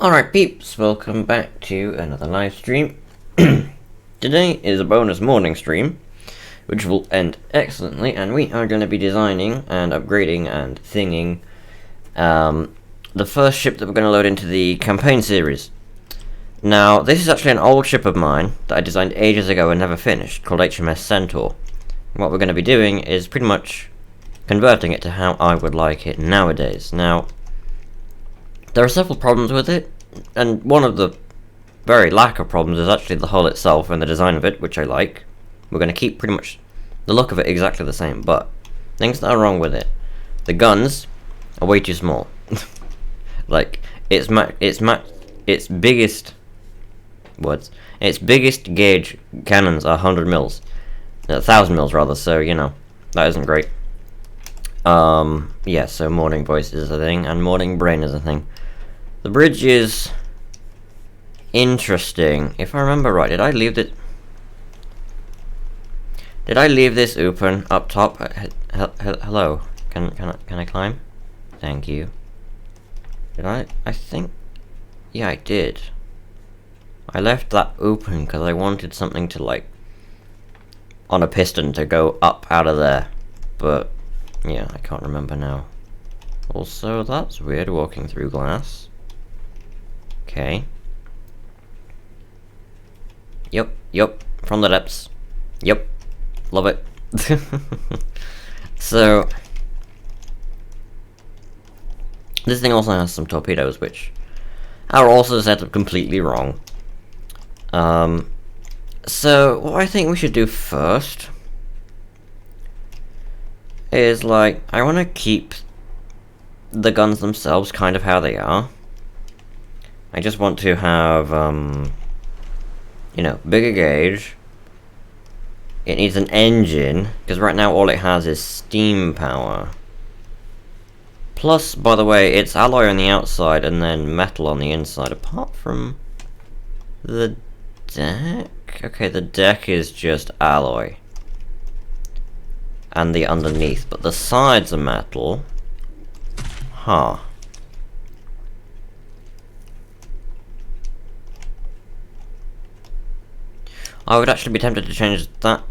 Alright peeps, welcome back to another live stream. Today is a bonus morning stream, which will end excellently, and we are going to be designing and upgrading and thinging the first ship that we're going to load into the campaign series. Now, this is actually an old ship of mine that I designed ages ago and never finished, called HMS Centaur. And what we're going to be doing is pretty much converting it to how I would like it nowadays. Now, there are several problems with it, and one of the very lack of problems is actually the hull itself and the design of it, which I like. We're going to keep pretty much the look of it exactly the same, but things that are wrong with it. The guns are way too small. Like, its biggest gauge cannons are 100 mils. 1,000 mils rather, so, you know, that isn't great. Yeah, so morning voice is a thing, and morning brain is a thing. The bridge is interesting. If I remember right, did I leave this open up top? Hello, can I climb? Thank you. Did I think, yeah, I did. I left that open because I wanted something to, like, on a piston to go up out of there, but yeah, I can't remember now. Also, that's weird, walking through glass. Okay. Yep, from the depths. Yep, love it. So, this thing also has some torpedoes, which are also set up completely wrong. So, what I think we should do first is, like, I want to keep the guns themselves kind of how they are. I just want to have, you know, bigger gauge. It needs an engine, because right now all it has is steam power. Plus, by the way, it's alloy on the outside and then metal on the inside, apart from the deck. Okay, the deck is just alloy. And the underneath, but the sides are metal. Huh. I would actually be tempted to change the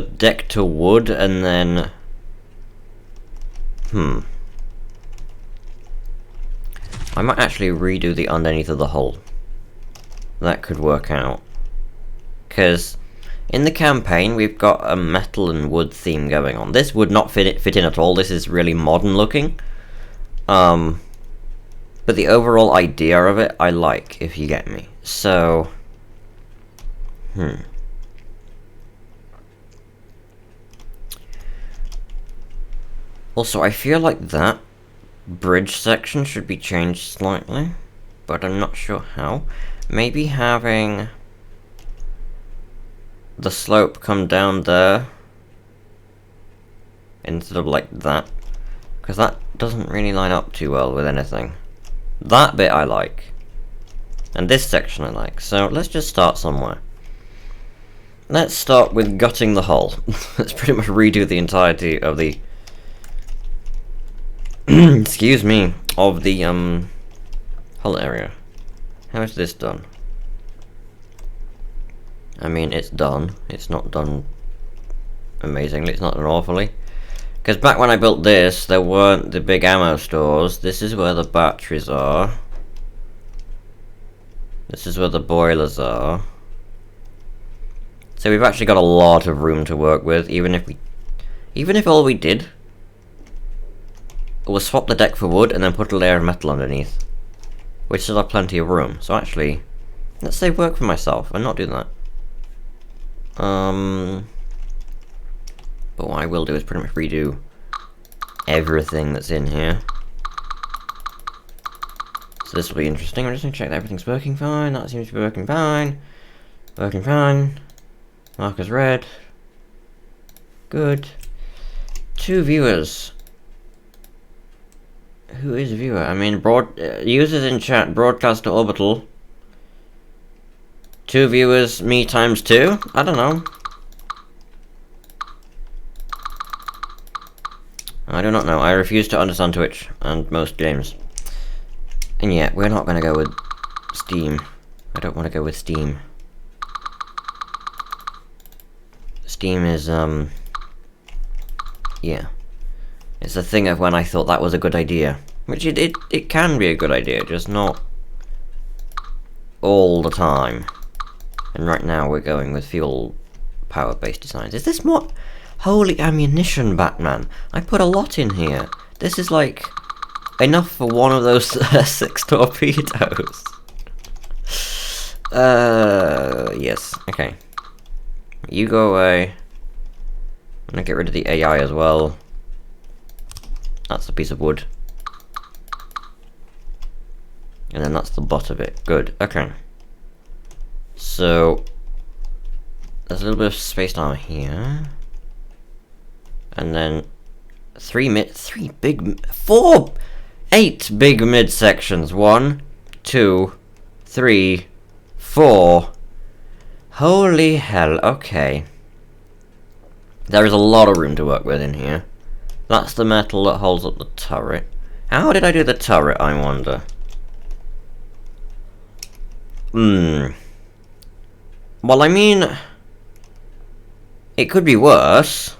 deck to wood, and then I might actually redo the underneath of the hull. That could work out. Because in the campaign, we've got a metal and wood theme going on. This would not fit in at all. This is really modern looking. But the overall idea of it, I like, if you get me. So, Also, I feel like that bridge section should be changed slightly, but I'm not sure how. Maybe having the slope come down there instead of like that, because that doesn't really line up too well with anything. That bit I like, and this section I like, so let's just start somewhere. Let's start with gutting the hull. Let's pretty much redo the entirety of the excuse me, of the hull area. How is this done? I mean, it's done. It's not done amazingly. It's not done awfully. Because back when I built this, there weren't the big ammo stores. This is where the batteries are. This is where the boilers are. So we've actually got a lot of room to work with, even if all we did was swap the deck for wood and then put a layer of metal underneath, which still have plenty of room. So actually, let's save work for myself and not do that. But what I will do is pretty much redo everything that's in here. So this will be interesting. I'm just gonna check that everything's working fine. That seems to be working fine. Working fine. Marker's red. Good. 2 viewers. Who is a viewer? I mean, users in chat, broadcast to orbital. 2 viewers, me times 2? I don't know. I do not know. I refuse to understand Twitch and most games. And yet, we're not going to go with Steam. I don't want to go with steam. Steam is, yeah. It's a thing of when I thought that was a good idea. Which it can be a good idea, just not all the time. And right now we're going with fuel power-based designs. Is this more... Holy ammunition, Batman! I put a lot in here. This is like... enough for one of those 6 torpedoes. Yes, okay. You go away. I'm gonna get rid of the AI as well. That's a piece of wood. And then that's the butt of it. Good, okay. So... there's a little bit of space down here. And then... 8 big mid-sections. 1, 2, 3, 4. Holy hell, okay. There is a lot of room to work with in here. That's the metal that holds up the turret. How did I do the turret, I wonder? Well, I mean... it could be worse.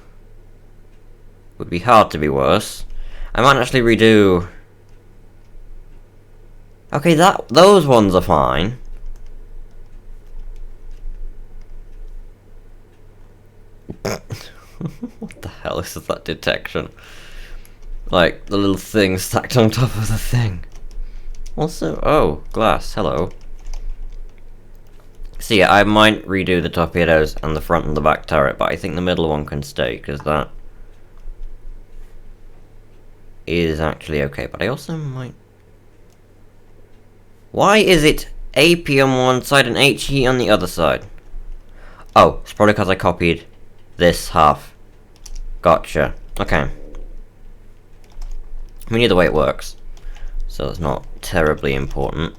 Would be hard to be worse. I might actually redo... okay, those ones are fine. What the hell is that detection? Like, the little thing stacked on top of the thing. Also, oh, glass, hello. So yeah, I might redo the torpedoes and the front and the back turret, but I think the middle one can stay, because that is actually okay, but I also might... why is it AP on one side and HE on the other side? Oh, it's probably because I copied this half. Gotcha. Okay. I mean, either way it works. So it's not terribly important.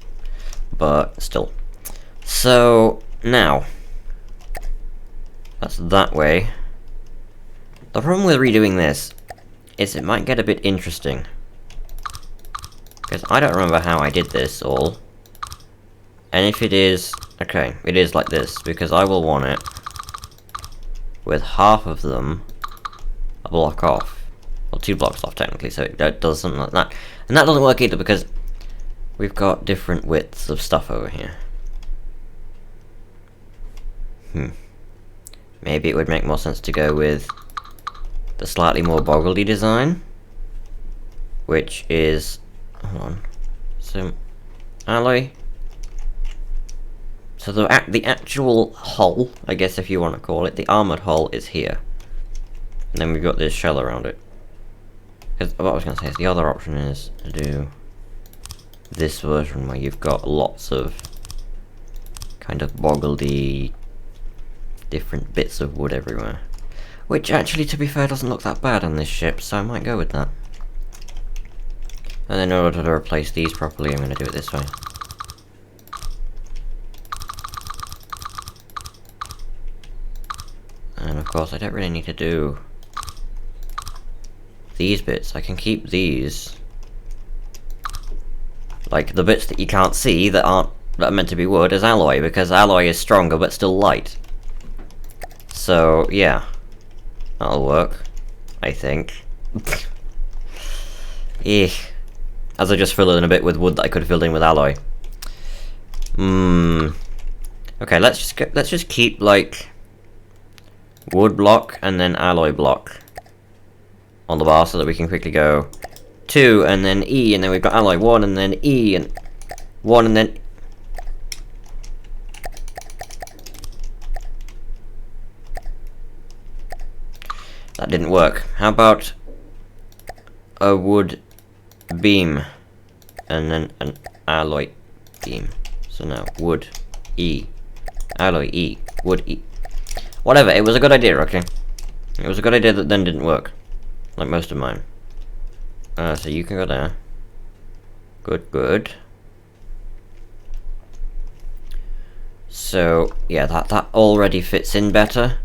But still. So, now. That's that way. The problem with redoing this is it might get a bit interesting. Because I don't remember how I did this all. And if it is... okay, it is like this, because I will want it with half of them a block off. Well, 2 blocks off technically, so it does something like that. And that doesn't work either because we've got different widths of stuff over here. Maybe it would make more sense to go with the slightly more boggledy design, which is... hold on. So, alloy. So the actual hull, I guess if you want to call it, the armoured hull is here. And then we've got this shell around it. Because what I was going to say is the other option is to do this version where you've got lots of kind of boggledy different bits of wood everywhere. Which actually, to be fair, doesn't look that bad on this ship, so I might go with that. And then in order to replace these properly, I'm going to do it this way. And of course, I don't really need to do these bits. I can keep these, like the bits that you can't see that are meant to be wood, as alloy, because alloy is stronger but still light. So yeah, that'll work, I think. As I just fill in a bit with wood that I could have filled in with alloy. Okay, let's just keep like wood block and then alloy block on the bar so that we can quickly go 2 and then E, and then we've got alloy 1 and then E and 1 and then... that didn't work. How about a wood beam and then an alloy beam? So now wood E, alloy E, wood E. Whatever, it was a good idea, okay? It was a good idea that then didn't work. Like most of mine. So you can go there. Good, good. So, yeah, that already fits in better.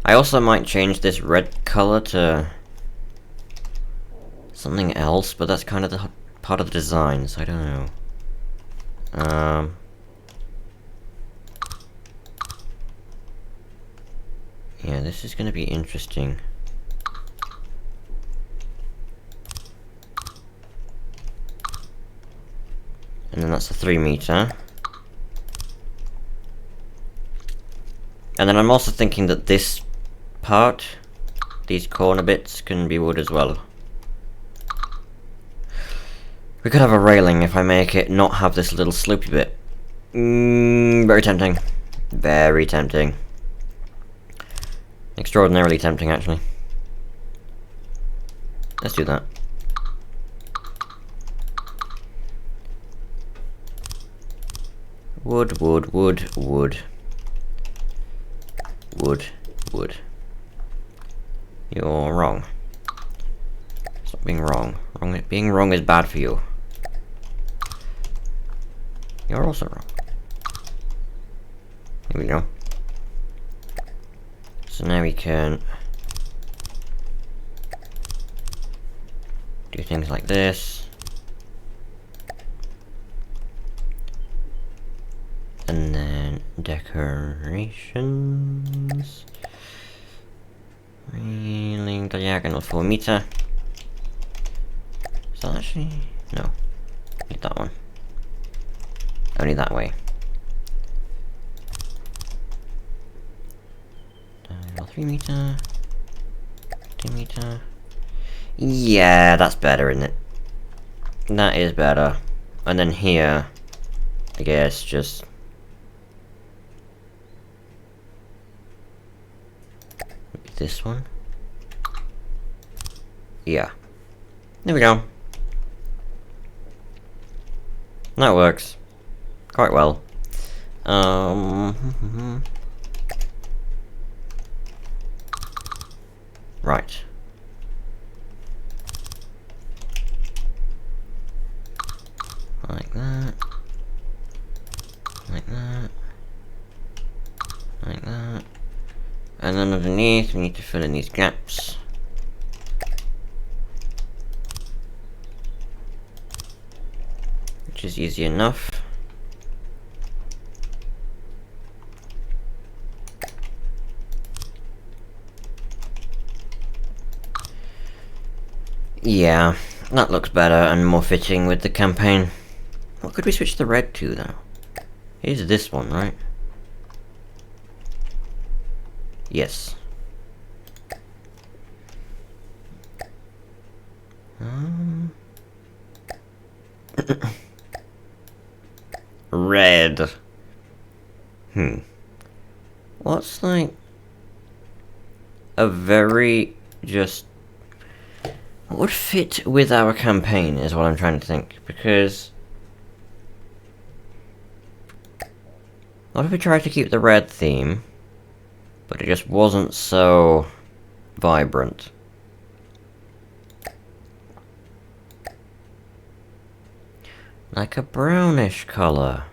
I also might change this red color to something else, but that's kind of the part of the design, so I don't know. Yeah, this is gonna be interesting. And then that's a 3 meter. And then I'm also thinking that this part, these corner bits, can be wood as well. We could have a railing if I make it not have this little sloopy bit. Very tempting. Very tempting. Extraordinarily tempting, actually. Let's do that. Wood, wood, wood, wood. Wood, wood. You're wrong. Stop being wrong. Being wrong is bad for you. You're also wrong. Here we go. So now we can do things like this. And then decorations. Railing diagonal 4 meter. Is that actually? No. Need that one. Only that way. Diagonal 3 meter. 2 meter. Yeah, that's better, isn't it? That is better. And then here, I guess, just this one. Yeah. There we go. That works quite well. Right. Like that. Like that. Like that. And then underneath, we need to fill in these gaps. Which is easy enough. Yeah, that looks better and more fitting with the campaign. What could we switch the red to, though? It is this one, right? Yes. Red. What's like a very just what would fit with our campaign is what I'm trying to think, because what if we tried to keep the red theme, but it just wasn't so vibrant? Like a brownish color.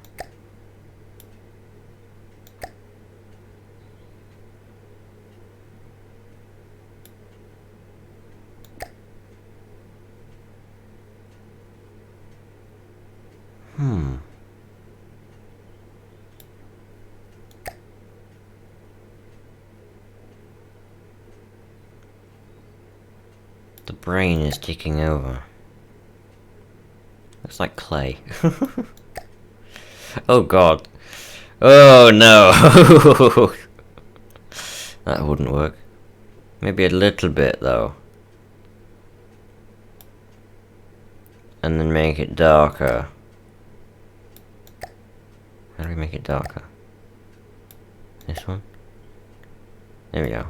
The brain is ticking over. Looks like clay. Oh god. Oh no! That wouldn't work. Maybe a little bit though. And then make it darker. How do we make it darker? This one? There we go.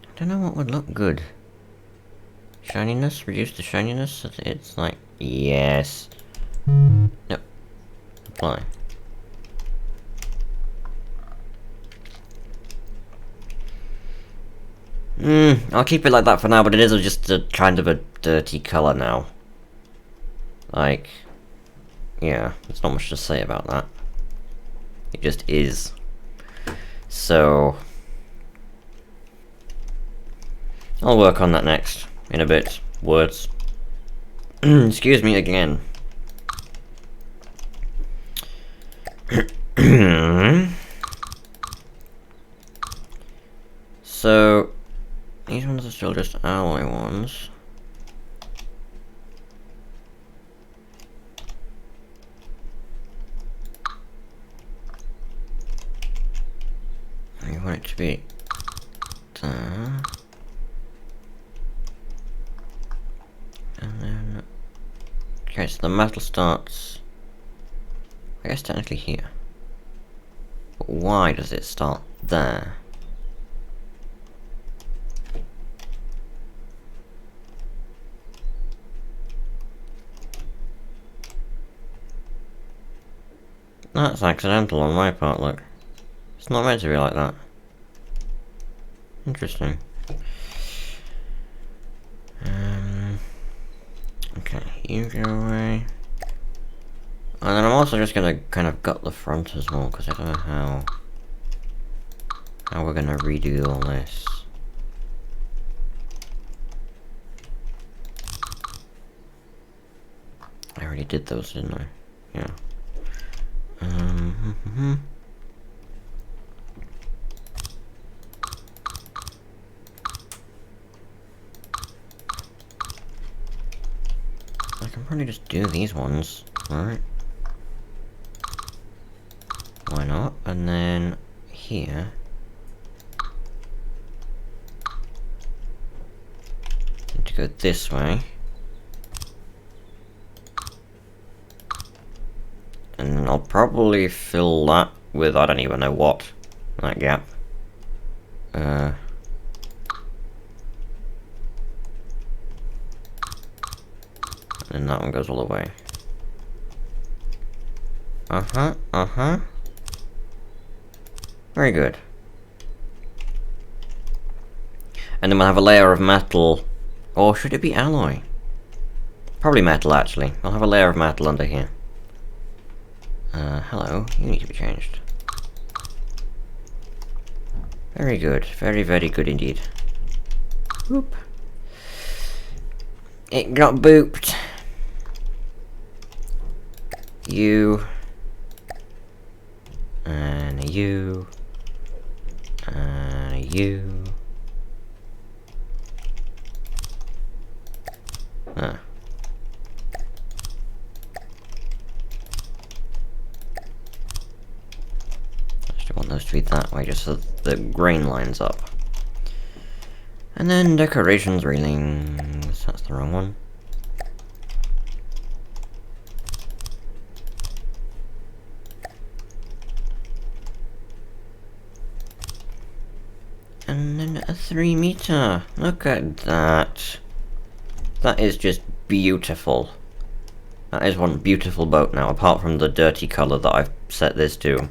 I don't know what would look good. Shininess? Reduce the shininess so that it's like... Yes. Nope. Apply. I'll keep it like that for now, but it is just a kind of a dirty colour now. Like... Yeah, there's not much to say about that. It just is. So... I'll work on that next, in a bit. Words. Excuse me again. So these ones are still just alloy ones. I want it to be there. And then, okay, so the metal starts, I guess technically here. But why does it start there? That's accidental on my part, look. It's not meant to be like that. Interesting. Okay, you go away. And then I'm also just gonna kind of gut the front as well, because I don't know how we're gonna redo all this. I already did those, didn't I? Yeah. I can probably just do these ones, right? Why not? And then here. Need to go this way. And I'll probably fill that with, I don't even know what, that gap. And that one goes all the way. Very good. And then we'll have a layer of metal, or should it be alloy? Probably metal, actually. I'll have a layer of metal under here. Hello, you need to be changed. Very good, very, very good indeed. Whoop. It got booped. You. And you. And you. Ah. I want those to be that way, just so the grain lines up. And then decorations railings. That's the wrong one. And then a 3 meter. Look at that. That is just beautiful. That is one beautiful boat now, apart from the dirty colour that I've set this to.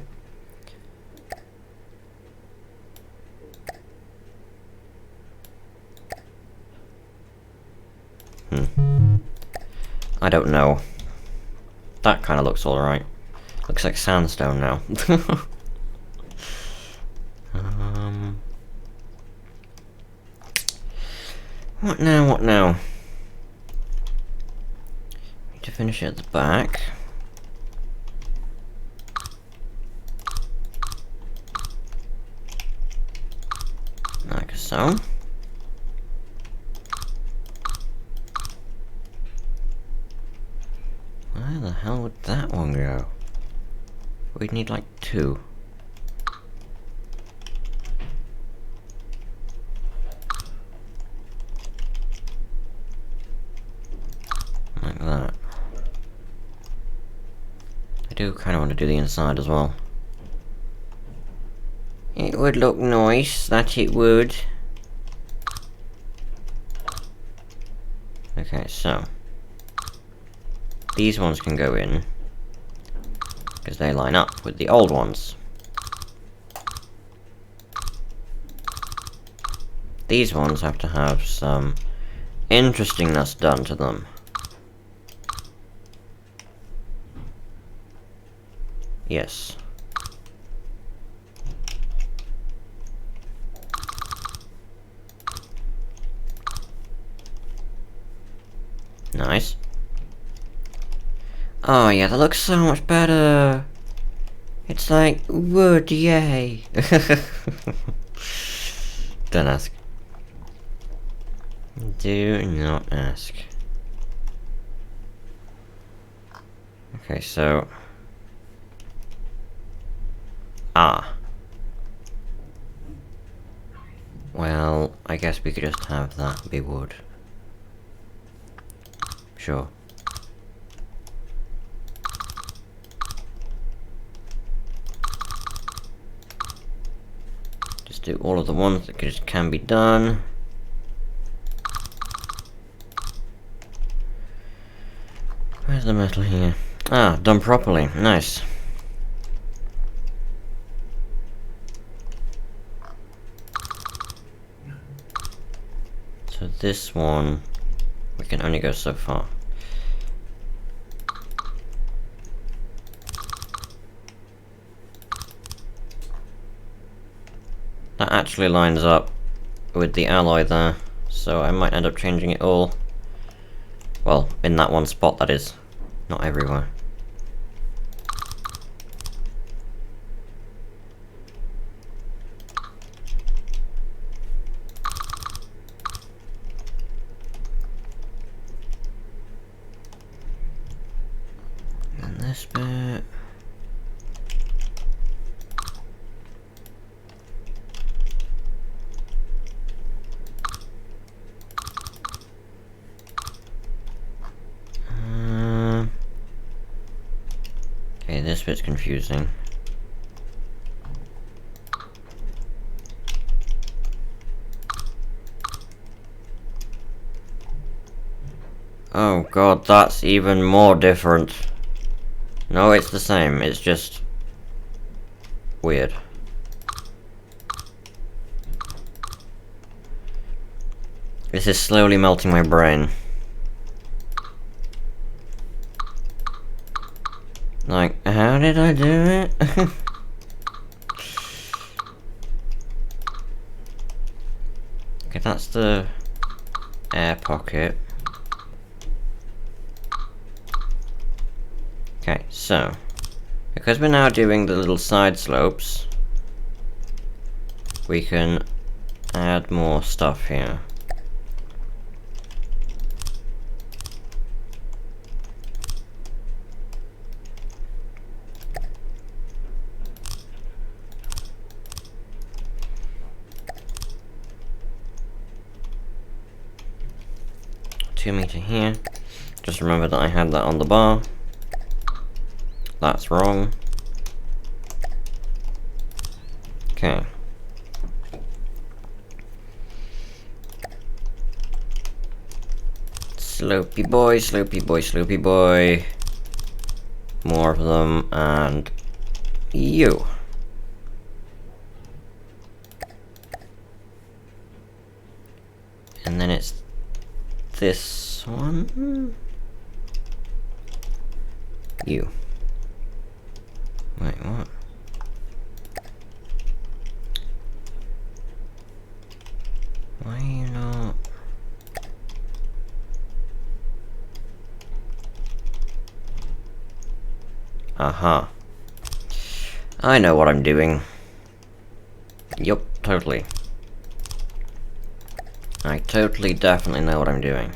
I don't know. That kind of looks alright. Looks like sandstone now. What now, what now? Need to finish it at the back. Like so. Where the hell would that one go? We'd need like 2. Like that. I do kind of want to do the inside as well. It would look nice, that it would. Okay, so these ones can go in because they line up with the old ones. These ones have to have some interestingness done to them. Yes. Nice. Oh yeah, that looks so much better. It's like wood, yay. Don't ask. Do not ask. Okay, so... Well, I guess we could just have that be wood. Sure. Just do all of the ones that just can be done. Where's the metal here? Ah, done properly. Nice. So this one, we can only go so far. That actually lines up with the alloy there, so I might end up changing it all. Well, in that one spot, that is. Not everywhere. And this bit... Okay, this bit's confusing. Oh god, that's even more different. No, it's the same, it's just... weird. This is slowly melting my brain. Like, how did I do it? Okay, that's the air pocket. Okay, so, because we're now doing the little side slopes, we can add more stuff here. $2 meter here. Just remember that I had that on the bar. That's wrong. Okay. Slopey boy, slopey boy, slopey boy. More of them, and you. And then it's this one. You. Wait, what? Why are you not? Aha. I know what I'm doing. Yup, totally. I totally, definitely know what I'm doing.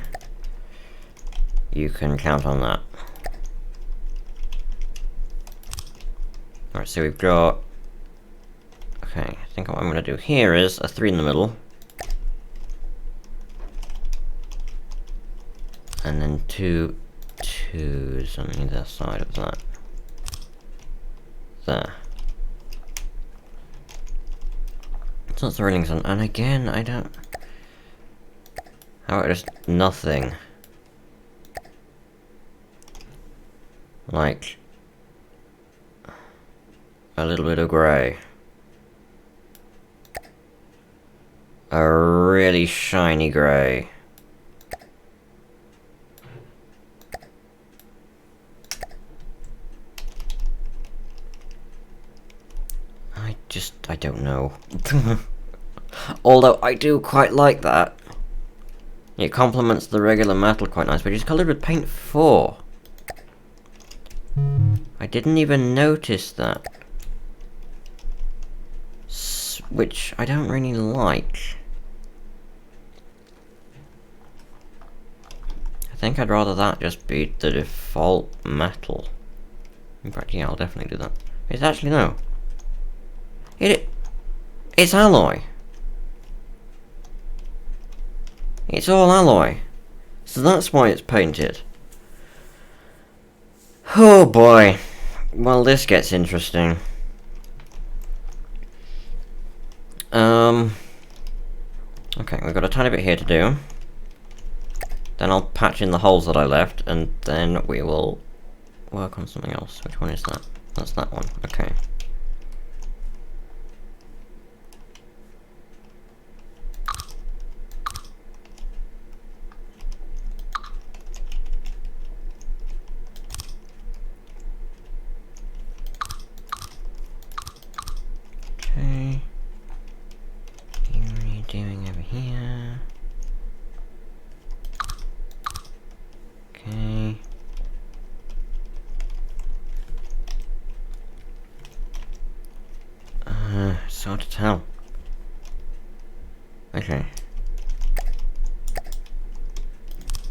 You can count on that. Alright, so we've got... Okay, I think what I'm going to do here is a 3 in the middle. And then 2 2s on either side of that. There. It's not thrilling, and again, I don't... How about just nothing? Like... a little bit of grey. A really shiny grey. I don't know. Although I do quite like that. It complements the regular metal quite nice, but it's coloured with paint 4. I didn't even notice that. Which I don't really like. think I'd rather that just be the default metal. In fact, yeah, I'll definitely do that. It's actually no. It's alloy. It's all alloy. So that's why it's painted. Oh boy. Well, this gets interesting. Okay, we've got a tiny bit here to do. Then I'll patch in the holes that I left, and then we will work on something else. Which one is that? That's that one. Okay. Okay. What are you doing over here? Okay. It's hard to tell. Okay.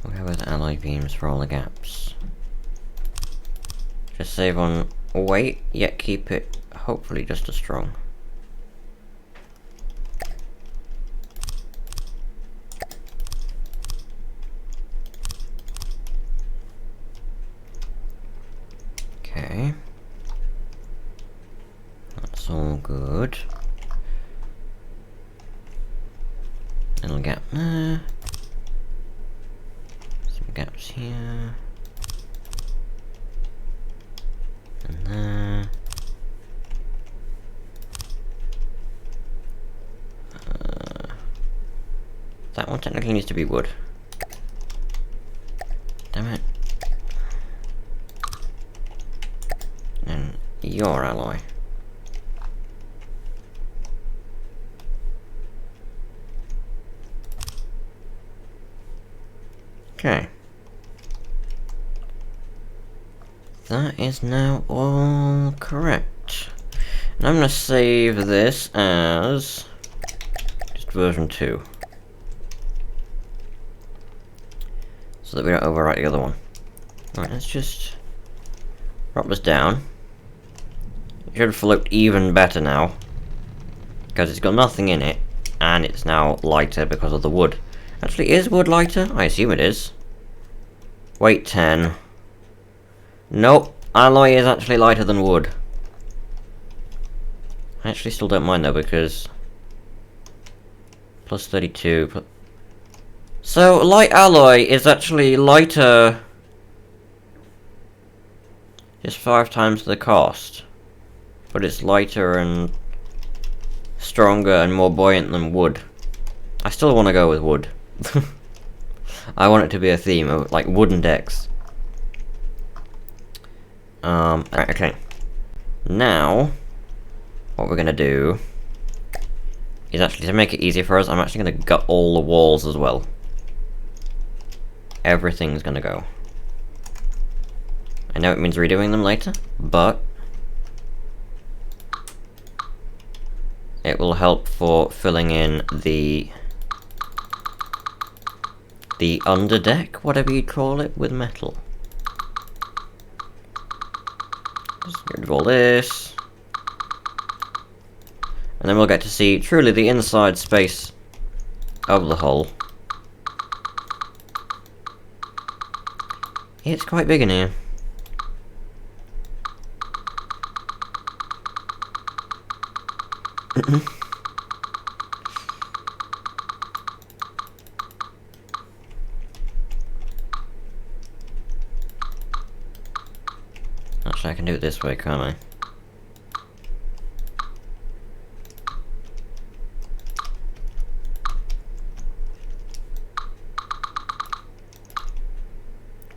We'll go with alloy beams for all the gaps. Just save on weight, yet keep it hopefully just as strong. Okay. That's all good. Little gap there. Some gaps here. And there. That one technically needs to be wood. Damn it. And your alloy. Okay. That is now all correct. And I'm gonna save this as just version 2. So that we don't overwrite the other one. Right, let's just drop this down. It should have looked even better now. Because it's got nothing in it, and it's now lighter because of the wood. Actually, is wood lighter? I assume it is. Weight 10. Nope, alloy is actually lighter than wood. I actually still don't mind though, because plus 32. So, light alloy is actually lighter, just 5 times the cost. But it's lighter and stronger and more buoyant than wood. I still want to go with wood. I want it to be a theme of like wooden decks. Right, okay. Now, what we're gonna do is actually, to make it easier for us, I'm actually gonna gut all the walls as well. Everything's gonna go. I know it means redoing them later, but it will help for filling in the underdeck, whatever you call it, with metal. Just get rid of all this. And then we'll get to see truly the inside space of the hull. It's quite big in here. Actually, I can do it this way, can't I?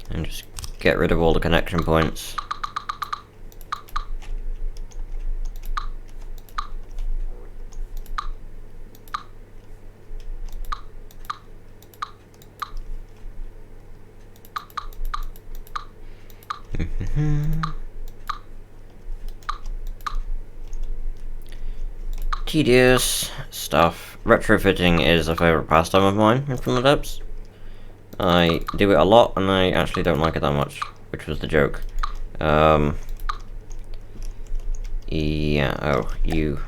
And just get rid of all the connection points. Tedious stuff. Retrofitting is a favourite pastime of mine in From the Depths. I do it a lot, and I actually don't like it that much, which was the joke. Yeah, oh, you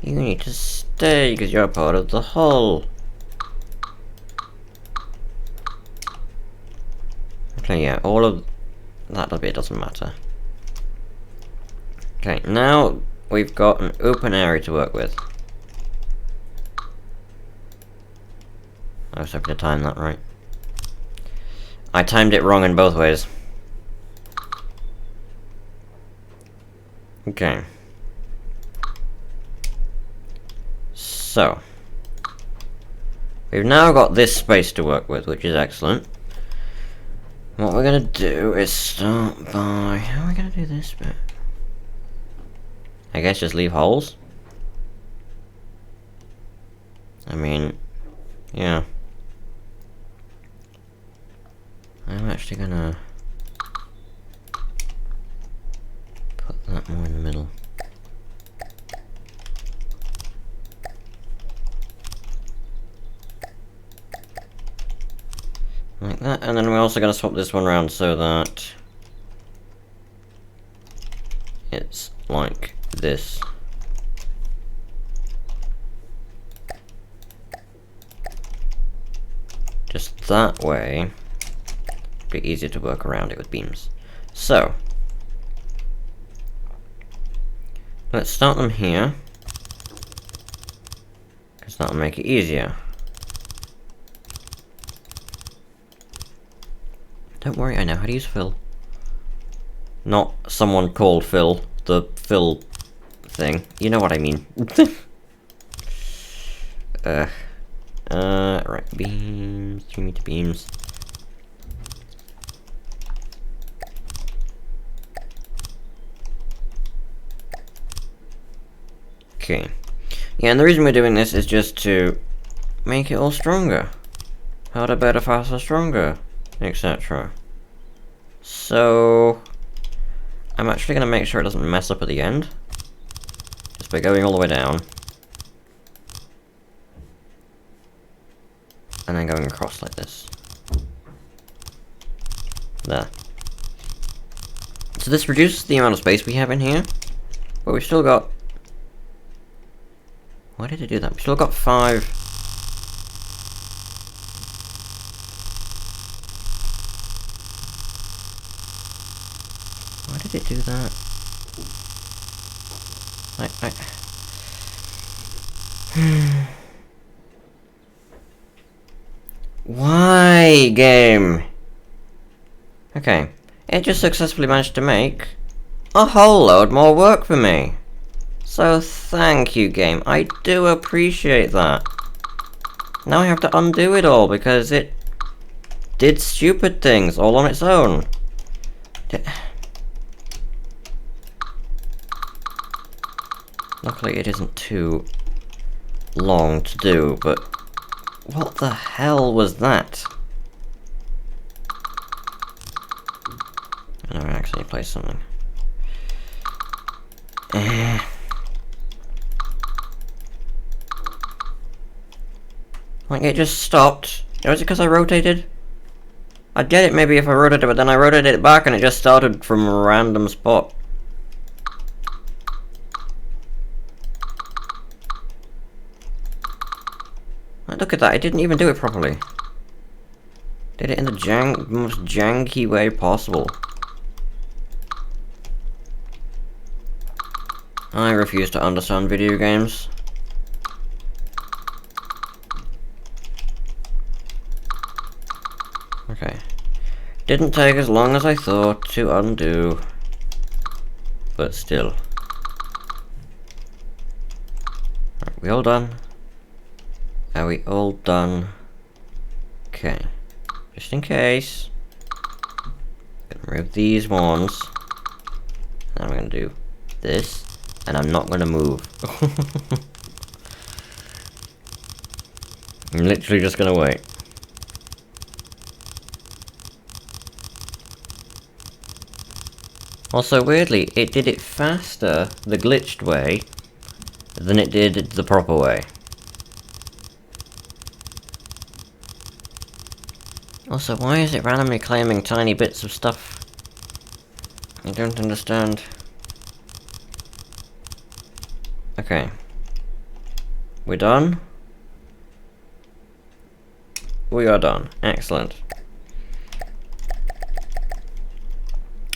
need to stay, because you're part of the hull. Okay, yeah, all of that bit doesn't matter. Okay, now we've got an open area to work with. I was hoping to time that right. I timed it wrong in both ways. Okay. So. We've now got this space to work with, which is excellent. What we're gonna do is start by... How are we gonna do this bit? I guess just leave holes? I mean... Yeah. I'm actually gonna... put that more in the middle. Like that, and then we're also going to swap this one around so that it's like this. Just that way, it'd be easier to work around it with beams. So, let's start them here, because that'll make it easier. Don't worry, I know how to use fill. Not someone called Phil, the fill thing. You know what I mean. Right, beams, 3 meter beams. Okay. Yeah, and the reason we're doing this is just to make it all stronger. Harder, better, faster, stronger, etc. So, I'm actually going to make sure it doesn't mess up at the end, just by going all the way down, and then going across like this. There. So this reduces the amount of space we have in here, but we've still got... Why did it do that? We've still got 5... Why did it do that? Why, game? Okay. It just successfully managed to make a whole load more work for me. So thank you, game. I do appreciate that. Now I have to undo it all because it did stupid things all on its own. Luckily it isn't too long to do, but what the hell was that? I don't actually play something. Like, it just stopped. Was it because I rotated? I'd get it maybe if I rotated it, but then I rotated it back and it just started from a random spot. Like, look at that, it didn't even do it properly. Did it in the most janky way possible. I refuse to understand video games. Okay. Didn't take as long as I thought to undo. But still. Are we all done? Are we all done? Okay. Just in case. Gonna remove these ones. And I'm gonna do this. And I'm not gonna move. I'm literally just gonna wait. Also, weirdly, it did it faster, the glitched way, than it did the proper way. Also, why is it randomly claiming tiny bits of stuff? I don't understand. Okay. We're done? We are done. Excellent.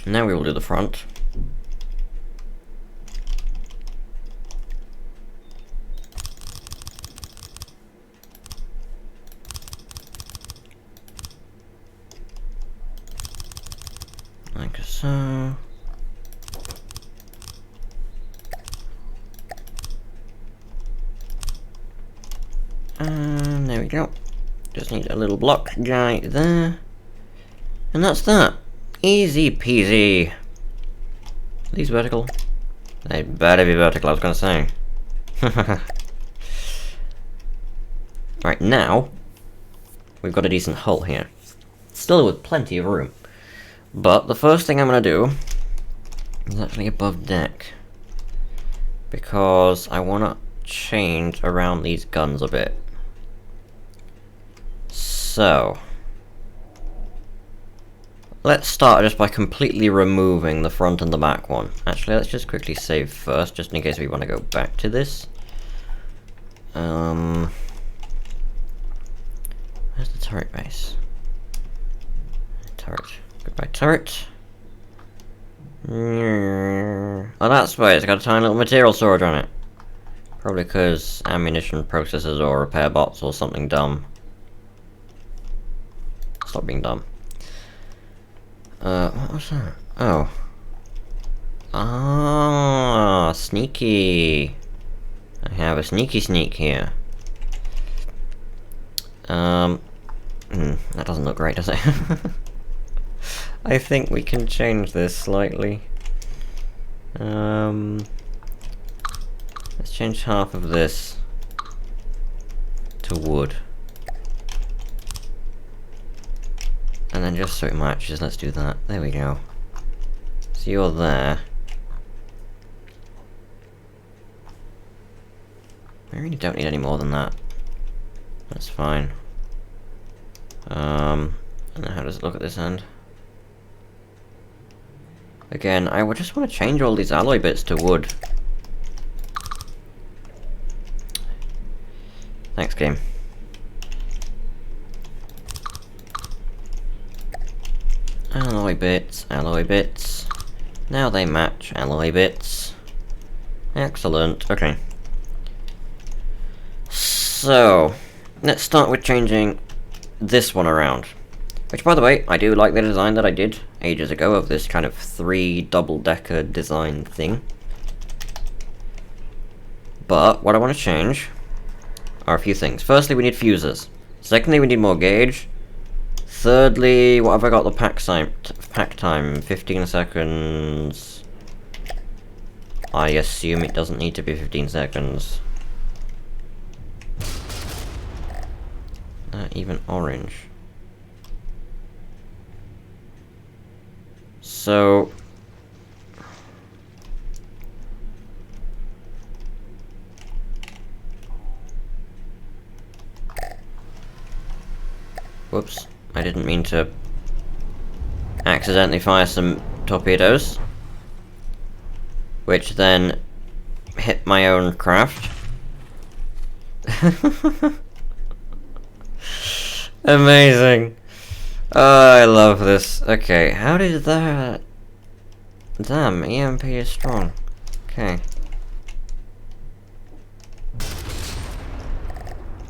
Now we will do the front. Like so. And there we go. Just need a little block guy there. And that's that. Easy peasy. Are these vertical? They better be vertical, I was gonna say. Right, now we've got a decent hull here. Still with plenty of room. But the first thing I'm gonna do is actually above deck. Because I wanna change around these guns a bit. So let's start just by completely removing the front and the back one. Actually, let's just quickly save first, just in case we want to go back to this. Where's the turret base? Turret. Goodbye, turret. Oh, that's why it's got a tiny little material storage on it. Probably because ammunition processors or repair bots or something dumb. Stop being dumb. What was that? Oh. Ah, sneaky. I have a sneaky sneak here. That doesn't look great, does it? I think we can change this slightly. Let's change half of this to wood. And then just so it matches, let's do that. There we go. So you're there. I really don't need any more than that. That's fine. And then how does it look at this end? Again, I would just want to change all these alloy bits to wood. Thanks, game. Alloy bits, alloy bits. Now they match alloy bits. Excellent, okay. So, let's start with changing this one around. Which, by the way, I do like the design that I did ages ago of this kind of 3 double-decker design thing. But, what I want to change are a few things. Firstly, we need fuses. Secondly, we need more gauge. Thirdly, what have I got the pack time? 15 seconds. I assume it doesn't need to be 15 seconds. Not even orange. So whoops, I didn't mean to accidentally fire some torpedoes, which then hit my own craft. Amazing. Oh, I love this. Okay, how did that... Damn, EMP is strong. Okay.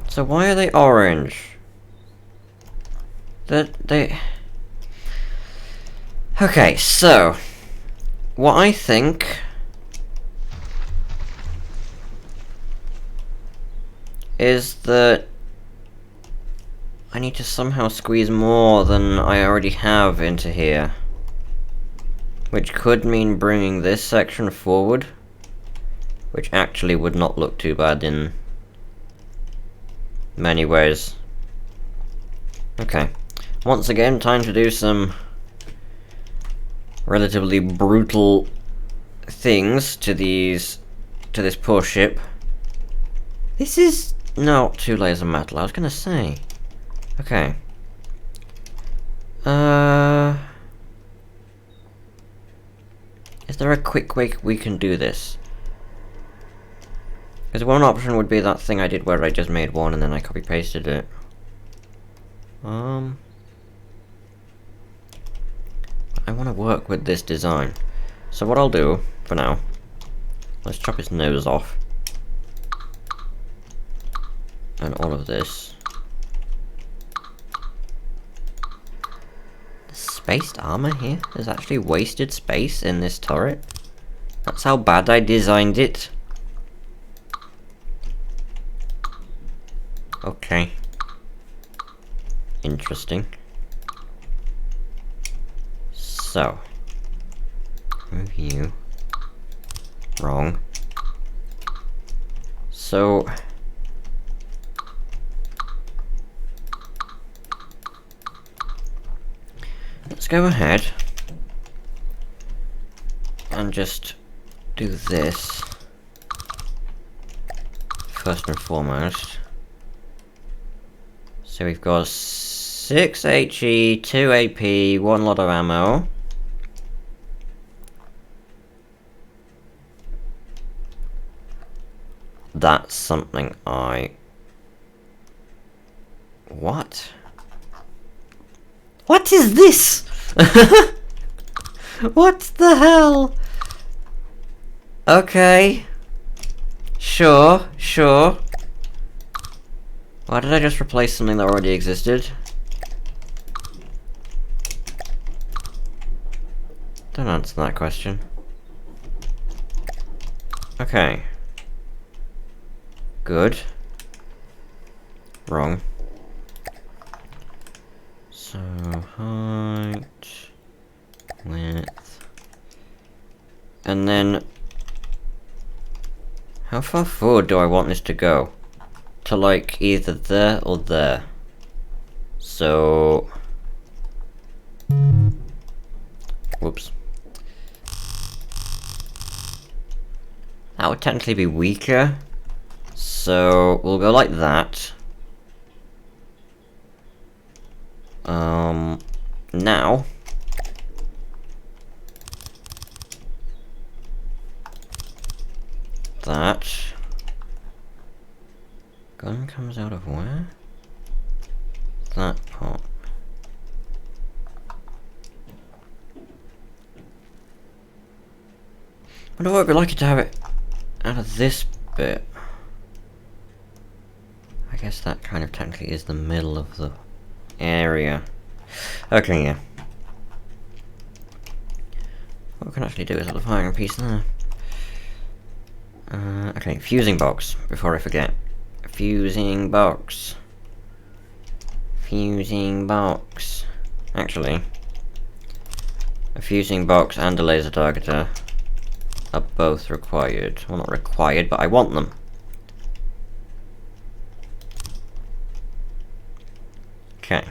So why are they orange? They... Okay, so... What I think... is that... I need to somehow squeeze more than I already have into here. Which could mean bringing this section forward. Which actually would not look too bad in many ways. Okay. Once again, time to do some relatively brutal things to this poor ship. This is not 2 layers of metal, I was gonna say. Okay. there a quick way we can do this? Because one option would be that thing I did where I just made one and then I copy pasted it. I want to work with this design. So what I'll do for now, let's chop his nose off. And all of this. Spaced armor here? There's actually wasted space in this turret? That's how bad I designed it? Okay. Interesting. So. Review. Wrong. So. Let's go ahead and just do this first and foremost. So we've got 6 HE, 2 AP, 1 lot of ammo. That's something I... What? What is this? What the hell? Okay. Sure, sure. Why did I just replace something that already existed? Don't answer that question. Okay. Good. Wrong. So, height, width, and then, how far forward do I want this to go? To like, either there or there. So, whoops. That would technically be weaker, so we'll go like that. Now, that gun comes out of where? That part. I wonder what it'd be like to have it out of this bit. I guess that kind of technically is the middle of the area. Okay, yeah. What we can actually do is have the firing piece there. Okay, fusing box, before I forget. Fusing box. Fusing box. Actually, a fusing box and a laser targeter are both required. Well, not required, but I want them. Okay.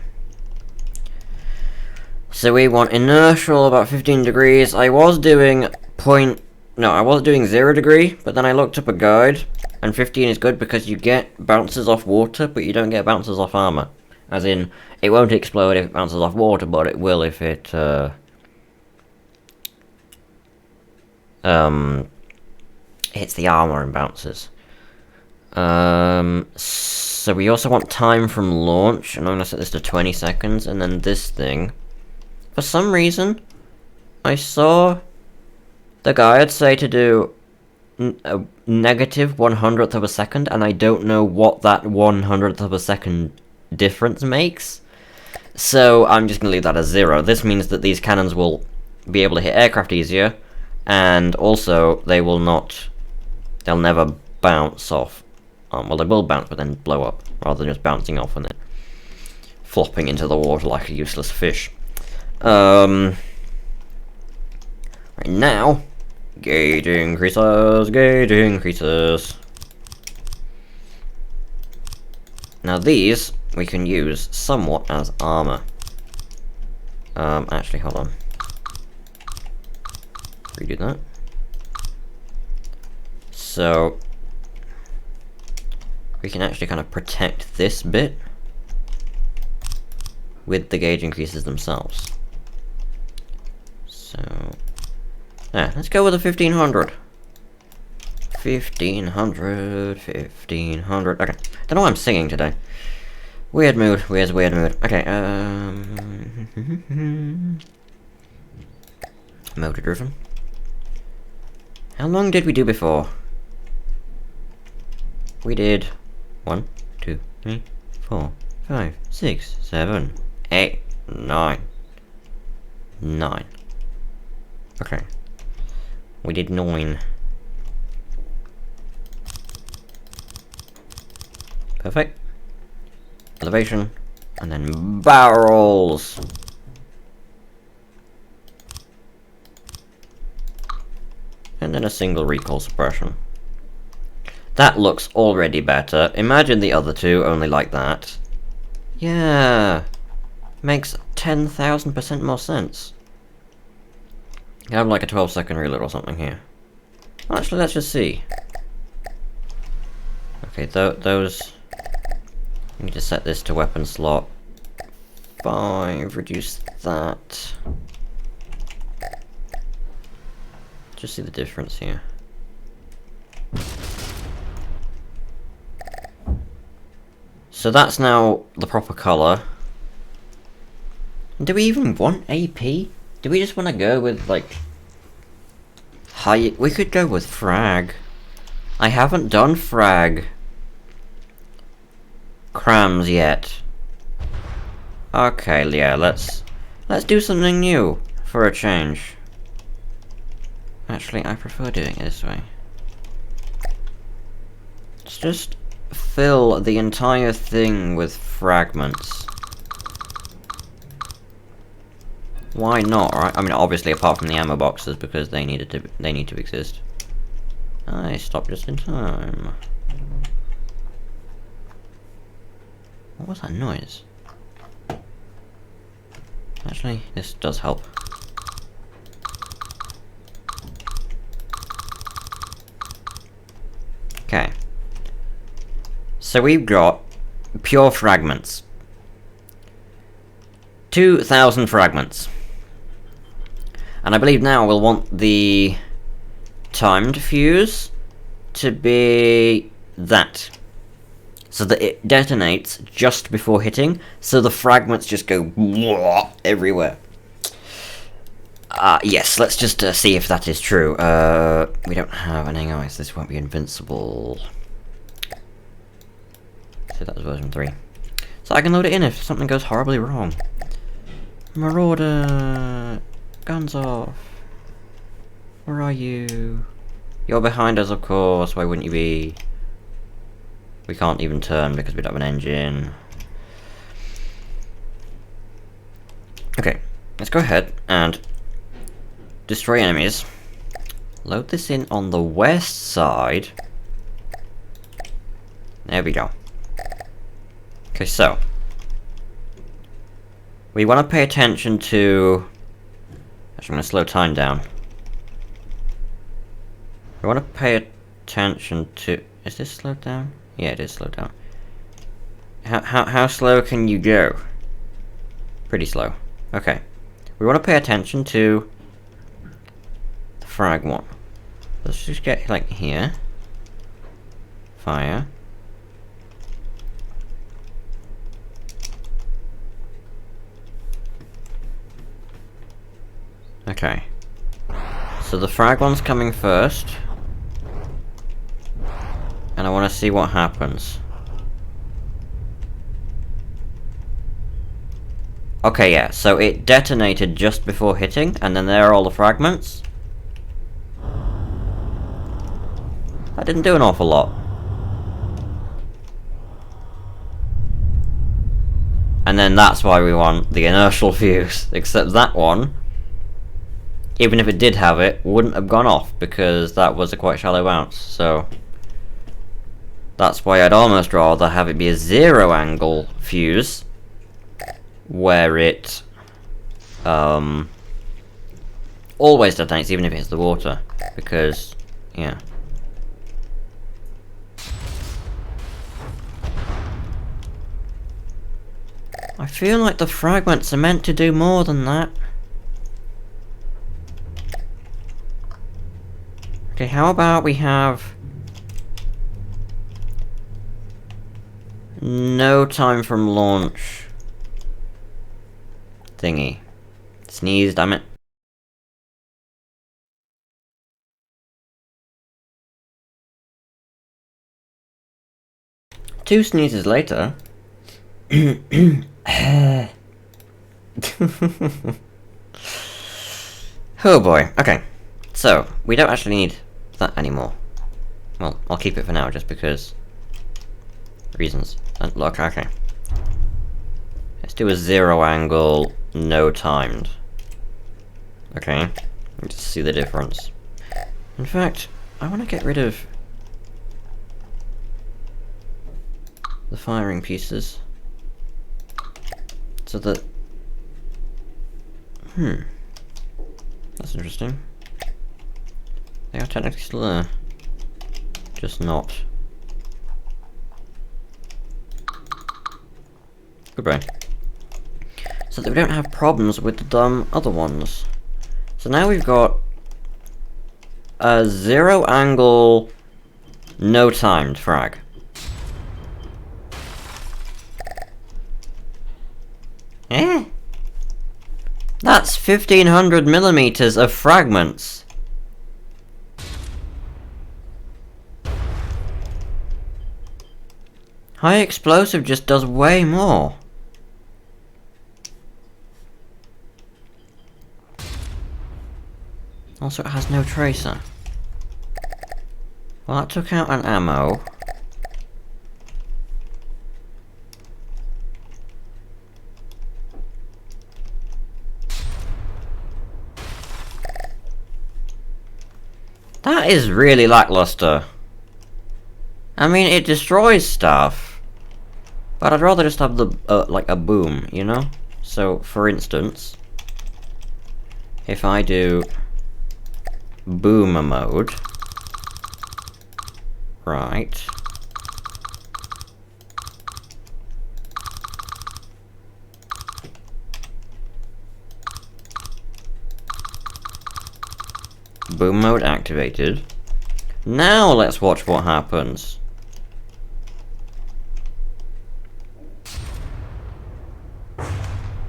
So we want inertial about 15 degrees. I was doing 0 degree, but then I looked up a guide, and 15 is good because you get bounces off water, but you don't get bounces off armor. As in, it won't explode if it bounces off water, but it will if it, hits the armor and bounces. So we also want time from launch, and I'm gonna set this to 20 seconds, and then this thing. For some reason, I saw the guide say to do a negative 1/100th of a second, and I don't know what that 1/100th of a second difference makes. So I'm just gonna leave that as 0. This means that these cannons will be able to hit aircraft easier, and also they'll never bounce off. Well, they will bounce, but then blow up, rather than just bouncing off and then flopping into the water like a useless fish. Right now, gauge increases, gauge increases. Now these, we can use somewhat as armor. Actually, hold on. Redo that. So, we can actually kind of protect this bit with the gauge increases themselves. So, There, let's go with the 1500. 1500. Okay. Don't know why I'm singing today. Weird mood. Weird mood. Okay, motor driven. How long did we do before? We did 1, 2, 3, 4, 5, 6, 7, 8, 9. 9. Okay. We did 9. Perfect. Elevation. And then barrels. And then a single recoil suppression. That looks already better. Imagine the other two only like that. Yeah. Makes 10,000% more sense. You have like a 12-second reload or something here. Actually, let's just see. Okay, those... I need to set this to weapon slot 5, reduce that. Just see the difference here. So that's now the proper colour. Do we even want AP? Do we just want to go with, like... high... We could go with frag. I haven't done frag crams yet. Okay, yeah, let's do something new for a change. Actually, I prefer doing it this way. Let's just fill the entire thing with fragments. Why not, right? I mean, obviously, apart from the ammo boxes, because they need to exist. I stopped just in time. What was that noise? Actually, this does help. Okay. So we've got pure fragments. 2,000 fragments. And I believe now we'll want the timed fuse to be that. So that it detonates just before hitting, so the fragments just go everywhere. Yes, let's just see if that is true. We don't have an AI, so this won't be invincible. So that was version 3. So I can load it in if something goes horribly wrong. Marauder! Guns off! Where are you? You're behind us, of course, why wouldn't you be? We can't even turn because we don't have an engine. Okay, let's go ahead and destroy enemies. Load this in on the west side. There we go. Okay, so we want to pay attention to... Actually, I'm going to slow time down. We want to pay attention to... Is this slowed down? Yeah, it is slowed down. How slow can you go? Pretty slow. Okay. We want to pay attention to the frag one. Let's just get, like, here. Fire. Okay. So the frag one's coming first. And I want to see what happens. Okay, yeah, so it detonated just before hitting, and then there are all the fragments. That didn't do an awful lot. And then that's why we want the inertial fuse, except that one, even if it did have it, wouldn't have gone off, because that was a quite shallow bounce, so... That's why I'd almost rather have it be a zero angle fuse, where it always detonates even if it hits the water, because, yeah. I feel like the fragments are meant to do more than that. Okay, how about we have no time from launch thingy. Sneeze, damn it. Two sneezes later. Oh boy, okay. So, we don't actually need that anymore. Well, I'll keep it for now just because reasons. And look, okay. Let's do a 0 angle, no timed. Okay, let's see the difference. In fact, I want to get rid of the firing pieces so that that's interesting. They are technically still there, just not. Goodbye. So that we don't have problems with the dumb other ones. So now we've got a 0 angle, no timed frag. Eh? That's 1500 millimeters of fragments. High explosive just does way more. Also, it has no tracer. Well, that took out an ammo. That is really lackluster. I mean, it destroys stuff, but I'd rather just have the, like a boom, you know? So, for instance, if I do boomer mode, right, boom mode activated. Now let's watch what happens.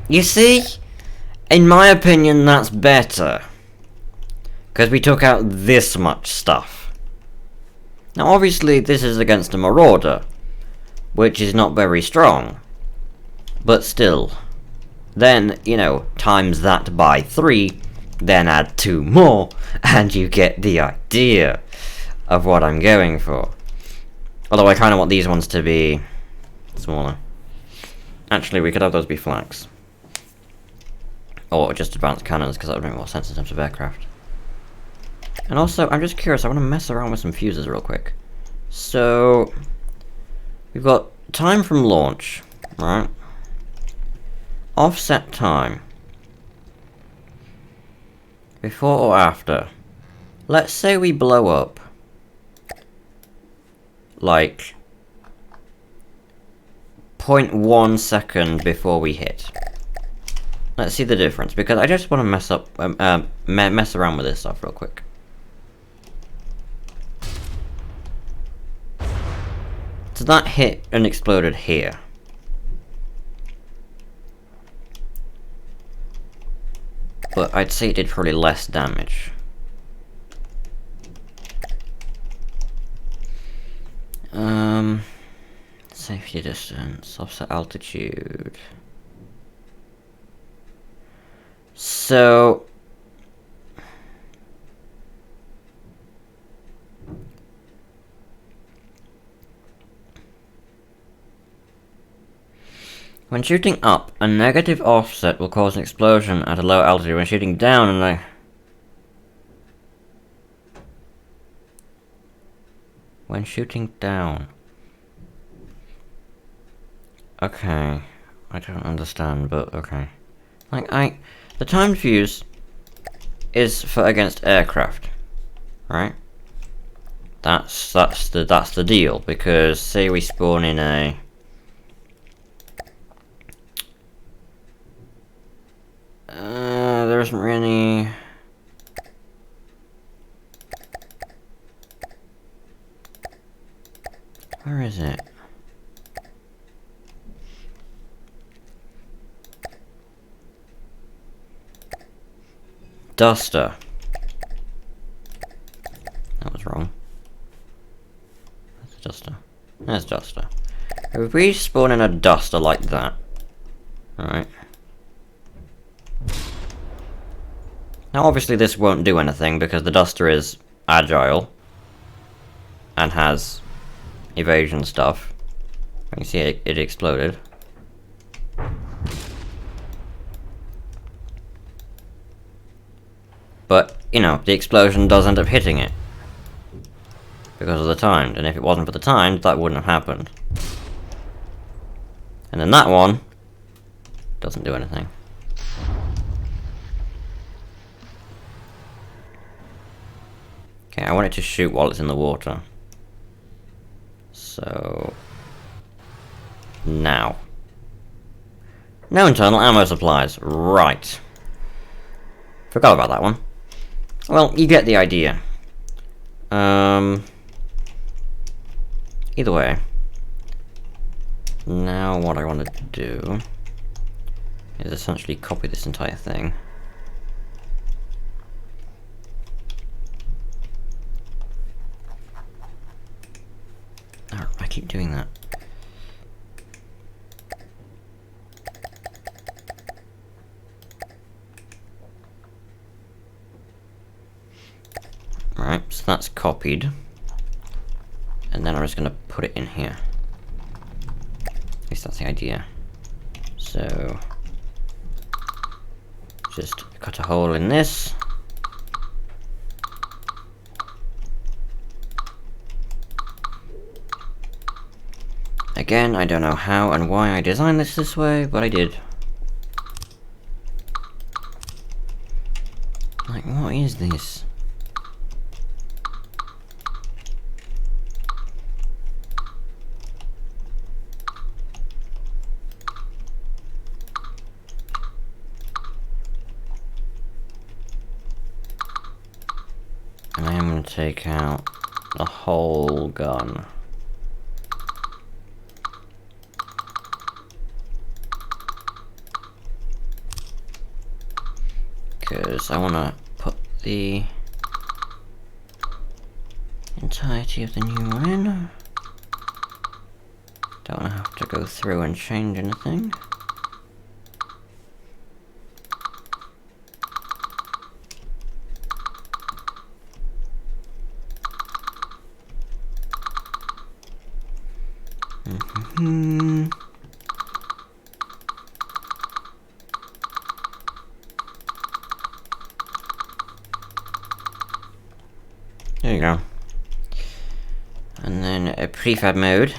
You see? In my opinion, that's better. Because we took out this much stuff. Now obviously this is against a Marauder, which is not very strong. But still. Then, you know, times that by 3, then add 2 more, and you get the idea of what I'm going for. Although I kind of want these ones to be smaller. Actually, we could have those be flags. Or just advanced cannons, because that would make more sense in terms of aircraft. And also, I'm just curious, I want to mess around with some fuses real quick. So, we've got time from launch, right? Offset time. Before or after. Let's say we blow up, like, 0.1 second before we hit. Let's see the difference, because I just want to mess around with this stuff real quick. So that hit and exploded here. But I'd say it did probably less damage. Safety distance, offset altitude. So when shooting up, a negative offset will cause an explosion at a low altitude. When shooting down, when shooting down. Okay. I don't understand, but okay. Like, the timed fuse is for against aircraft, right? That's the deal, because say we spawn in a there isn't really Where is it? Duster. That was wrong. That's a duster. There's duster. If we spawn in a duster like that, alright. Now obviously this won't do anything because the duster is agile and has evasion stuff. You can see it exploded. But, you know, the explosion does end up hitting it. Because of the timed, and if it wasn't for the timed, that wouldn't have happened. And then that one doesn't do anything. Okay, I want it to shoot while it's in the water. So... now. No internal ammo supplies. Right. Forgot about that one. Well, you get the idea. Either way. Now what I want to do is essentially copy this entire thing. Oh, I keep doing that. Right, so that's copied. And then I'm just gonna put it in here. At least that's the idea. So just cut a hole in this. Again, I don't know how and why I designed this way, but I did. Like, what is this? And I am going to take out the whole gun. Because I want to put the entirety of the new one in. Don't want to have to go through and change anything. There you go. And then a prefab mode.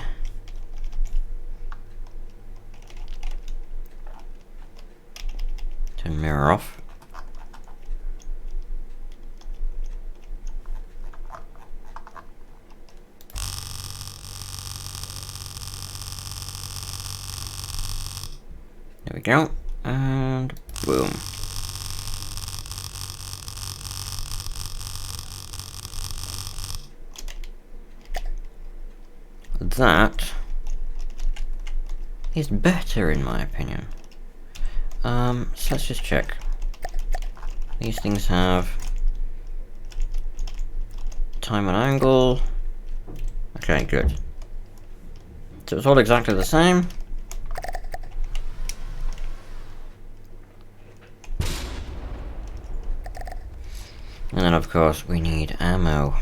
Turn mirror off. There we go. And boom. That is better in my opinion. So let's just check. These things have time and angle. Okay, good. So it's all exactly the same. And then of course we need ammo.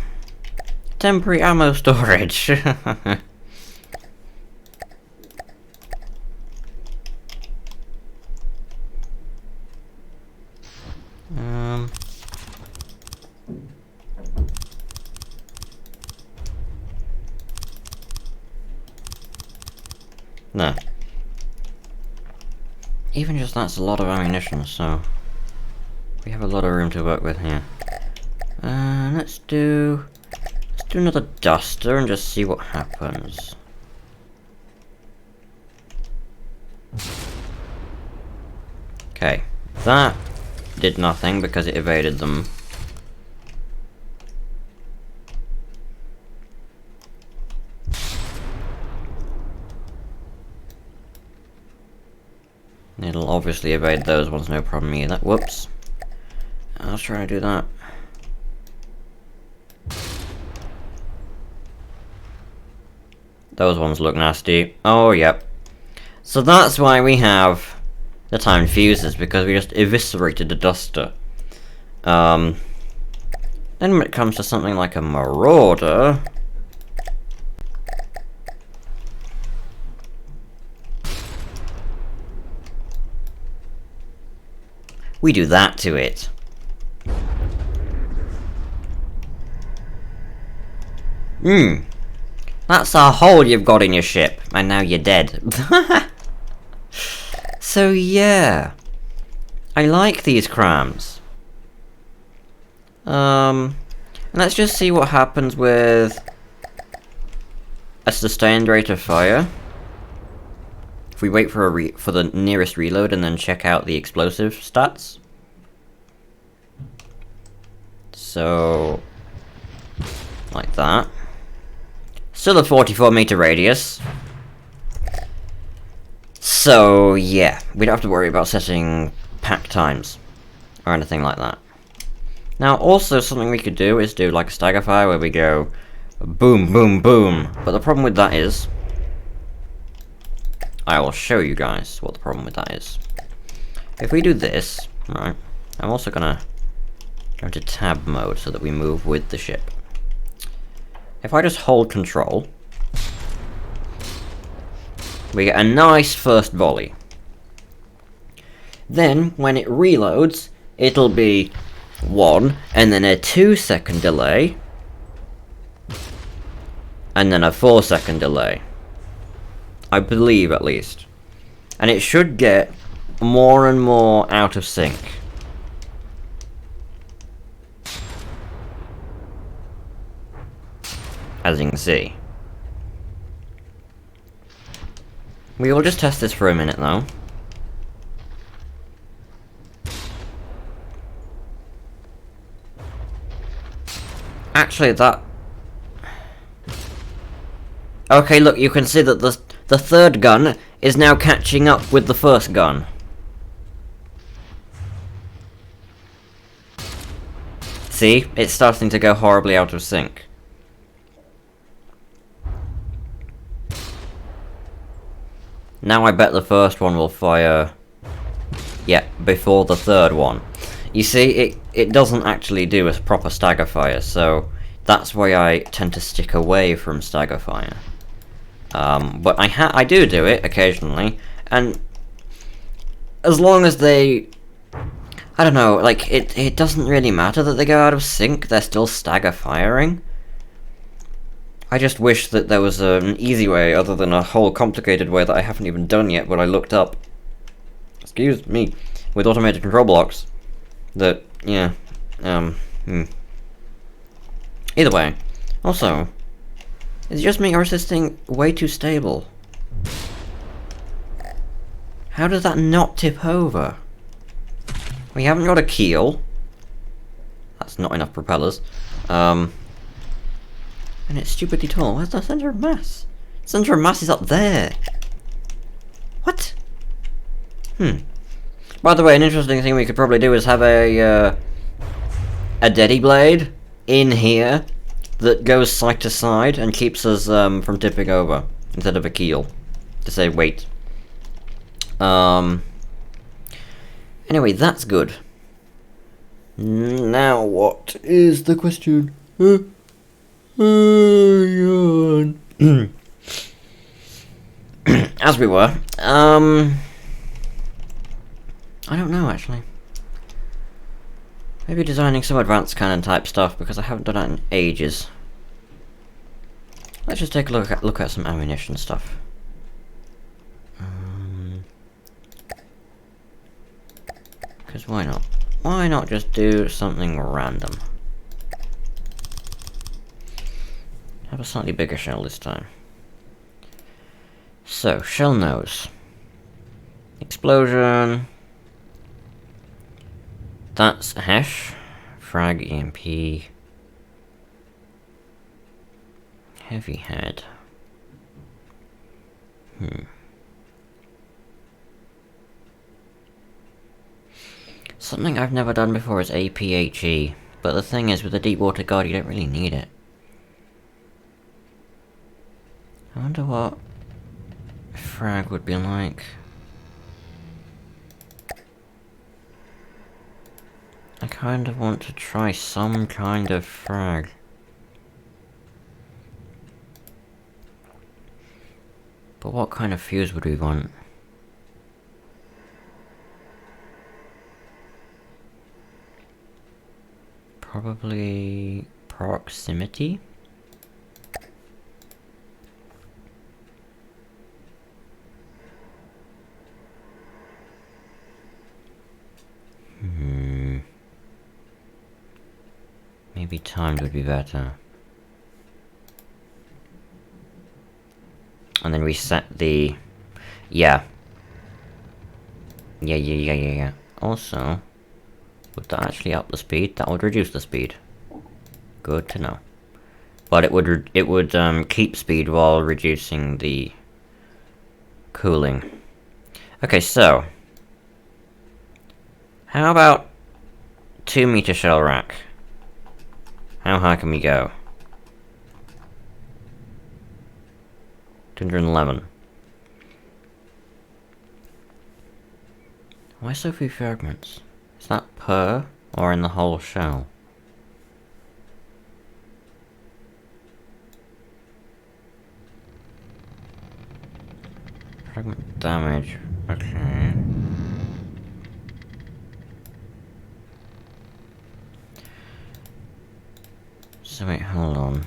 Temporary ammo storage. No. Even just that's a lot of ammunition, so we have a lot of room to work with here. Let's do another duster and just see what happens. Okay, that did nothing because it evaded them. obviously evade those ones, no problem either. Whoops. I was trying to do that. Those ones look nasty. Oh, yep. So that's why we have the timed fuses, because we just eviscerated the duster. Then when it comes to something like a marauder... we do that to it. That's a hole you've got in your ship, and now you're dead. So yeah, I like these crams. Let's just see what happens with a sustained rate of fire. If we wait for for the nearest reload and then check out the explosive stats. So, like that. Still a 44-meter radius. So, yeah, we don't have to worry about setting pack times or anything like that. Now, also something we could do is do like a stagger fire where we go boom, boom, boom. But the problem with that is, I will show you guys what the problem with that is. If we do this, right, I'm also gonna go into tab mode so that we move with the ship. If I just hold control, we get a nice first volley. Then, when it reloads, it'll be 1, and then a 2-second delay, and then a 4-second delay. I believe, at least. And it should get more and more out of sync. As you can see. We will just test this for a minute, though. Actually, that... okay, look, you can see that the third gun is now catching up with the first gun. See? It's starting to go horribly out of sync. Now I bet the first one will fire... yeah, before the third one. You see, it doesn't actually do a proper stagger fire, so that's why I tend to stick away from stagger fire. But I do it occasionally, and as long as they... I don't know, like, it doesn't really matter that they go out of sync, they're still stagger firing. I just wish that there was an easy way, other than a whole complicated way that I haven't even done yet, but I looked up. Excuse me. With automated control blocks. That, yeah. Either way. Also, is it just me or is this thing way too stable? How does that not tip over? We haven't got a keel. That's not enough propellers. And it's stupidly tall. Where's the center of mass? The center of mass is up there. What? By the way, an interesting thing we could probably do is have a Deddy blade in here that goes side to side and keeps us from tipping over instead of a keel to say wait. Anyway, that's good. Now what is the question? As we were, I don't know actually. Maybe designing some advanced cannon type stuff because I haven't done that in ages. Let's just take a look at some ammunition stuff. Because why not? Why not just do something random? Have a slightly bigger shell this time. So, shell nose. Explosion. That's a hash. Frag EMP. Heavy head. Something I've never done before is APHE, but the thing is, with the Deep Water Guard, you don't really need it. I wonder what frag would be like. I kind of want to try some kind of frag. But what kind of fuse would we want? Probably proximity? Maybe timed would be better. And then reset the... Yeah. Yeah. Also, would that actually up the speed? That would reduce the speed. Good to know. But it would keep speed while reducing the cooling. Okay, so how about 2-meter shell rack? How high can we go? 211. Why so few fragments? Is that per or in the whole shell? Fragment damage. Okay. So wait, hold on.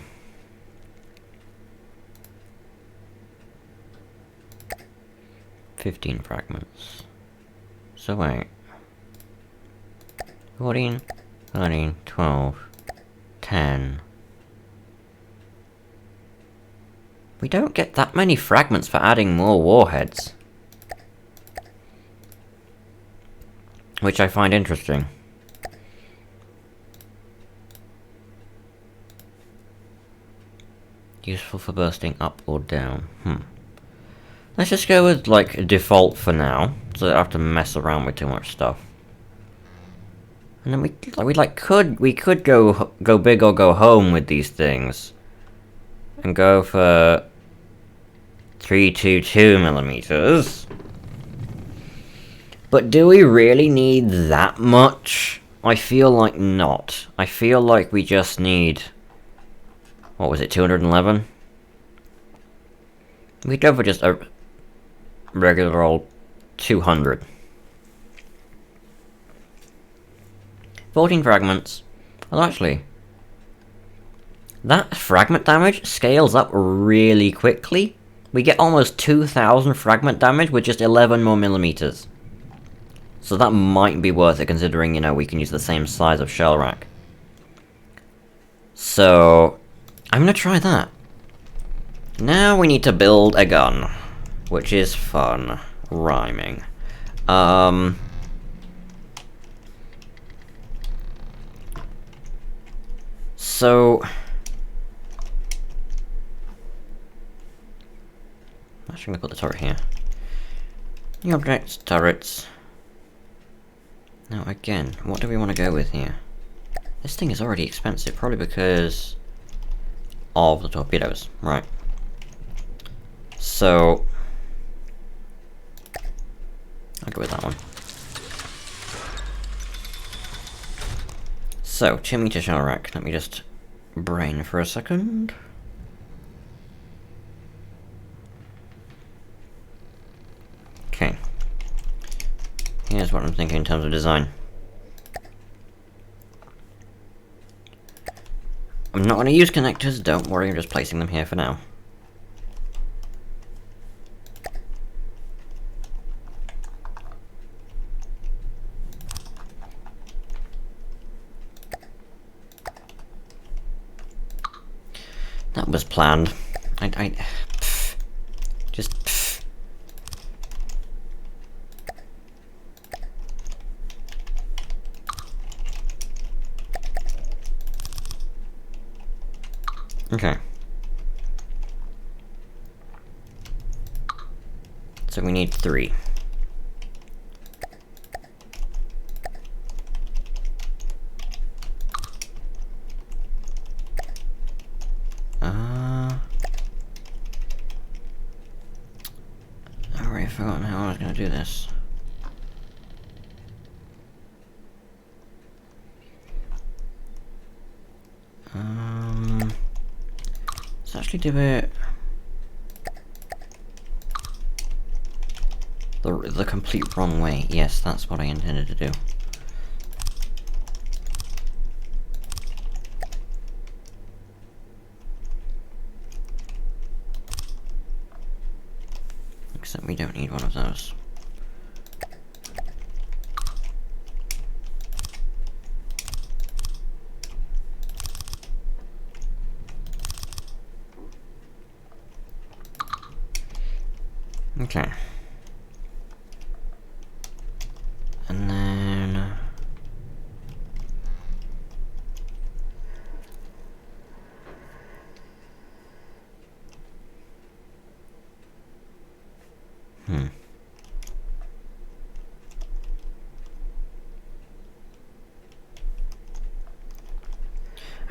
$15 fragments. So wait. 14, 13, 12, 10. We don't get that many fragments for adding more warheads. Which I find interesting. Useful for bursting up or down. Let's just go with, like, default for now, so I don't have to mess around with too much stuff. And then we could go big or go home with these things. And go for 322mm. But do we really need that much? I feel like not. I feel like we just need... What was it, 211? We'd go for just a regular old 200. 14 fragments. Well, actually, that fragment damage scales up really quickly. We get almost 2,000 fragment damage with just 11 more millimeters. So that might be worth it, considering, you know, we can use the same size of shell rack. So I'm gonna try that. Now we need to build a gun, which is fun. Rhyming. So... I'm actually gonna put the turret here. New objects, turrets. Now again, what do we want to go with here? This thing is already expensive, probably because of the torpedoes, right? So I'll go with that one. So 2-meter shell rack. Let me just brain for a second. Okay. Here's what I'm thinking in terms of design. I'm not going to use connectors, don't worry, I'm just placing them here for now. That was planned. Just... Okay. So we need 3. gonna do this. Let's actually do it the complete wrong way. Yes, that's what I intended to do. Except we don't need one of those. Okay. And then...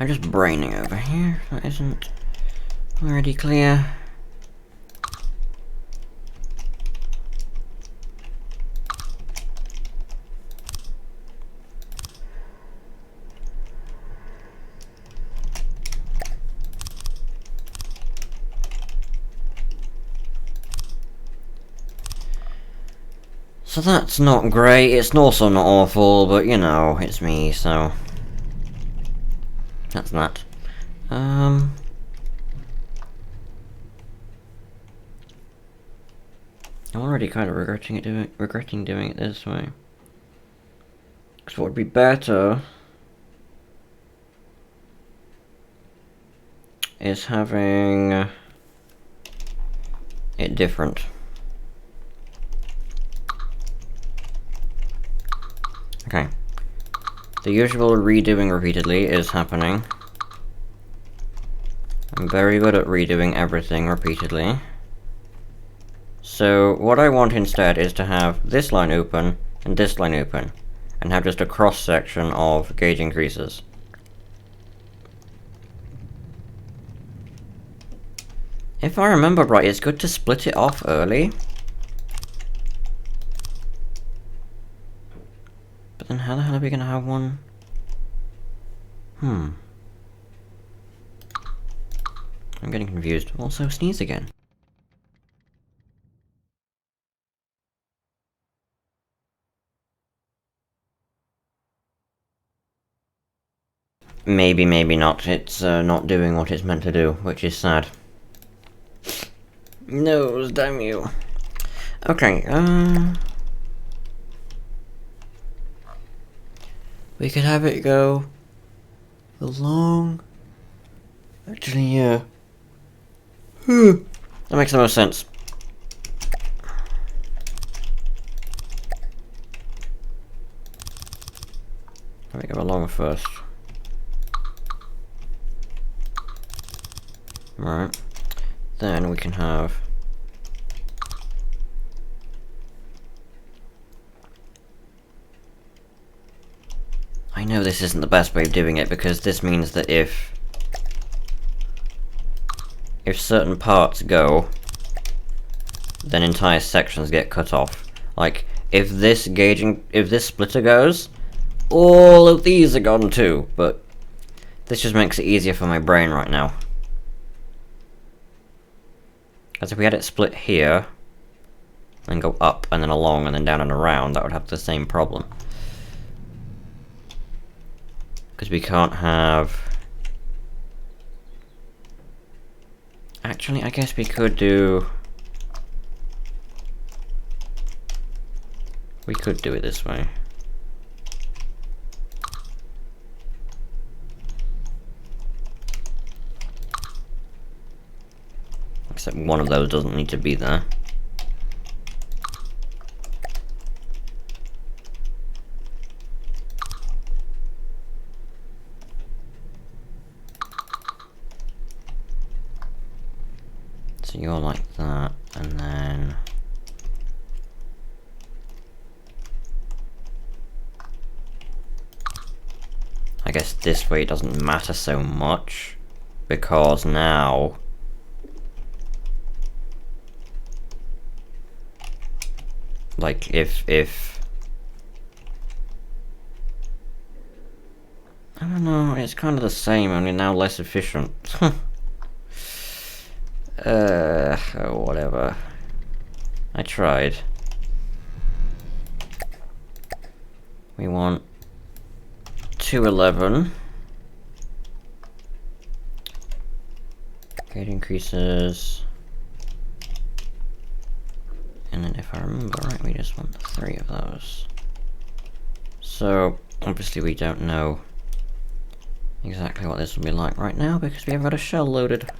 I'm just braining over here. That isn't already clear. So that's not great, it's also not awful, but you know, it's me, so... That's that. I'm already kind of regretting doing it this way. Because what would be better is having it different. Okay. The usual redoing repeatedly is happening. I'm very good at redoing everything repeatedly. So what I want instead is to have this line open and this line open, and have just a cross section of gauge increases. If I remember right, it's good to split it off early. But then how the hell are we gonna have one? I'm getting confused. Also, sneeze again. Maybe, maybe not. It's not doing what it's meant to do, which is sad. No, damn you. Okay, we could have it go along. Actually, yeah. That makes the most sense. Let me go along first. Right. Then we can have... I know this isn't the best way of doing it, because this means that if certain parts go, then entire sections get cut off. Like, if this splitter goes, all of these are gone too, but this just makes it easier for my brain right now. Because if we had it split here, and go up, and then along, and then down and around, that would have the same problem. Because we can't have... Actually, I guess we could do... We could do it this way. Except one of those doesn't need to be there. So you're like that, and then... I guess this way it doesn't matter so much, because now... Like, if... I don't know, it's kind of the same, only now less efficient. Oh, whatever. I tried. We want 211. Gauge increases. And then if I remember right, we just want 3 of those. So, obviously we don't know exactly what this will be like right now because we haven't got a shell loaded.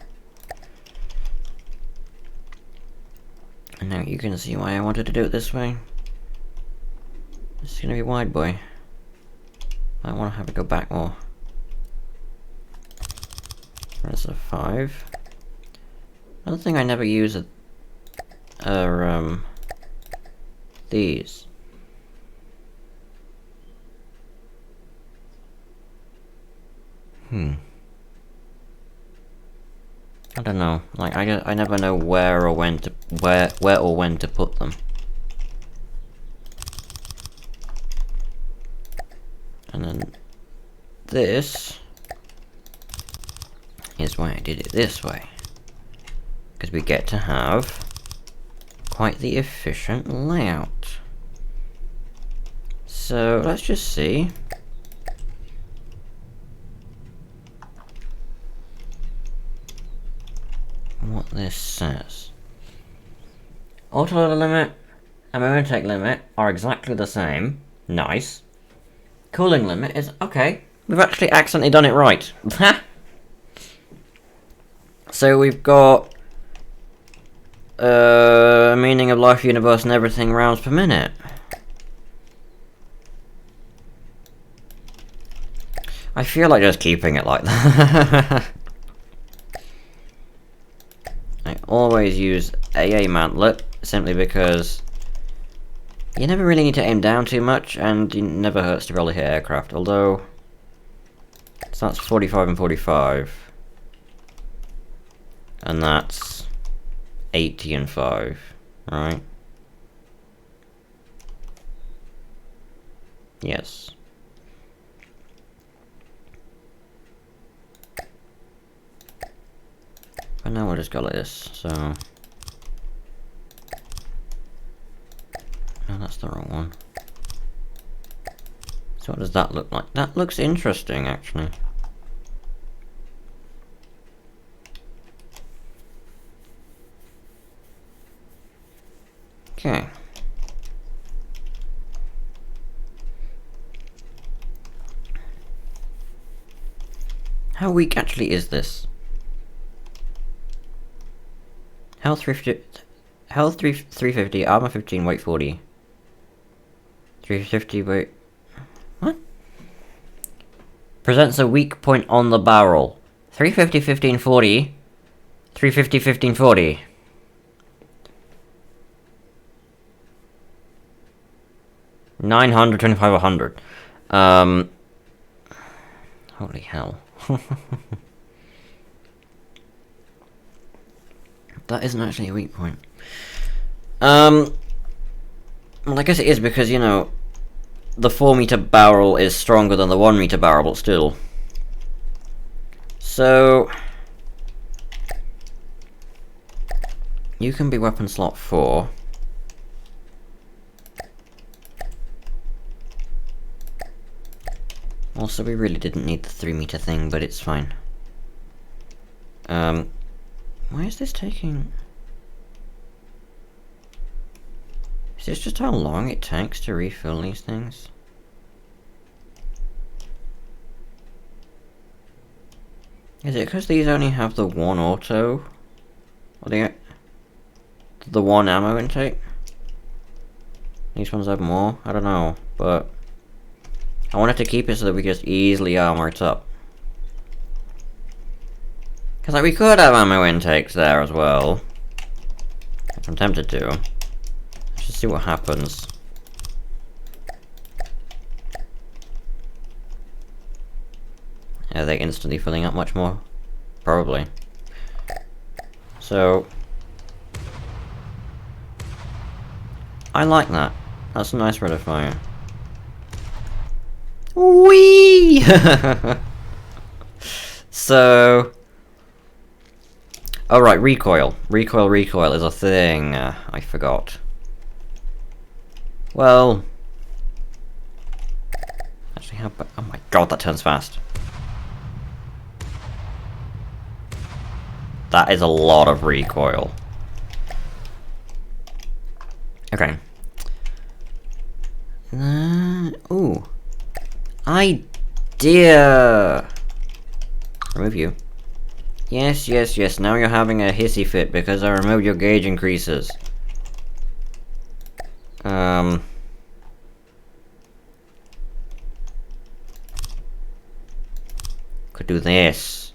And now you can see why I wanted to do it this way. This is gonna be wide, boy. I want to have it go back more. There's a 5. Another thing I never use are these. I don't know. Like I never know where or when to put them. And then this is why I did it this way. Because we get to have quite the efficient layout. So let's just see. What this says. Autoloader limit and ammo intake limit are exactly the same. Nice. Cooling limit is okay. We've actually accidentally done it right. So we've got meaning of life, universe, and everything rounds per minute. I feel like just keeping it like that. I always use AA mantlet, simply because you never really need to aim down too much, and it never hurts to really hit aircraft, although... So that's 45 and 45. And that's 80 and 5, right? Yes. But now we'll just go like this, so... No, that's the wrong one. So what does that look like? That looks interesting, actually. Okay. How weak actually is this? Health 350, armor 15, weight 40. 350 weight... What? Presents a weak point on the barrel. 350, 15, 40. 350, 15, 40. $925, 100. Holy hell. That isn't actually a weak point. Well, I guess it is because, you know, the 4-meter barrel is stronger than the 1-meter barrel, but still. So... You can be weapon slot 4. Also, we really didn't need the 3-meter thing, but it's fine. Why is this taking... Is this just how long it takes to refill these things? Is it because these only have the 1 auto? Or the 1 ammo intake? These ones have more? I don't know, but... I wanted to keep it so that we just easily armor it up. Because like, we could have ammo intakes there as well. I'm tempted to. Let's just see what happens. Are they instantly filling up much more? Probably. So... I like that. That's a nice rate of fire. Whee! So... Oh right, recoil. Recoil is a thing. I forgot. Well... Actually, how... Oh my god, that turns fast. That is a lot of recoil. Okay. Ooh. Idea! Remove you. Yes, yes, yes, now you're having a hissy fit because I removed your gauge increases. Could do this.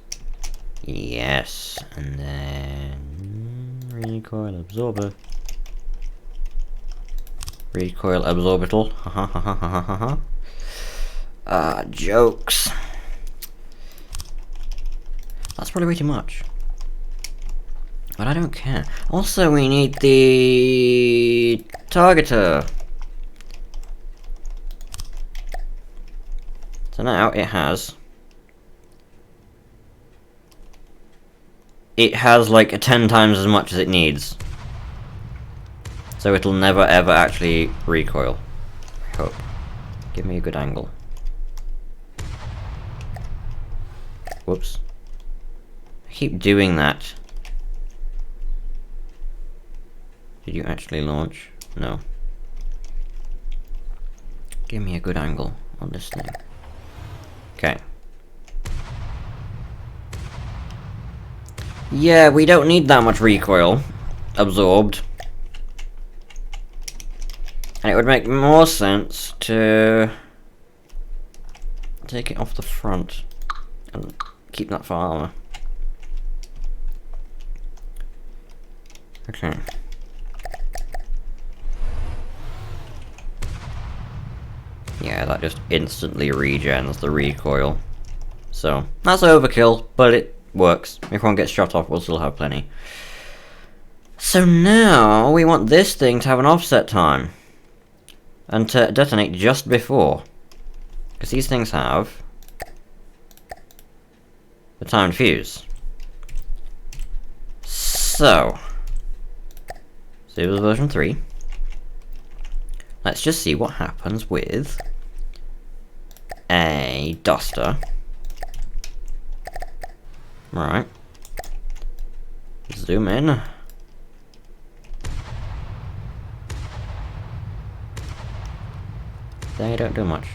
Yes, and then... recoil absorber. Recoil absorbital. Ha ha ha ha ha ha. Jokes. That's probably way too much. But I don't care. Also, we need the... targeter. So now it has... It has like 10 times as much as it needs. So it'll never ever actually recoil. I hope. Give me a good angle. Whoops. I keep doing that. Did you actually launch? No. Give me a good angle on this thing. Okay. Yeah, we don't need that much recoil absorbed. And it would make more sense to take it off the front and keep that for armor. Okay. Yeah, that just instantly regens the recoil. So, that's overkill, but it works. If one gets shot off, we'll still have plenty. So now, we want this thing to have an offset time. And to detonate just before. Because these things have... the timed fuse. So... this was version 3. Let's just see what happens with... a duster. Right. Zoom in. They don't do much.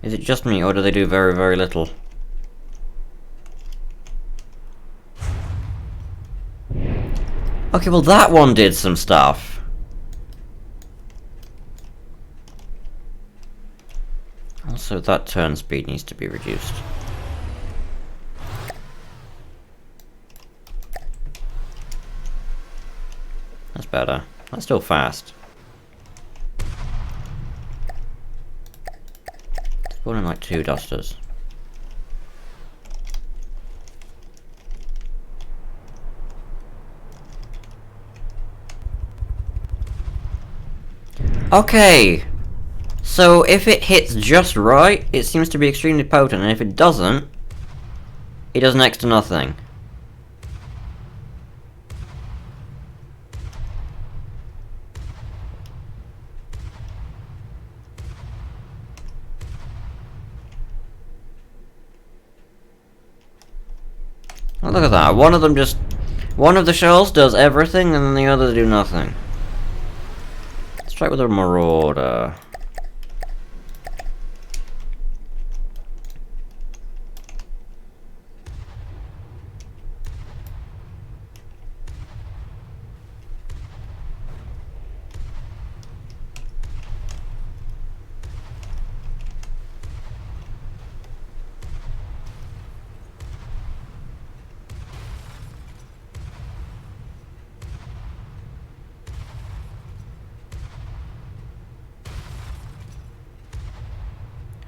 Is it just me, or do they do very, very little? Okay, well that one did some stuff. Also, that turn speed needs to be reduced. That's better. That's still fast. Let's put in like 2 dusters. Okay! So if it hits just right, it seems to be extremely potent, and if it doesn't, it does next to nothing. Oh, look at that. One of the shells does everything, and then the others do nothing. Let's try it with a marauder.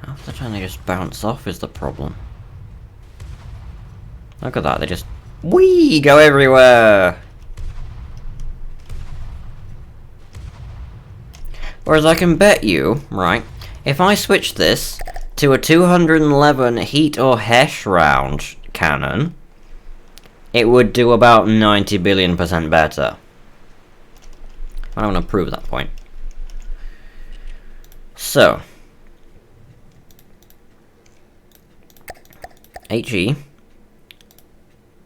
Half the time they just bounce off is the problem. Look at that, they just We go everywhere! Whereas I can bet you, right, if I switch this to a 211 heat or Hesh round cannon, it would do about 90 billion% better. I don't want to prove that point. So, HE,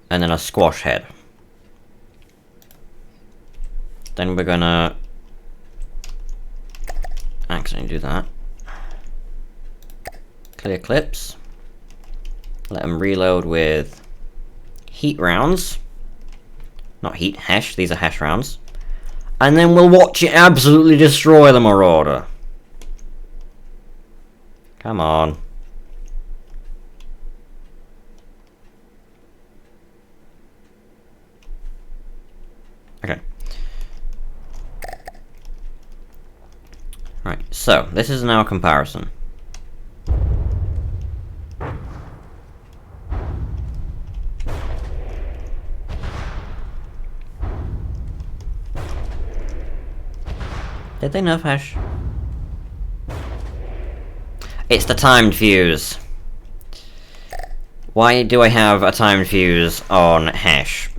and then a squash head. Then we're gonna accidentally do that. Clear clips. Let them reload with heat rounds. Not heat, Hesh, these are Hesh rounds. And then we'll watch it absolutely destroy the Marauder. Come on. Okay. Right, so, this is now a comparison. Did they nerf Hesh? It's the timed fuse. Why do I have a timed fuse on Hesh?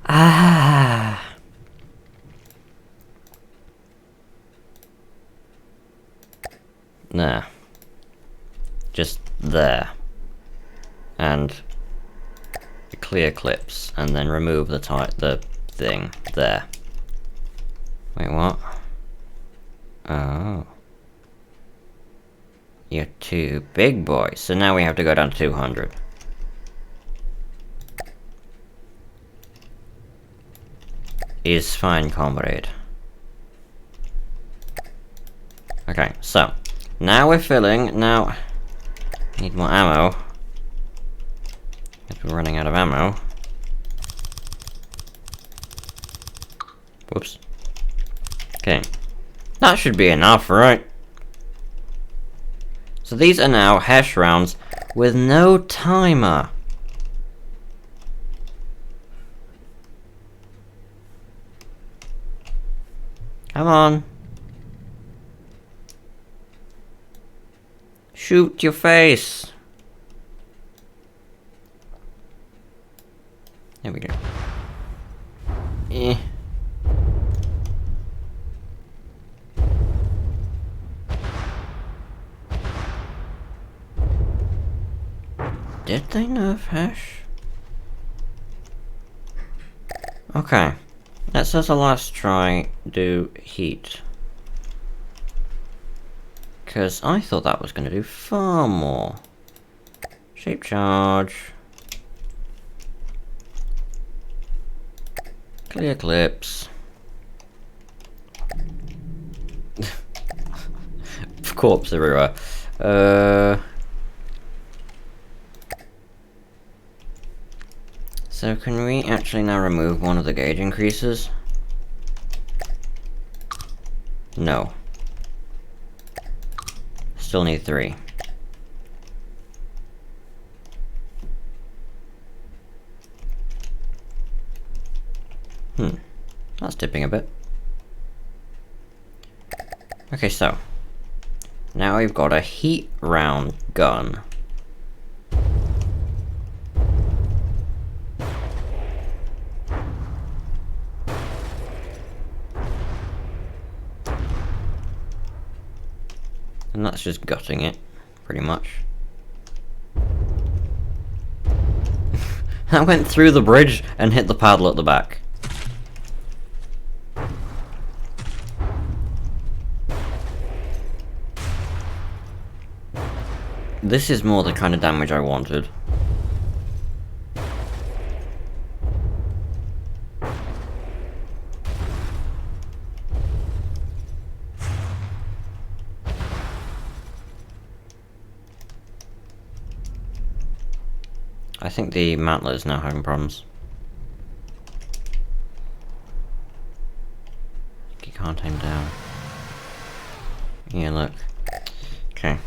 Ah. Nah. Just there. And clear clips, and then remove the thing there. Wait, what? Oh. You're too big, boy. So now we have to go down to 200. Is fine, comrade. Okay, so now we're filling. Now need more ammo. We're running out of ammo. Whoops. Okay, that should be enough, right? So these are now Hesh rounds with no timer. Come on. Shoot your face. There we go. Eh. Did they nerf Hesh? Okay. Let's as a last try do heat. Because I thought that was going to do far more. Shape charge. Clear clips. Corpse everywhere. So can we actually now remove one of the gauge increases? No. Still need 3. That's dipping a bit. Okay, so now we've got a heat round gun. And that's just gutting it, pretty much. That went through the bridge and hit the paddle at the back. This is more the kind of damage I wanted. I think the mantler is now having problems. You can't aim down. Yeah, look. Okay.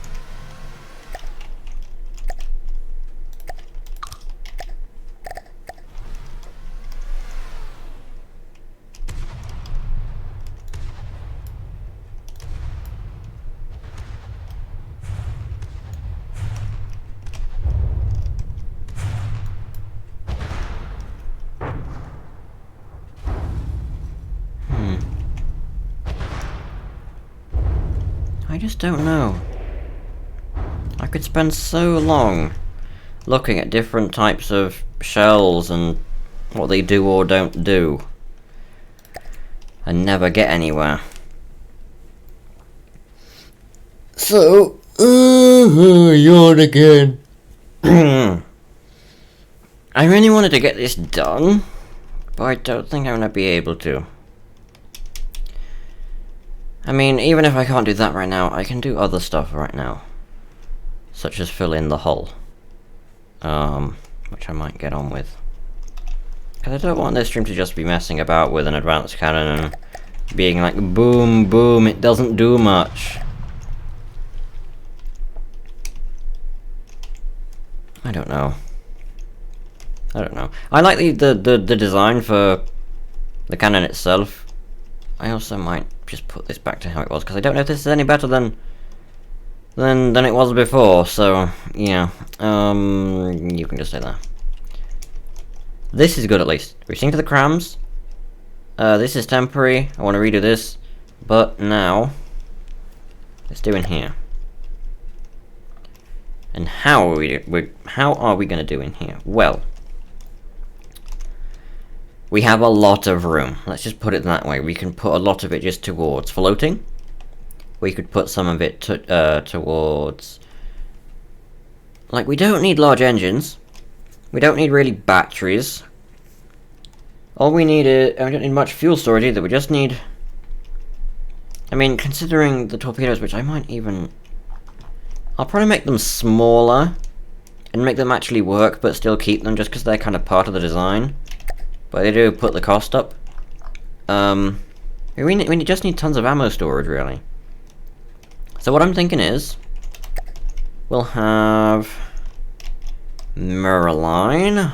I just don't know. I could spend so long looking at different types of shells and what they do or don't do, and never get anywhere. So, yawn again. I really wanted to get this done, but I don't think I'm gonna be able to. I mean, even if I can't do that right now, I can do other stuff right now. Such as fill in the hull. Which I might get on with. Because I don't want this stream to just be messing about with an advanced cannon and being like, boom, boom, it doesn't do much. I don't know. I like the design for the cannon itself. I also might just put this back to how it was, because I don't know if this is any better than it was before, so yeah. You can just say that. This is good at least. We're seeing to the crams. This is temporary. I want to redo this. But now, let's do in here. And how are we going to do in here? Well, we have a lot of room. Let's just put it that way. We can put a lot of it just towards floating. We could put some of it towards... Like, we don't need large engines. We don't need really batteries. All we need is... we don't need much fuel storage either. We just need... I mean, considering the torpedoes, which I might even... I'll probably make them smaller and make them actually work, but still keep them just because they're kind of part of the design. But they do put the cost up. We just need tons of ammo storage, really. So what I'm thinking is, we'll have Merline.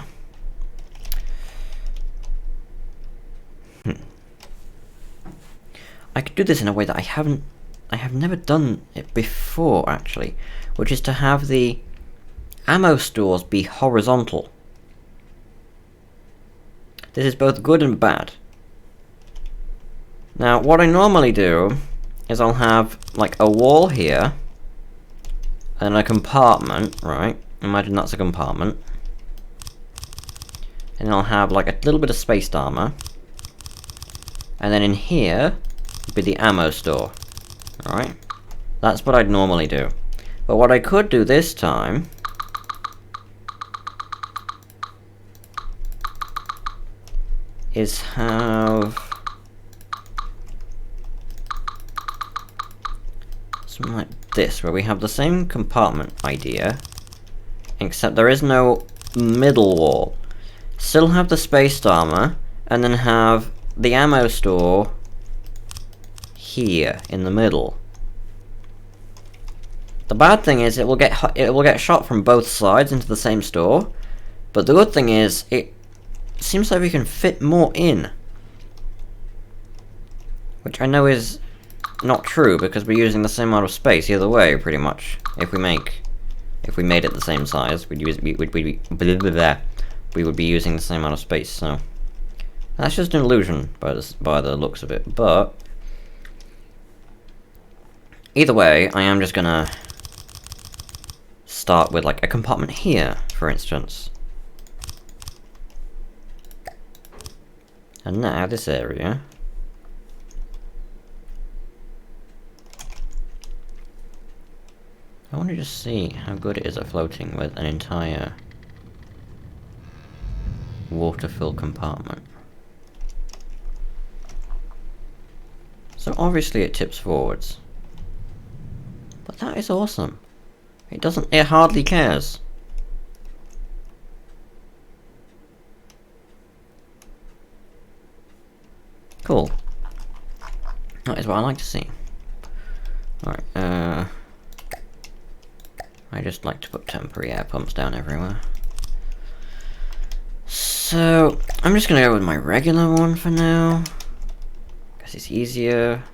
I could do this in a way that I have never done it before, actually, which is to have the ammo stores be horizontal. This is both good and bad. Now, what I normally do is I'll have, like, a wall here, and a compartment, right? Imagine that's a compartment. And I'll have, like, a little bit of spaced armor. And then in here would be the ammo store. Alright? That's what I'd normally do. But what I could do this time is have something like this, where we have the same compartment idea, except there is no middle wall. Still have the spaced armor, and then have the ammo store here in the middle. The bad thing is it will get shot from both sides into the same store, but the good thing is it seems like we can fit more in, which I know is not true because we're using the same amount of space either way, pretty much. If we made it the same size, we would be using the same amount of space. So that's just an illusion by the looks of it. But either way, I am just gonna start with like a compartment here, for instance. And now this area. I want to just see how good it is at floating with an entire water-filled compartment. So obviously it tips forwards. But that is awesome. It hardly cares. Cool. That is what I like to see. Alright, I just like to put temporary air pumps down everywhere. So, I'm just gonna go with my regular one for now. Because it's easier.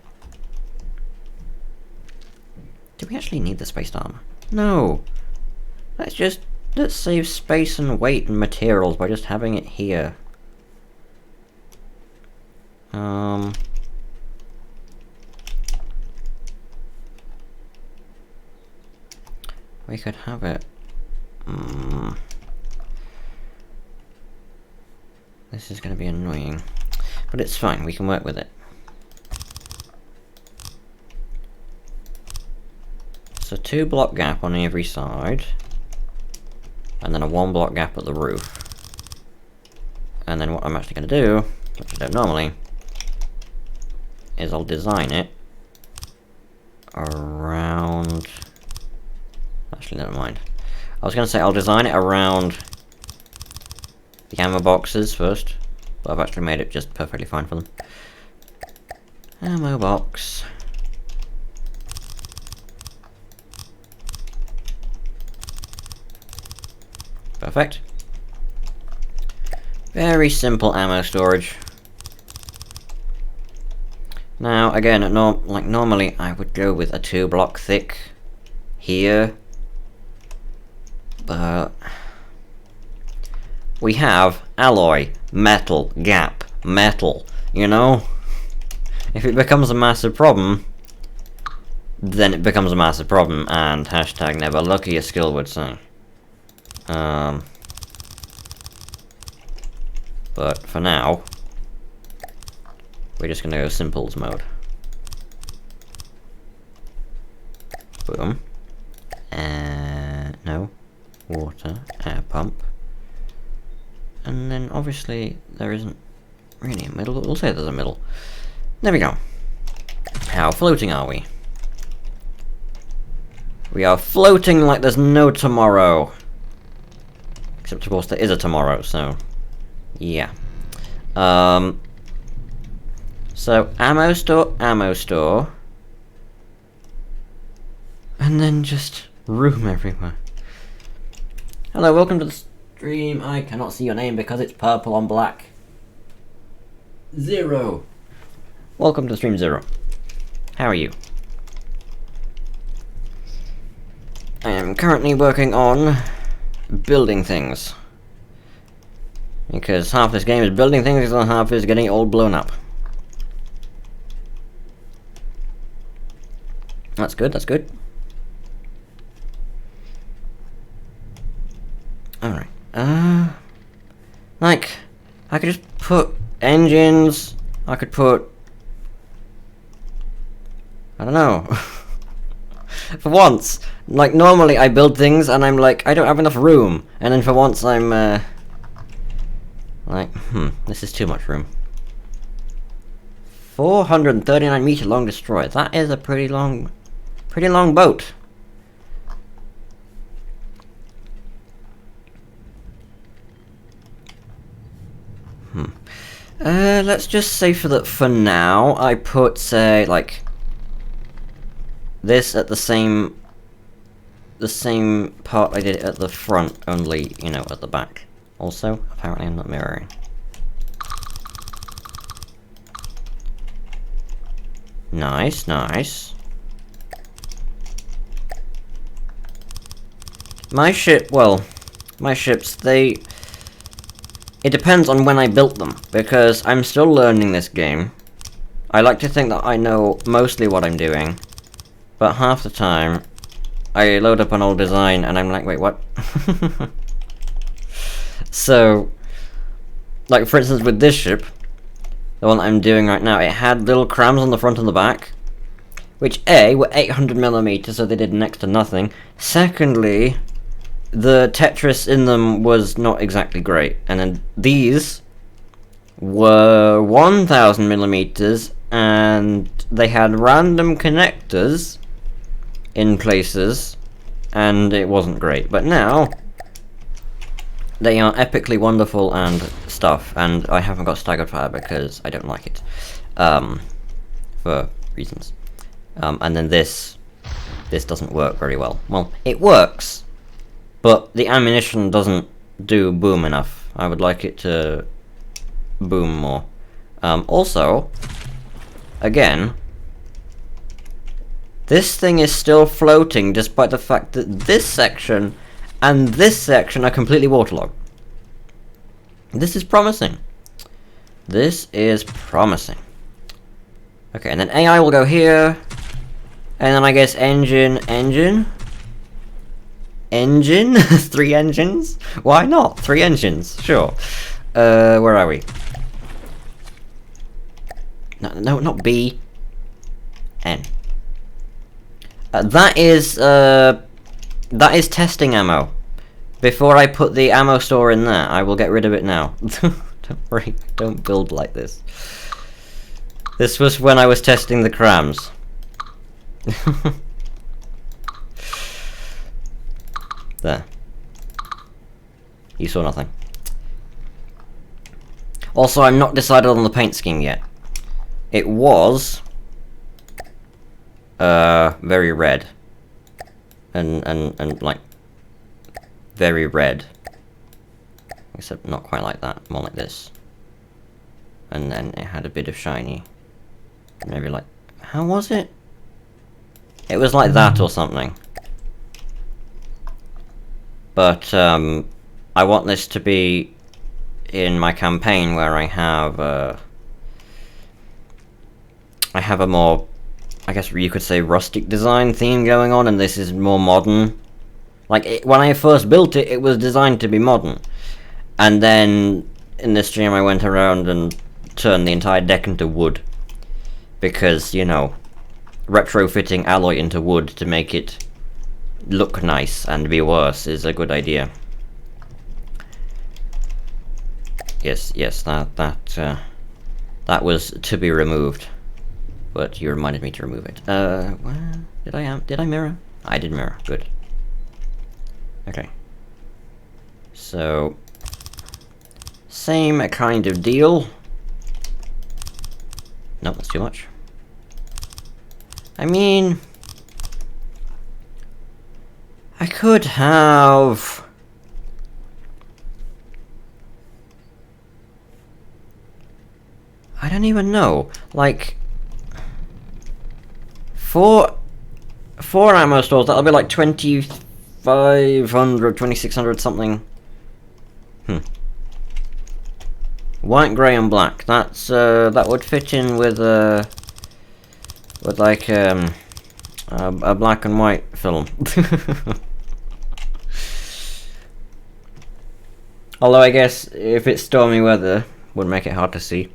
Do we actually need the spaced armor? No! Let's save space and weight and materials by just having it here. we could have it. This is going to be annoying, but it's fine, we can work with it. So 2 block gap on every side, and then a 1 block gap at the roof. And then what I'm actually going to do, which I don't normally, is I'll design it around... Actually, never mind. I was going to say I'll design it around the ammo boxes first, but I've actually made it just perfectly fine for them. Ammo box. Perfect. Very simple ammo storage. Now, again, normally I would go with a 2 block thick here, but we have alloy, metal, gap, metal, you know? If it becomes a massive problem, then it becomes a massive problem, and hashtag never lucky, a skill would say. But for now, we're just gonna go simples mode. Boom. No. Water, air pump. And then obviously there isn't really a middle, we'll say there's a middle. There we go. How floating are we? We are floating like there's no tomorrow. Except of course there is a tomorrow, so yeah. So ammo store, and then just room everywhere. Hello, welcome to the stream. I cannot see your name because it's purple on black. Zero. Welcome to stream 0. How are you? I am currently working on building things. Because half this game is building things and half is getting it all blown up. That's good, that's good. Alright. Like, I could just put engines, I could put... I don't know. For once, like, normally I build things and I'm like, I don't have enough room. And then for once I'm, like, this is too much room. 439 meter long destroyer. That is a pretty long boat. Let's just say for now, I put, say, like, this at the same part I did at the front, only, you know, at the back. Also, apparently I'm not mirroring. Nice, nice. My ships, it depends on when I built them, because I'm still learning this game. I like to think that I know mostly what I'm doing, but half the time, I load up an old design and I'm like, wait, what? So, like for instance with this ship, the one that I'm doing right now, it had little crams on the front and the back, which A, were 800mm, so they did next to nothing. Secondly, the Tetris in them was not exactly great, and then these were 1000mm, and they had random connectors in places, and it wasn't great. But now, they are epically wonderful and stuff, and I haven't got staggered fire because I don't like it, for reasons. And then this doesn't work very well. Well, it works, but the ammunition doesn't do boom enough. I would like it to boom more. Also, again, this thing is still floating despite the fact that this section and this section are completely waterlogged. This is promising. This is promising. Okay, and then AI will go here, and then I guess engine. engine? 3 engines? Why not? 3 engines, sure. Where are we? No, not B. N. That is testing ammo. Before I put the ammo store in there, I will get rid of it now. Don't worry, don't build like this. This was when I was testing the crams. There. You saw nothing. Also, I'm not decided on the paint scheme yet. It was very red. And like very red. Except not quite like that, more like this. And then it had a bit of shiny. Maybe like, how was it? It was like that or something. But I want this to be in my campaign where I have a more, I guess you could say, rustic design theme going on, and this is more modern. Like, when I first built it, it was designed to be modern. And then, in this stream, I went around and turned the entire deck into wood. Because, you know, retrofitting alloy into wood to make it look nice and be worse is a good idea. Yes, that was to be removed. But you reminded me to remove it. Well, did I mirror? I did mirror, good. Okay. So, same kind of deal. Nope, that's too much. I mean, I could have... I don't even know. Like, four ammo stores, that'll be like 2,500, 2,600 something. White, grey, and black. That's that would fit in with like a black and white film. Although I guess if it's stormy weather, would make it hard to see.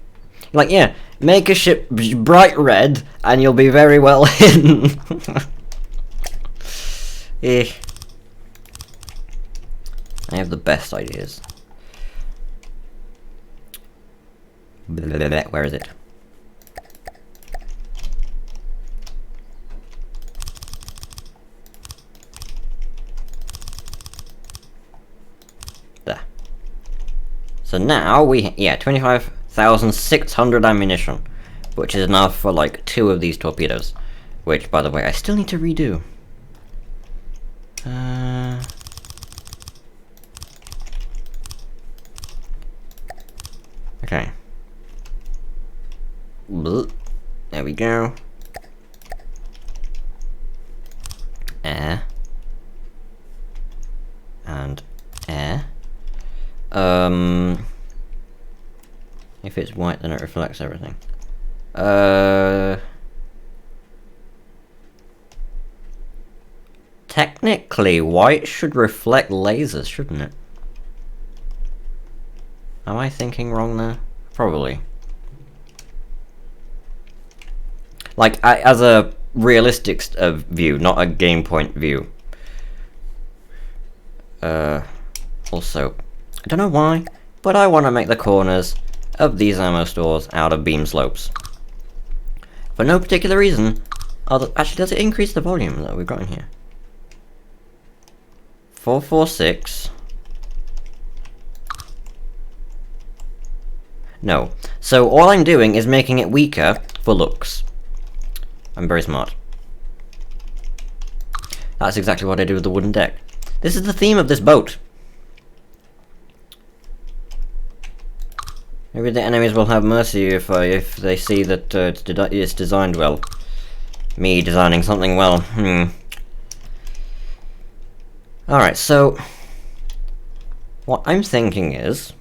Like, yeah, make a ship bright red, and you'll be very well hidden. I have the best ideas. Where is it? There. So now we, yeah, 25,600 ammunition, which is enough for like 2 of these torpedoes, which, by the way, I still need to redo. Okay. There we go. Air. And air. If it's white, then it reflects everything. Technically, white should reflect lasers, shouldn't it? Am I thinking wrong there? Probably. Like, as a realistic view, not a game point view. Also, I don't know why, but I want to make the corners of these ammo stores out of beam slopes. For no particular reason. Actually, does it increase the volume that we've got in here? 446. No. So all I'm doing is making it weaker for looks. I'm very smart. That's exactly what I do with the wooden deck. This is the theme of this boat. Maybe the enemies will have mercy if they see that it's designed well. Me designing something well. Alright, so what I'm thinking is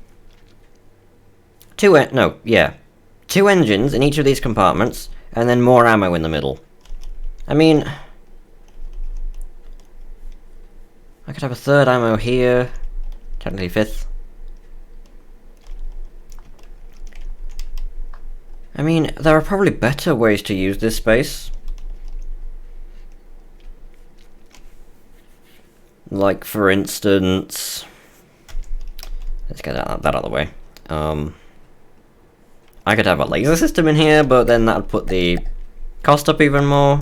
2 engines in each of these compartments, and then more ammo in the middle. I mean, I could have a third ammo here. Technically fifth. I mean, there are probably better ways to use this space. Like, for instance... Let's get that out of the way. I could have a laser system in here, but then that would put the cost up even more.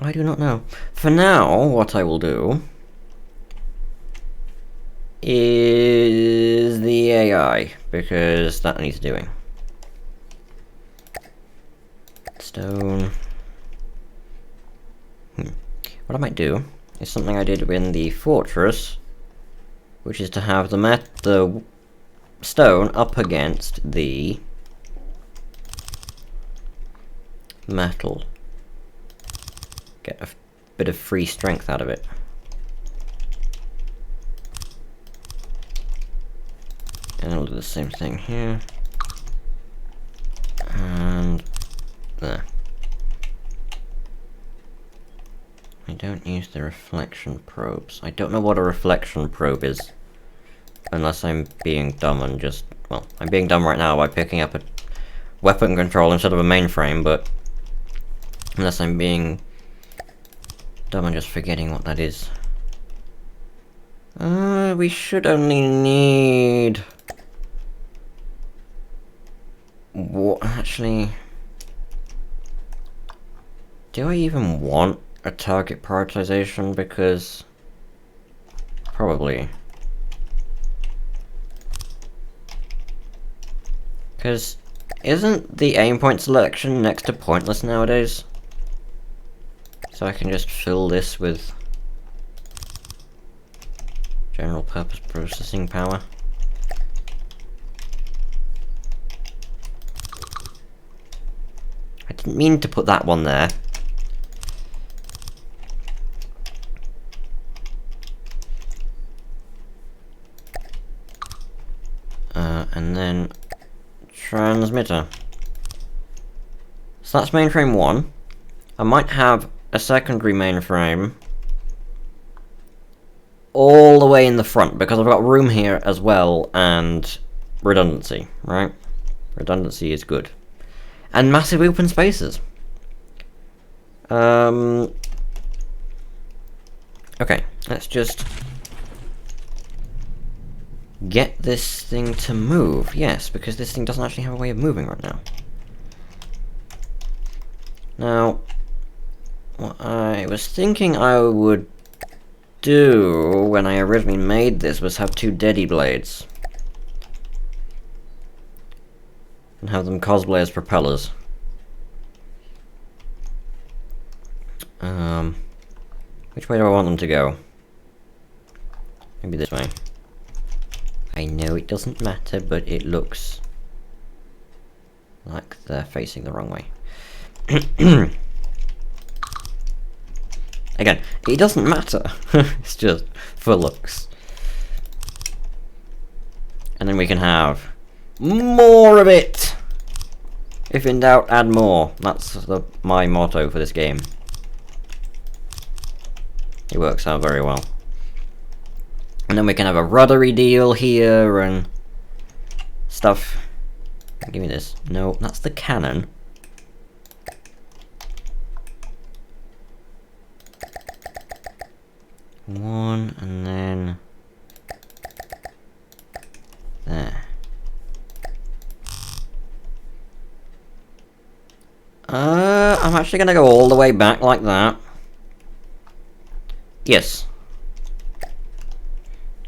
I do not know. For now, what I will do is the AI, because that needs doing. Stone. What I might do is something I did in the fortress, which is to have the stone up against the metal. Get a bit of free strength out of it. And I'll do the same thing here. And there. I don't use the reflection probes. I don't know what a reflection probe is. Unless I'm being dumb and just... Well, I'm being dumb right now by picking up a weapon control instead of a mainframe, but... Unless I'm being dumb and just forgetting what that is. We should only need... What, actually... Do I even want a target prioritization? Because... Probably. Because isn't the aim point selection next to pointless nowadays? So I can just fill this with general purpose processing power. I didn't mean to put that one there. And then transmitter. So that's mainframe 1. I might have a secondary mainframe all the way in the front, because I've got room here as well, and redundancy, right? Redundancy is good. And massive open spaces. Okay, let's just get this thing to move. Yes, because this thing doesn't actually have a way of moving right now. Now, what I was thinking I would do when I originally made this was have 2 Deddy blades. And have them cosplay as propellers. Which way do I want them to go? Maybe this way. I know it doesn't matter, but it looks like they're facing the wrong way. Again, it doesn't matter. It's just for looks. And then we can have more of it! If in doubt, add more. That's my motto for this game. It works out very well. And then we can have a ruddery deal here and stuff. Give me this. No, that's the cannon. One, and then there. I'm actually gonna go all the way back like that. Yes.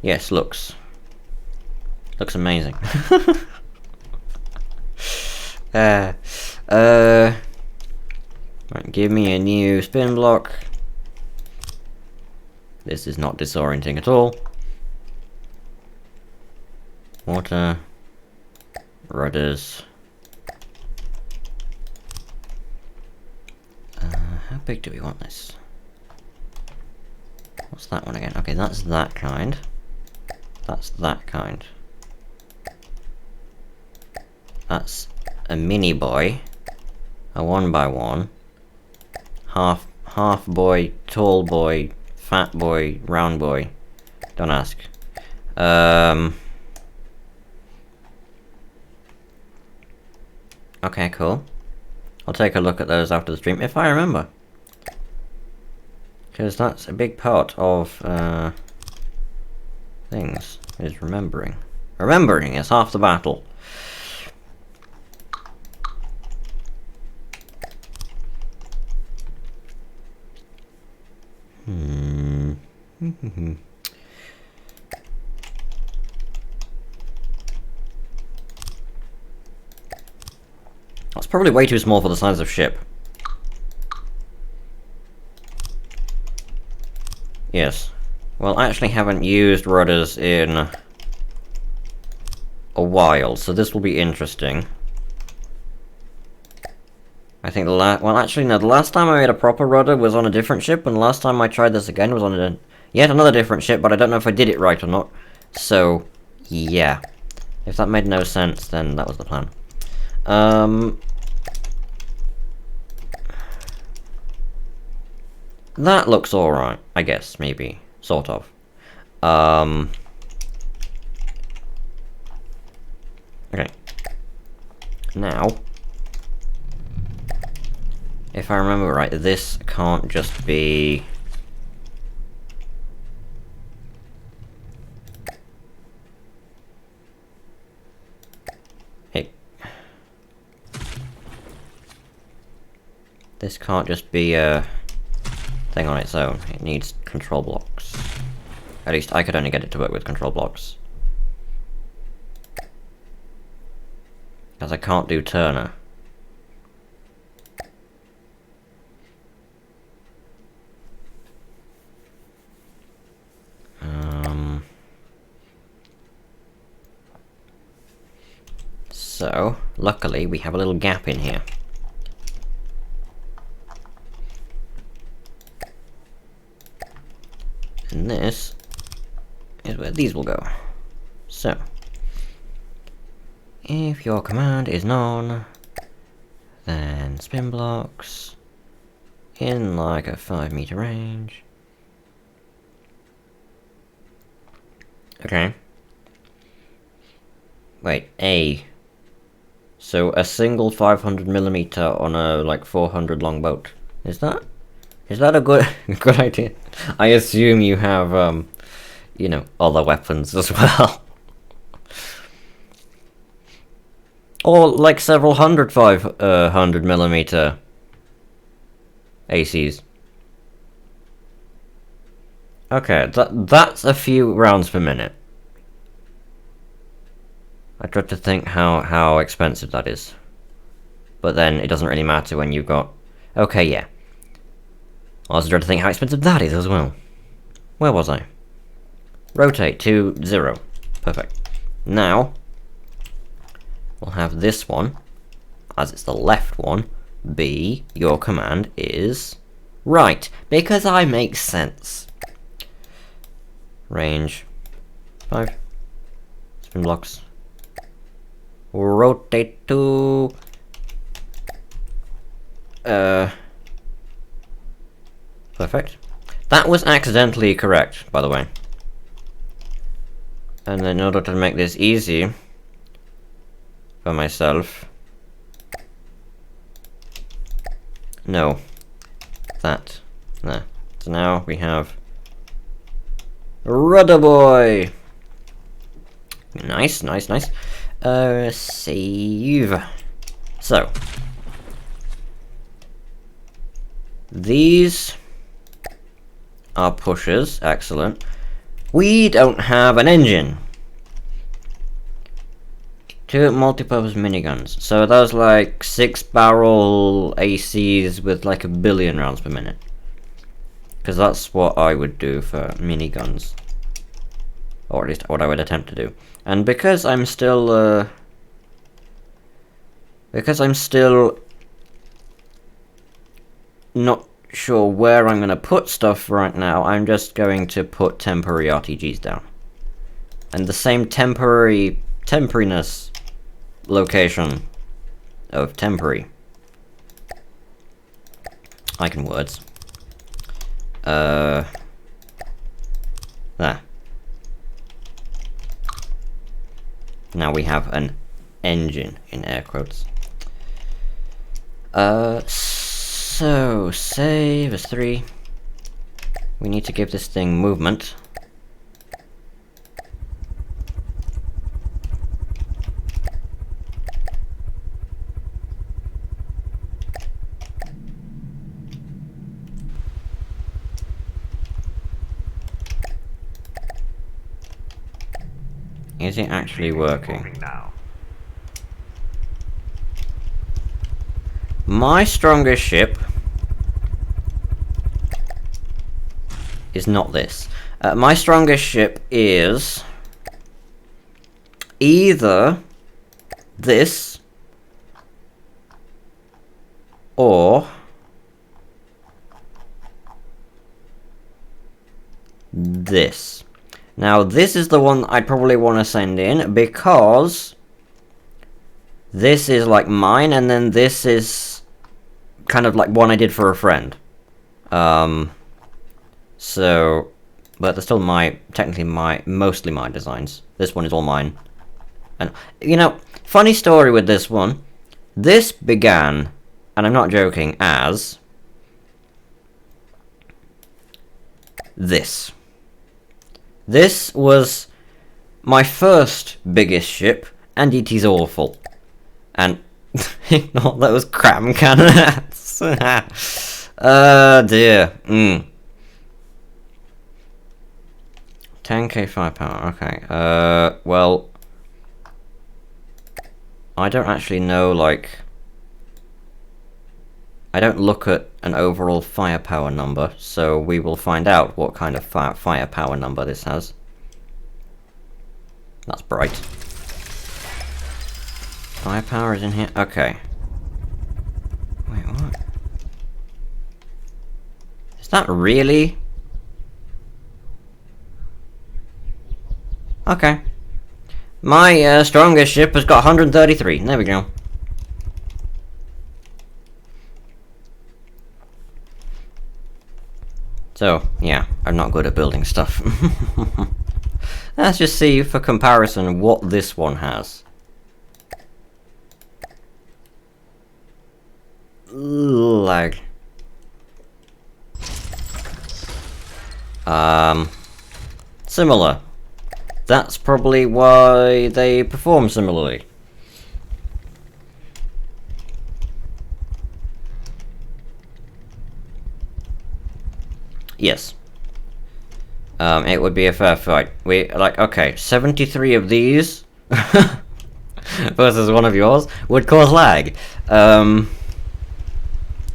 Yes, looks amazing. Right, give me a new spin block. This is not disorienting at all. Water. Rudders. How big do we want this? What's that one again? Okay, that's that kind. That's that kind. That's a mini boy. A 1x1. Half half boy, tall boy, fat boy, round boy? Don't ask. Okay, cool. I'll take a look at those after the stream, if I remember. Because that's a big part of, things, is remembering. Remembering is half the battle. That's probably way too small for the size of ship. Yes. Well, I actually haven't used rudders in a while, so this will be interesting. I think well, actually, no, the last time I made a proper rudder was on a different ship, and the last time I tried this again was on yet another different ship, but I don't know if I did it right or not. So, yeah. If that made no sense, then that was the plan. That looks alright, I guess, maybe. Sort of. Okay. Now, if I remember right, this can't just be... Hey. This can't just be a thing on its own. It needs control blocks. At least I could only get it to work with control blocks. Because I can't do Turner. So, luckily, we have a little gap in here. And this is where these will go. So, if your command is none, then spin blocks in like a 5-meter range. Okay. Wait, A. So a single 500mm on a like 400 long boat. Is that a good good idea? I assume you have you know, other weapons as well. Or like several hundred 500mm ACs. Okay, that's a few rounds per minute. I tried to think how expensive that is. But then it doesn't really matter when you've got... Okay, yeah. I also tried to think how expensive that is as well. Where was I? Rotate to 0. Perfect. Now, we'll have this one, as it's the left one, be your command is right, because I make sense. Range 5. Spin blocks. Rotate to perfect. That was accidentally correct, by the way. And in order to make this easy for myself, no, that, no. So now we have Rudder Boy. Nice, nice, nice. Save. So, these are pushers, excellent. We don't have an engine. 2 multi-purpose miniguns. So those like 6-barrel ACs with like 1 billion rounds per minute. Because that's what I would do for miniguns. Or at least what I would attempt to do. And because I'm still not sure where I'm gonna put stuff right now, I'm just going to put temporary RTGs down. And the same temporariness location of temporary. I can words. There. Now we have an engine, in air quotes. So, save as 3. We need to give this thing movement. Is it actually working? My strongest ship is not this. My strongest ship is either this or this. Now, this is the one I'd probably want to send in, because this is like mine, and then this is kind of like one I did for a friend. So, but they're still technically mostly my designs. This one is all mine. And, you know, funny story with this one. This began, and I'm not joking, as this. This was my first biggest ship, and it is awful. And ignore those cram cannons. Dear. 10k firepower. Okay. Well, I don't actually know. Like, I don't look at an overall firepower number, so we will find out what kind of firepower number this has. That's bright. Firepower is in here? Okay. Wait, what? Is that really? Okay. My strongest ship has got 133. There we go. So, yeah, I'm not good at building stuff. Let's just see, for comparison, what this one has. Lag. Similar. That's probably why they perform similarly. Yes. It would be a fair fight. Okay, 73 of these versus one of yours would cause lag.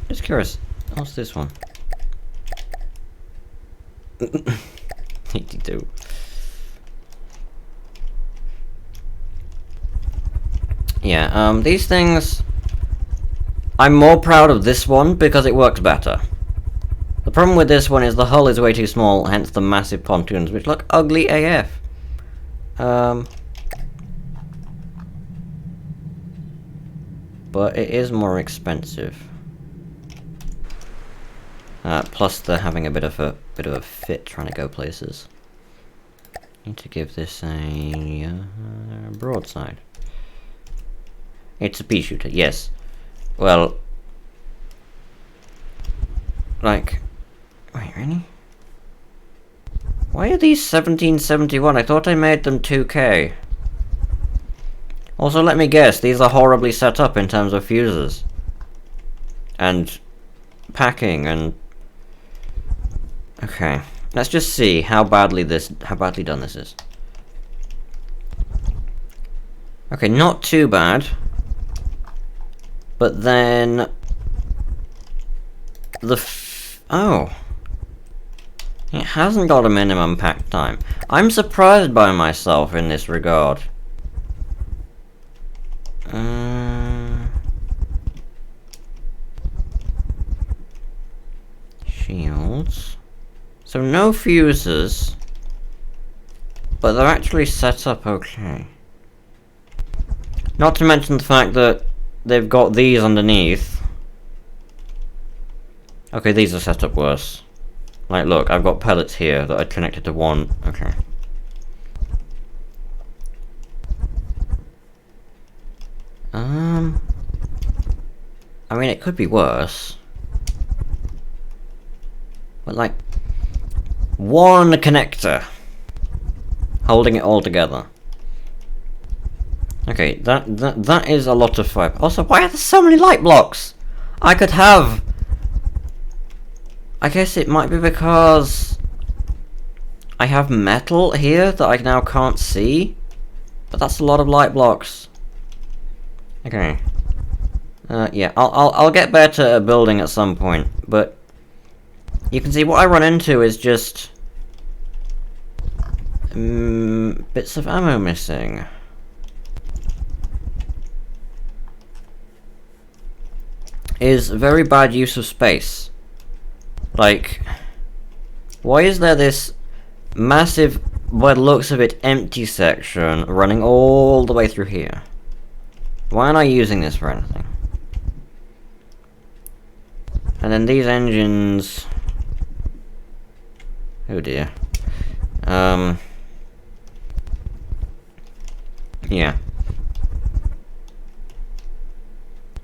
Just curious, what's this one? 82. Yeah, these things, I'm more proud of this one because it works better. The problem with this one is the hull is way too small, hence the massive pontoons, which look ugly AF. But it is more expensive. Plus they're having a bit of a fit trying to go places. Need to give this a broadside. It's a pea shooter, yes. Well, like, wait, really? Why are these 1771? I thought I made them 2K. Also, let me guess, these are horribly set up in terms of fuses. And packing and... Okay, let's just see how badly done this is. Okay, not too bad. But then... Oh. It hasn't got a minimum pack time. I'm surprised by myself in this regard. Shields. So no fuses. But they're actually set up okay. Not to mention the fact that they've got these underneath. Okay, these are set up worse. Like, look, I've got pellets here that are connected to one. Okay. I mean, it could be worse. But, like, one connector holding it all together. Okay, that is a lot of fire. Also, why are there so many light blocks? I could have... I guess it might be because I have metal here that I now can't see. But that's a lot of light blocks. Okay. Yeah, I'll get better at building at some point, but you can see what I run into is just bits of ammo missing. Is very bad use of space. Like, why is there this massive, by the looks of it, empty section running all the way through here? Why aren't I using this for anything? And then these engines... Oh dear. Yeah.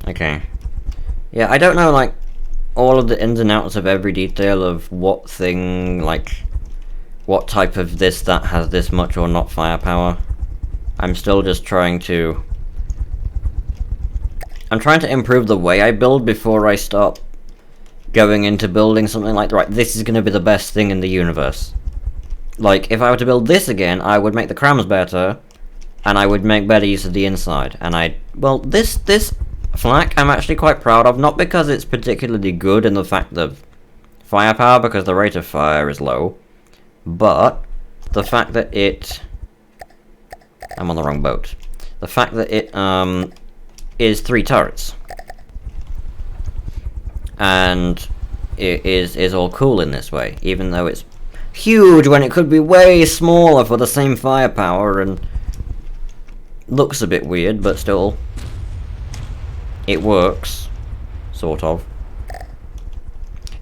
Okay. Yeah, I don't know, like, all of the ins and outs of every detail of what thing, like, what type of this that has this much or not firepower. I'm still just trying to... I'm trying to improve the way I build before I start going into building something like, right, this is going to be the best thing in the universe. Like, if I were to build this again, I would make the crams better, and I would make better use of the inside, and well, this flak I'm actually quite proud of, not because it's particularly good in the fact of firepower, because the rate of fire is low, but the fact that it... I'm on the wrong boat. The fact that it, is 3 turrets. And it is all cool in this way, even though it's huge when it could be way smaller for the same firepower and looks a bit weird, but still it works, sort of.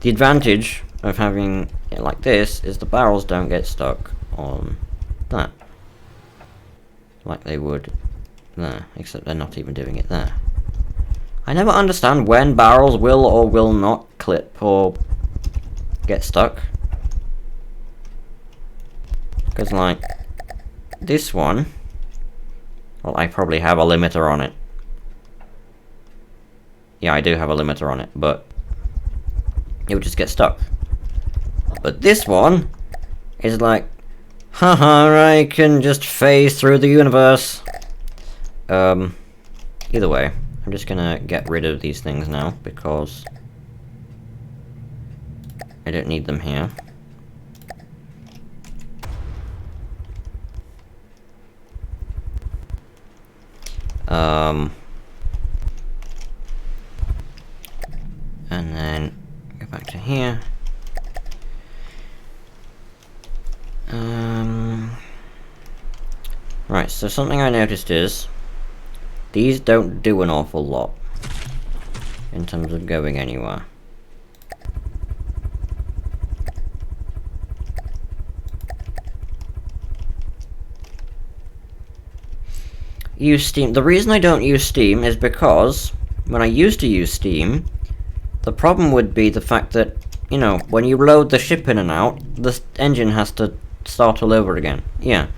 The advantage of having it like this is the barrels don't get stuck on that like they would there, except they're not even doing it there. I never understand when barrels will or will not clip or get stuck. Because, like, this one... Well, I probably have a limiter on it. Yeah, I do have a limiter on it, but... it would just get stuck. But this one is like... Haha, I can just phase through the universe. Either way. I'm just gonna get rid of these things now, because I don't need them here. And then go back to here. Right, so something I noticed is these don't do an awful lot in terms of going anywhere. Use Steam. The reason I don't use Steam is because when I used to use Steam, the problem would be the fact that, you know, when you load the ship in and out, the engine has to start all over again. Yeah.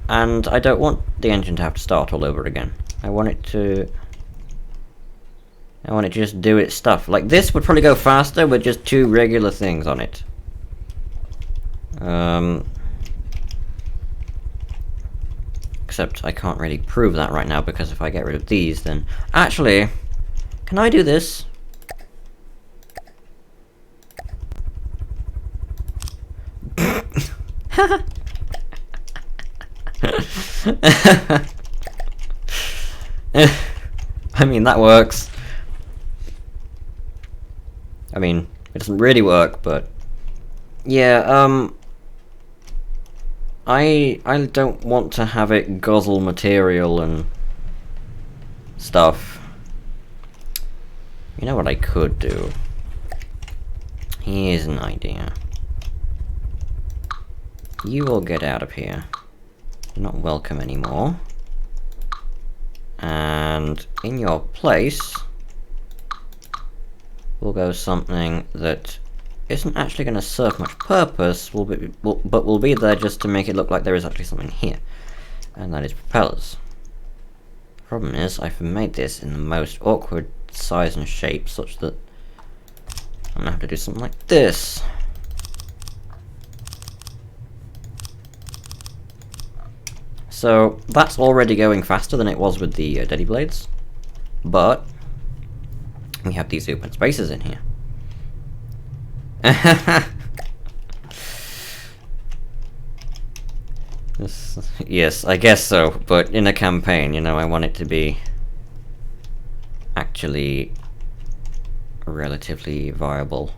And I don't want the engine to have to start all over again. I want it to just do its stuff. Like, this would probably go faster with just 2 regular things on it. Except I can't really prove that right now, because if I get rid of these, then... Actually, can I do this? I mean, that works. I mean, it doesn't really work, but... Yeah, I don't want to have it guzzle material and stuff. You know what I could do? Here's an idea. You will get out of here. You're not welcome anymore. And in your place, we'll go something that isn't actually going to serve much purpose, but will be there just to make it look like there is actually something here. And that is propellers. Problem is, I've made this in the most awkward size and shape, such that I'm going to have to do something like this. So that's already going faster than it was with the Daddy Blades, but we have these open spaces in here. Yes, I guess so, but in a campaign, you know, I want it to be actually relatively viable.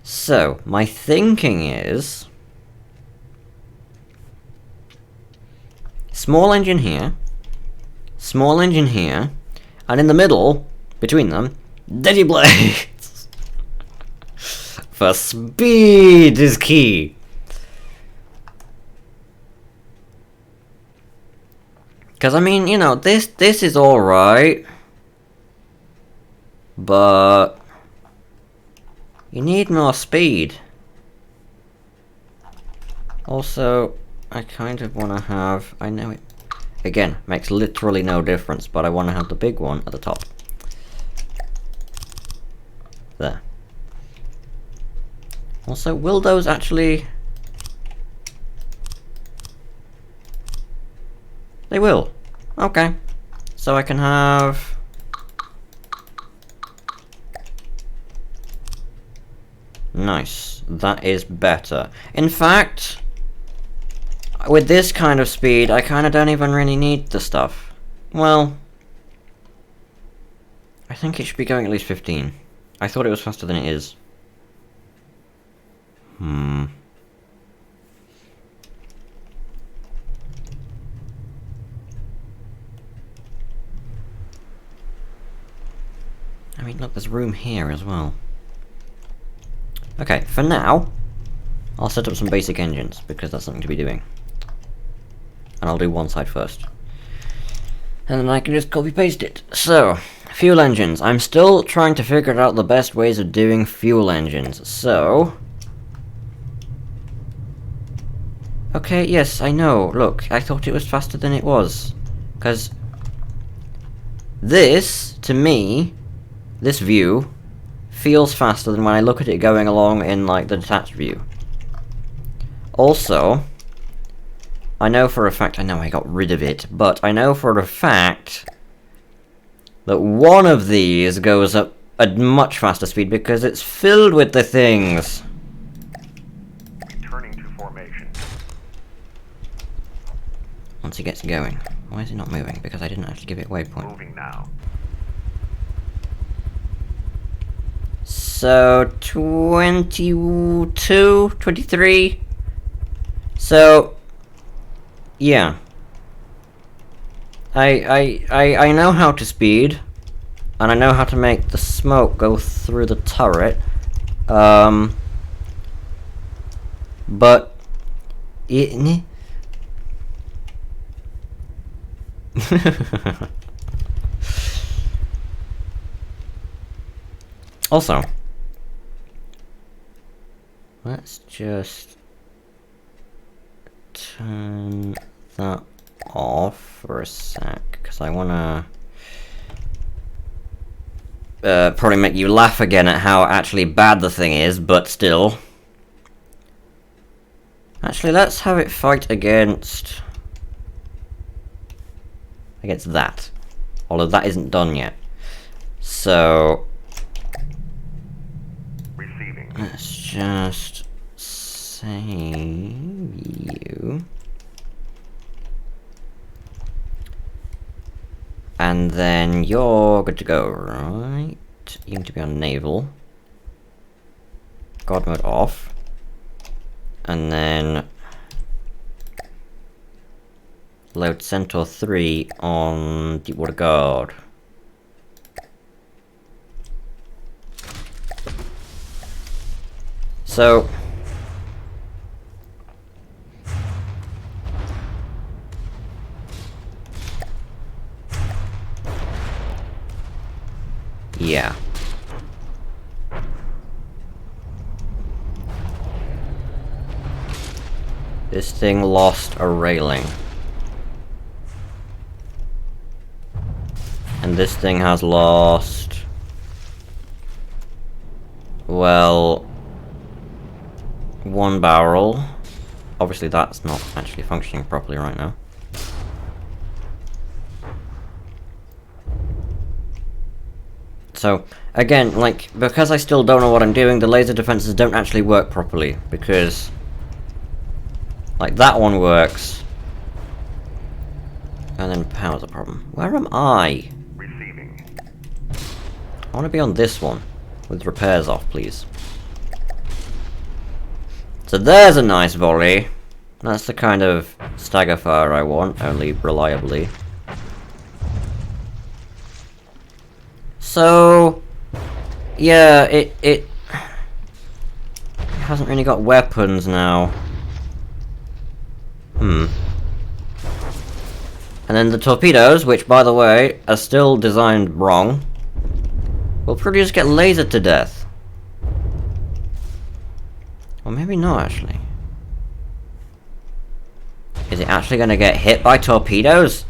So, my thinking is small engine here, and in the middle, between them, Daddy Blades! For speed is key! Because, I mean, you know, this is alright, but you need more speed. Also, I kind of want to have, I know it, again, makes literally no difference, but I want to have the big one at the top. There. Also, will those actually... They will. Okay. So I can have... Nice. That is better. In fact, with this kind of speed, I kind of don't even really need the stuff. Well, I think it should be going at least 15. I thought it was faster than it is. I mean, look, there's room here as well. Okay, for now, I'll set up some basic engines, because that's something to be doing. And I'll do one side first. And then I can just copy-paste it. So, fuel engines. I'm still trying to figure out the best ways of doing fuel engines. So... Okay, yes, I know. Look, I thought it was faster than it was. Because... this, to me... this view feels faster than when I look at it going along in, like, the detached view. Also, I know for a fact, I know I got rid of it, but I know for a fact that one of these goes up at much faster speed because it's filled with the things. Returning to formation. Once it gets going. Why is it not moving? Because I didn't actually give it waypoint. Moving now. So, 22, 23. So, yeah. I know how to speed, and I know how to make the smoke go through the turret. But it also, let's just turn that off for a sec, because I wanna probably make you laugh again at how actually bad the thing is, but still. Actually, let's have it fight against that. Although that isn't done yet. So Receiving. let's just save you. And then you're good to go, right? You need to be on naval. God mode off. And then load Centaur 3 on Deepwater Guard. So... yeah. This thing lost a railing. And this thing has lost... well... one barrel. Obviously that's not actually functioning properly right now. So, again, like, because I still don't know what I'm doing, the laser defenses don't actually work properly, because... like, that one works. And then power's a problem. Where am I? Receiving. I want to be on this one, with repairs off, please. So there's a nice volley. That's the kind of stagger fire I want, only reliably. So, yeah, it hasn't really got weapons now. And then the torpedoes, which, by the way, are still designed wrong, will probably just get lasered to death. Or maybe not, actually. Is it actually going to get hit by torpedoes?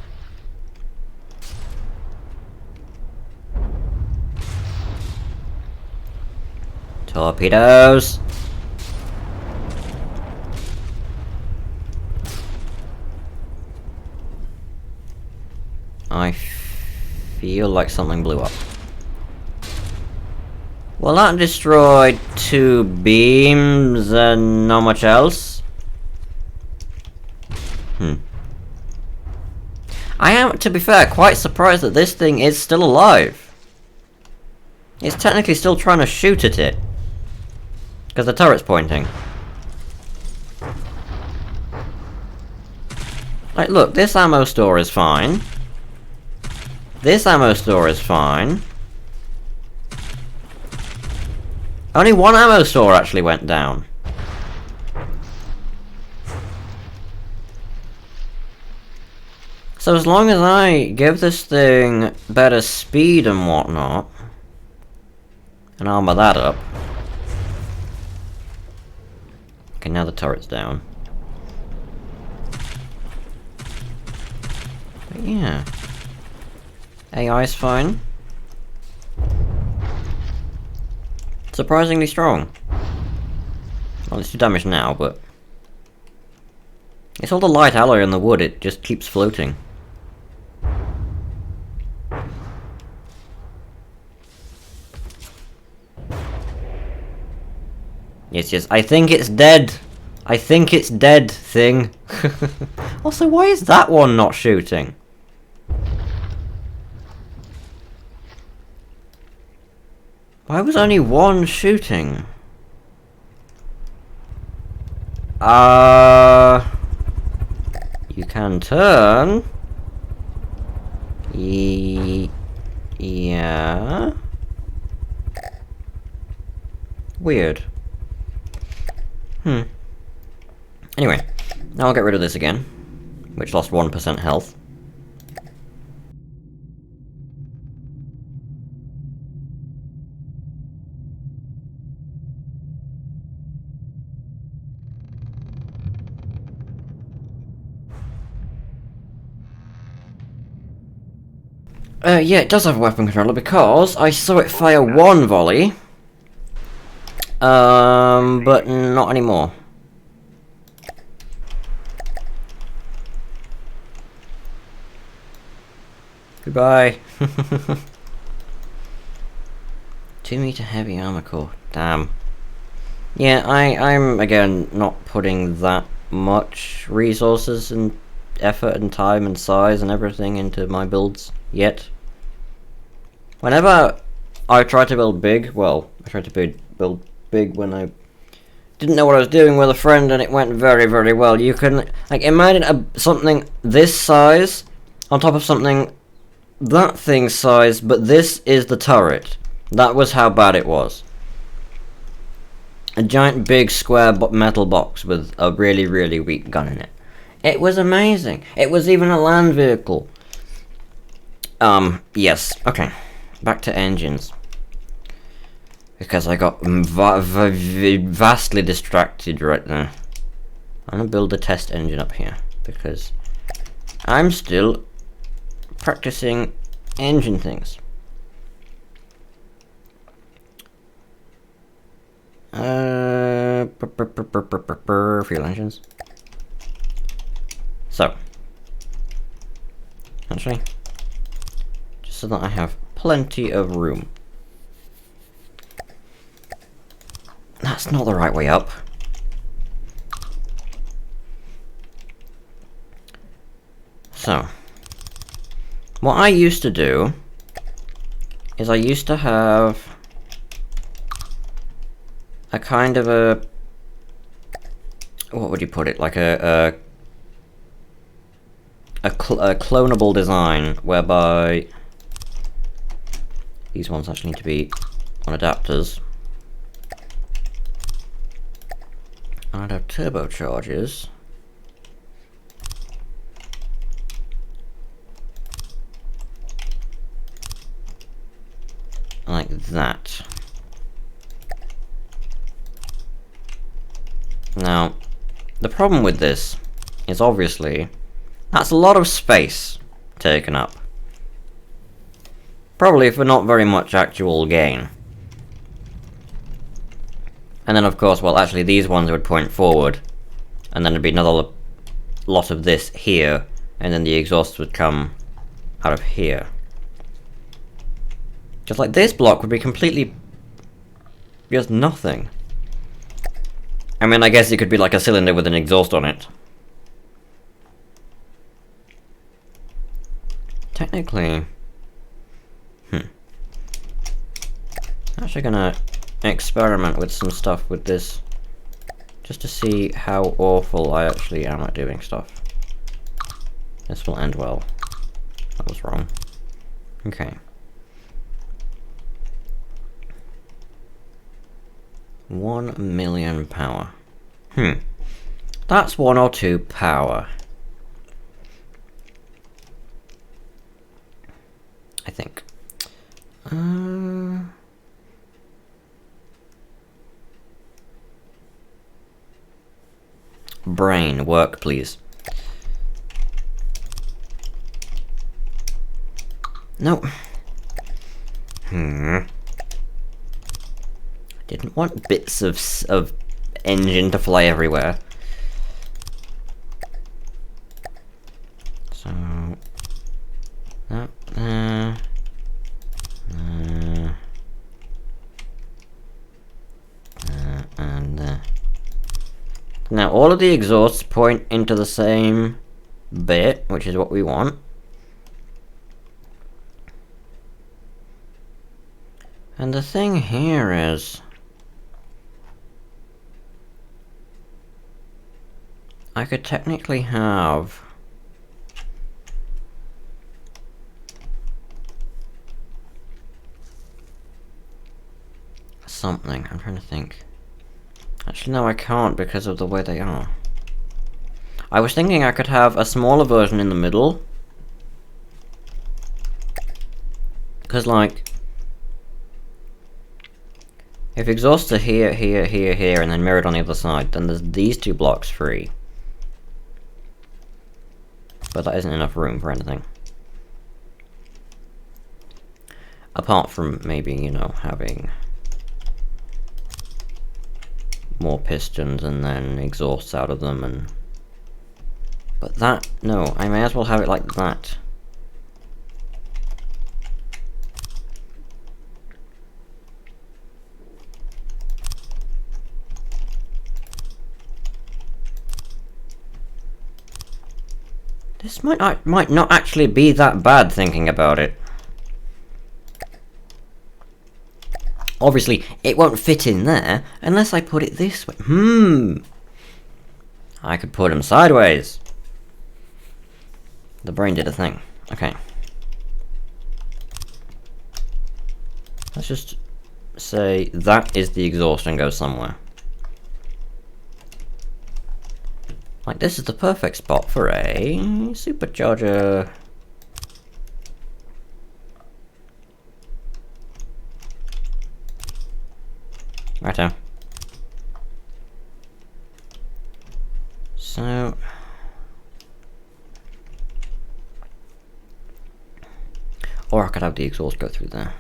Torpedoes! I feel like something blew up. Well, that destroyed 2 beams and not much else. I am, to be fair, quite surprised that this thing is still alive. It's technically still trying to shoot at it. Because the turret's pointing. Like, look, this ammo store is fine. This ammo store is fine. Only one ammo store actually went down. So as long as I give this thing better speed and whatnot, and armor that up. Okay, now the turret's down. But yeah. AI's fine. Surprisingly strong. Well, it's too damaged now, but... it's all the light alloy in the wood, it just keeps floating. Yes, I think it's dead! I think it's dead, thing. Also, why is that one not shooting? Why was only one shooting? You can turn. Yeah. Weird. Anyway, now I'll get rid of this again, which lost 1% health. Yeah, it does have a weapon controller because I saw it fire one volley. But not anymore. Goodbye. 2-meter heavy armor core. Damn. Yeah, I'm again not putting that much resources and effort and time and size and everything into my builds yet. Whenever I try to build big, well, I tried to build big when I didn't know what I was doing with a friend and it went very, very well. You can, like, imagine something this size on top of something that thing's size, but this is the turret. That was how bad it was. a giant big square metal box with a really, really weak gun in it. It was amazing. It was even a land vehicle. Yes. Okay. Back to engines. Because I got vastly distracted right there. I'm gonna build a test engine up here. Because I'm still practicing engine things. Fuel engines. So, actually, just so that I have plenty of room. That's not the right way up. So, what I used to do is I used to have a kind of a, what would you put it, like a clonable design, whereby these ones actually need to be on adapters. I'd have turbochargers. Like that. Now, the problem with this is obviously that's a lot of space taken up. Probably for not very much actual gain. And then of course, well actually these ones would point forward, and then there'd be another lot of this here, and then the exhaust would come out of here. Just like this block would be completely just nothing. I mean, I guess it could be like a cylinder with an exhaust on it. Technically, actually gonna experiment with some stuff with this, just to see how awful I actually am at doing stuff. This will end well. That was wrong. Okay. 1 million power. That's 1 or 2 power. I think. Brain, work please. No. Didn't want bits of engine to fly everywhere. So that there. And there. Now all of the exhausts point into the same bit, which is what we want. And the thing here is, I could technically have something. I'm trying to think. Actually, no, I can't because of the way they are. I was thinking I could have a smaller version in the middle. Because, like, if exhausts are here, here, here, here, and then mirrored on the other side, then there's these 2 blocks free. But that isn't enough room for anything. Apart from maybe, you know, having more pistons and then exhausts out of them, and but that, no, I may as well have it like that. This might not actually be that bad, thinking about it. Obviously, it won't fit in there unless I put it this way. I could put them sideways. The brain did a thing. Okay. Let's just say that is the exhaust and go somewhere. Like, this is the perfect spot for a supercharger. Righto. So... or I could have the exhaust go through there.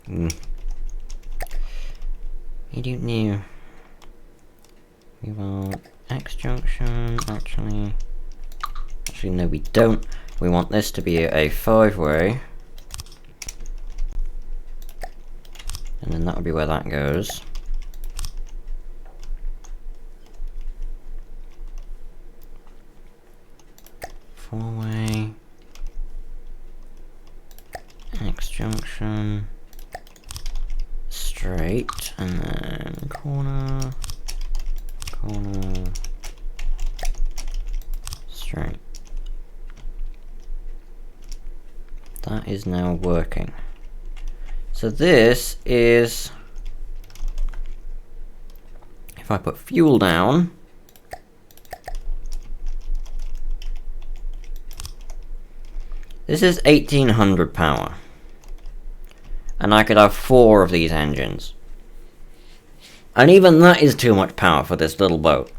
I don't know. We want X junction, actually no we don't. We want this to be a 5-way. And then that would be where that goes. Four-way. X junction. Straight, and then corner, straight. That is now working. So this is, if I put fuel down, this is 1800 power. And I could have 4 of these engines. And even that is too much power for this little boat.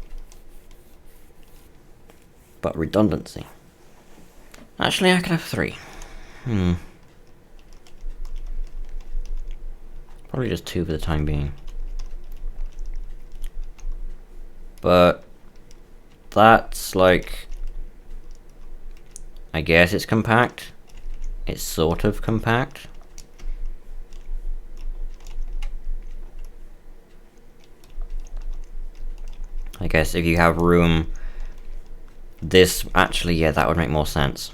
But redundancy. Actually, I could have 3. Probably just 2 for the time being. But that's like... I guess it's compact. It's sort of compact. I guess if you have room, this actually, yeah, that would make more sense.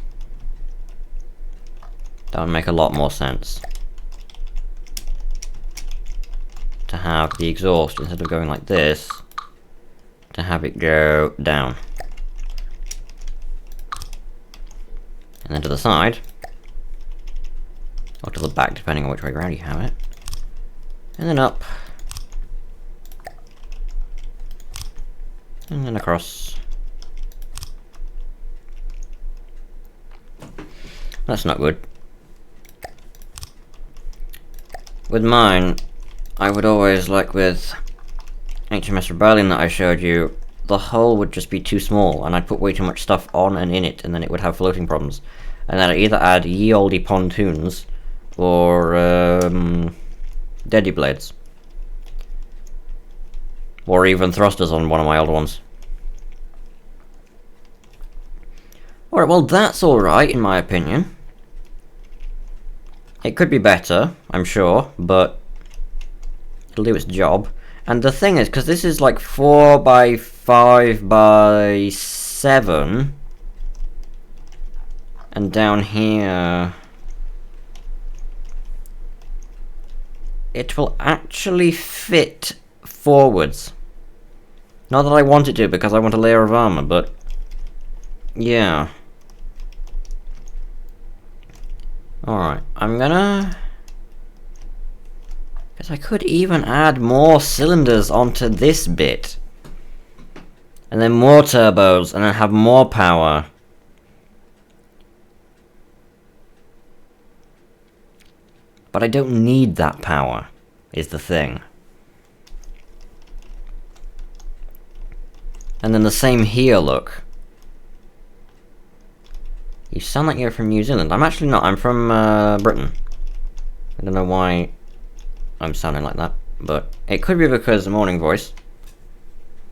That would make a lot more sense. To have the exhaust, instead of going like this, to have it go down. And then to the side, or to the back, depending on which way around you have it. And then up. And then across. That's not good. With mine, I would always, like with HMS Rebellion that I showed you, the hull would just be too small, and I'd put way too much stuff on and in it, and then it would have floating problems. And then I'd either add ye olde pontoons, or deady blades. Or even thrusters on one of my old ones. Alright, well that's alright in my opinion. It could be better, I'm sure, but it'll do its job. And the thing is, because this is like 4 by 5 by 7, and down here, it will actually fit forwards. Not that I want it to, because I want a layer of armor, but yeah. Alright, I'm gonna... because I could even add more cylinders onto this bit. And then more turbos, and then have more power. But I don't need that power, is the thing. And then the same here, look. You sound like you're from New Zealand. I'm actually not, I'm from Britain. I don't know why I'm sounding like that, but it could be because of morning voice.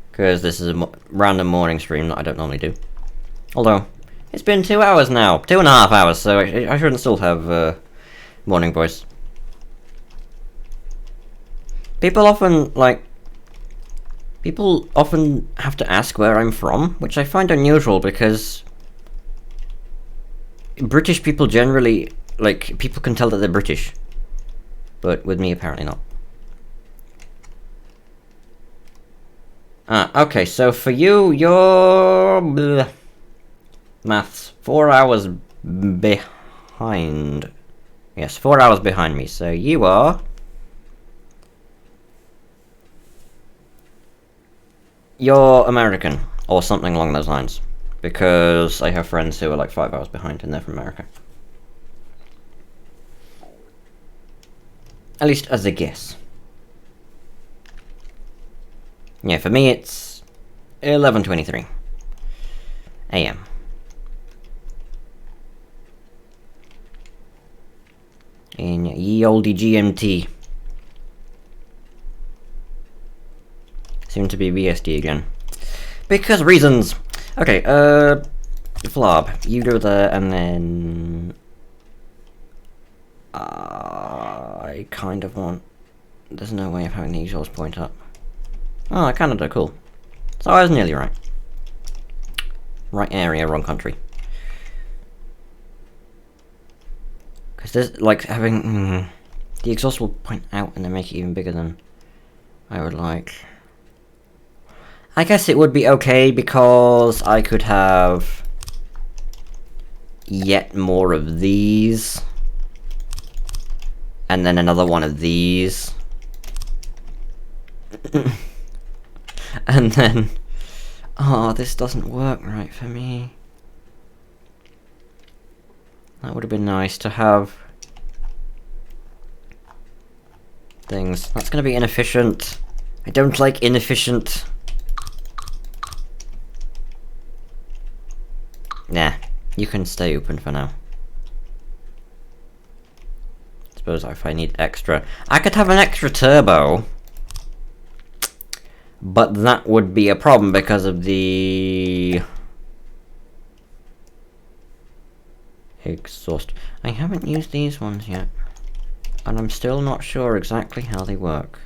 Because this is a random morning stream that I don't normally do. Although, it's been 2 hours now, 2.5 hours, so I shouldn't still have morning voice. People often, like, people often have to ask where I'm from, which I find unusual because British people generally, like, people can tell that they're British. But with me, apparently not. Okay, so for you, you're... bleh. Maths. 4 hours behind. Yes, 4 hours behind me, so you are... you're American, or something along those lines. Because I have friends who are like 5 hours behind and they're from America. At least as a guess. Yeah, for me it's 11:23 AM. In ye olde GMT. Soon to be VSD again. Because reasons! Okay, Flob, you go there and then... I kind of want... There's no way of having the exhaust point up. Oh, Canada, cool. So I was nearly right. Right area, wrong country. Because there's, like, having... the exhaust will point out and then make it even bigger than I would like. I guess it would be okay because I could have yet more of these. And then another one of these. And then... Oh, this doesn't work right for me. That would have been nice to have things. That's going to be inefficient. I don't like inefficient. Nah, you can stay open for now. Suppose if I need extra... I could have an extra turbo. But that would be a problem because of the... exhaust. I haven't used these ones yet. And I'm still not sure exactly how they work.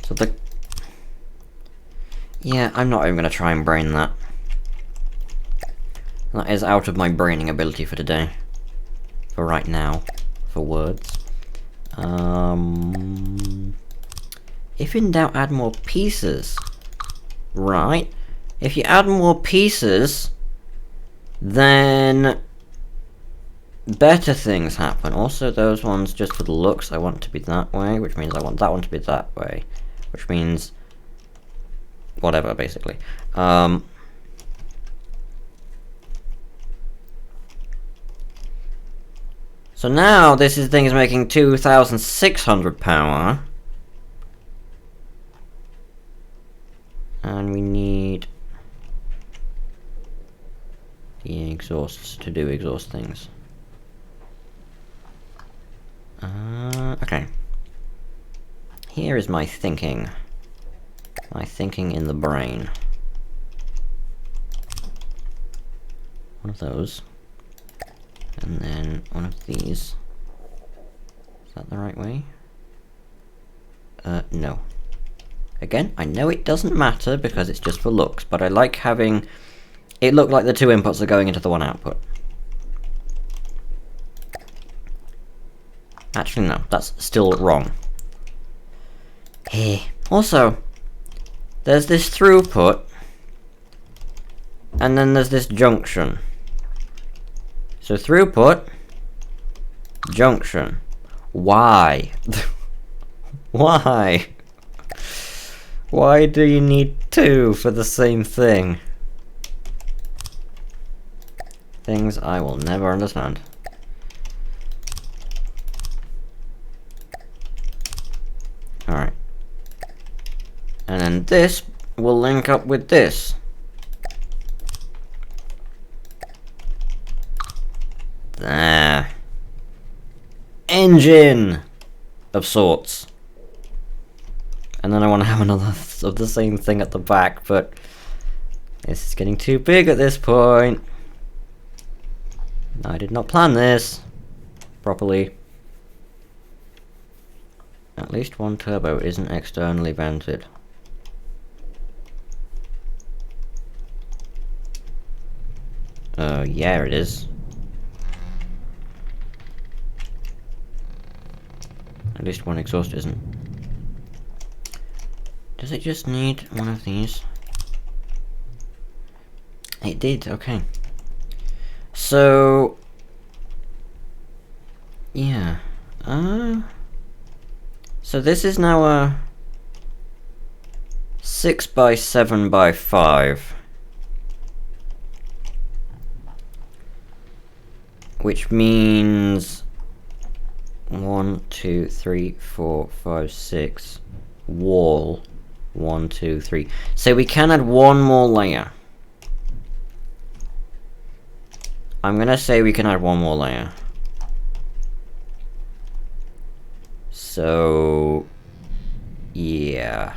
So the... Yeah, I'm not even going to try and brain that. That is out of my braining ability for today. For right now. For words. If in doubt, add more pieces. Right. If you add more pieces, then better things happen. Also, those ones, just for the looks, I want to be that way, which means I want that one to be that way. Which means... whatever, basically. So now this thing is making 2,600 power. And we need the exhausts to do exhaust things. Okay. Here is my thinking. My thinking in the brain. One of those. And then one of these. Is that the right way? No. Again, I know it doesn't matter because it's just for looks, but I like having it look like the two inputs are going into the one output. Actually, no, that's still wrong. Hey. Also, there's this throughput, and then there's this junction. So throughput, junction. Why? Why? Why do you need two for the same thing? Things I will never understand. Alright. And then this will link up with this. There. Engine! Of sorts. And then I want to have another of the same thing at the back, but this is getting too big at this point. I did not plan this properly. At least one turbo isn't externally vented. Yeah, it is. At least one exhaust isn't. Does it just need one of these? It did, okay. So... yeah. So this is now a... 6 by 7 by 5. Which means 1, 2, 3, 4, 5, 6. Wall. 1, 2, 3. So we can add one more layer. I'm gonna say we can add one more layer. So yeah.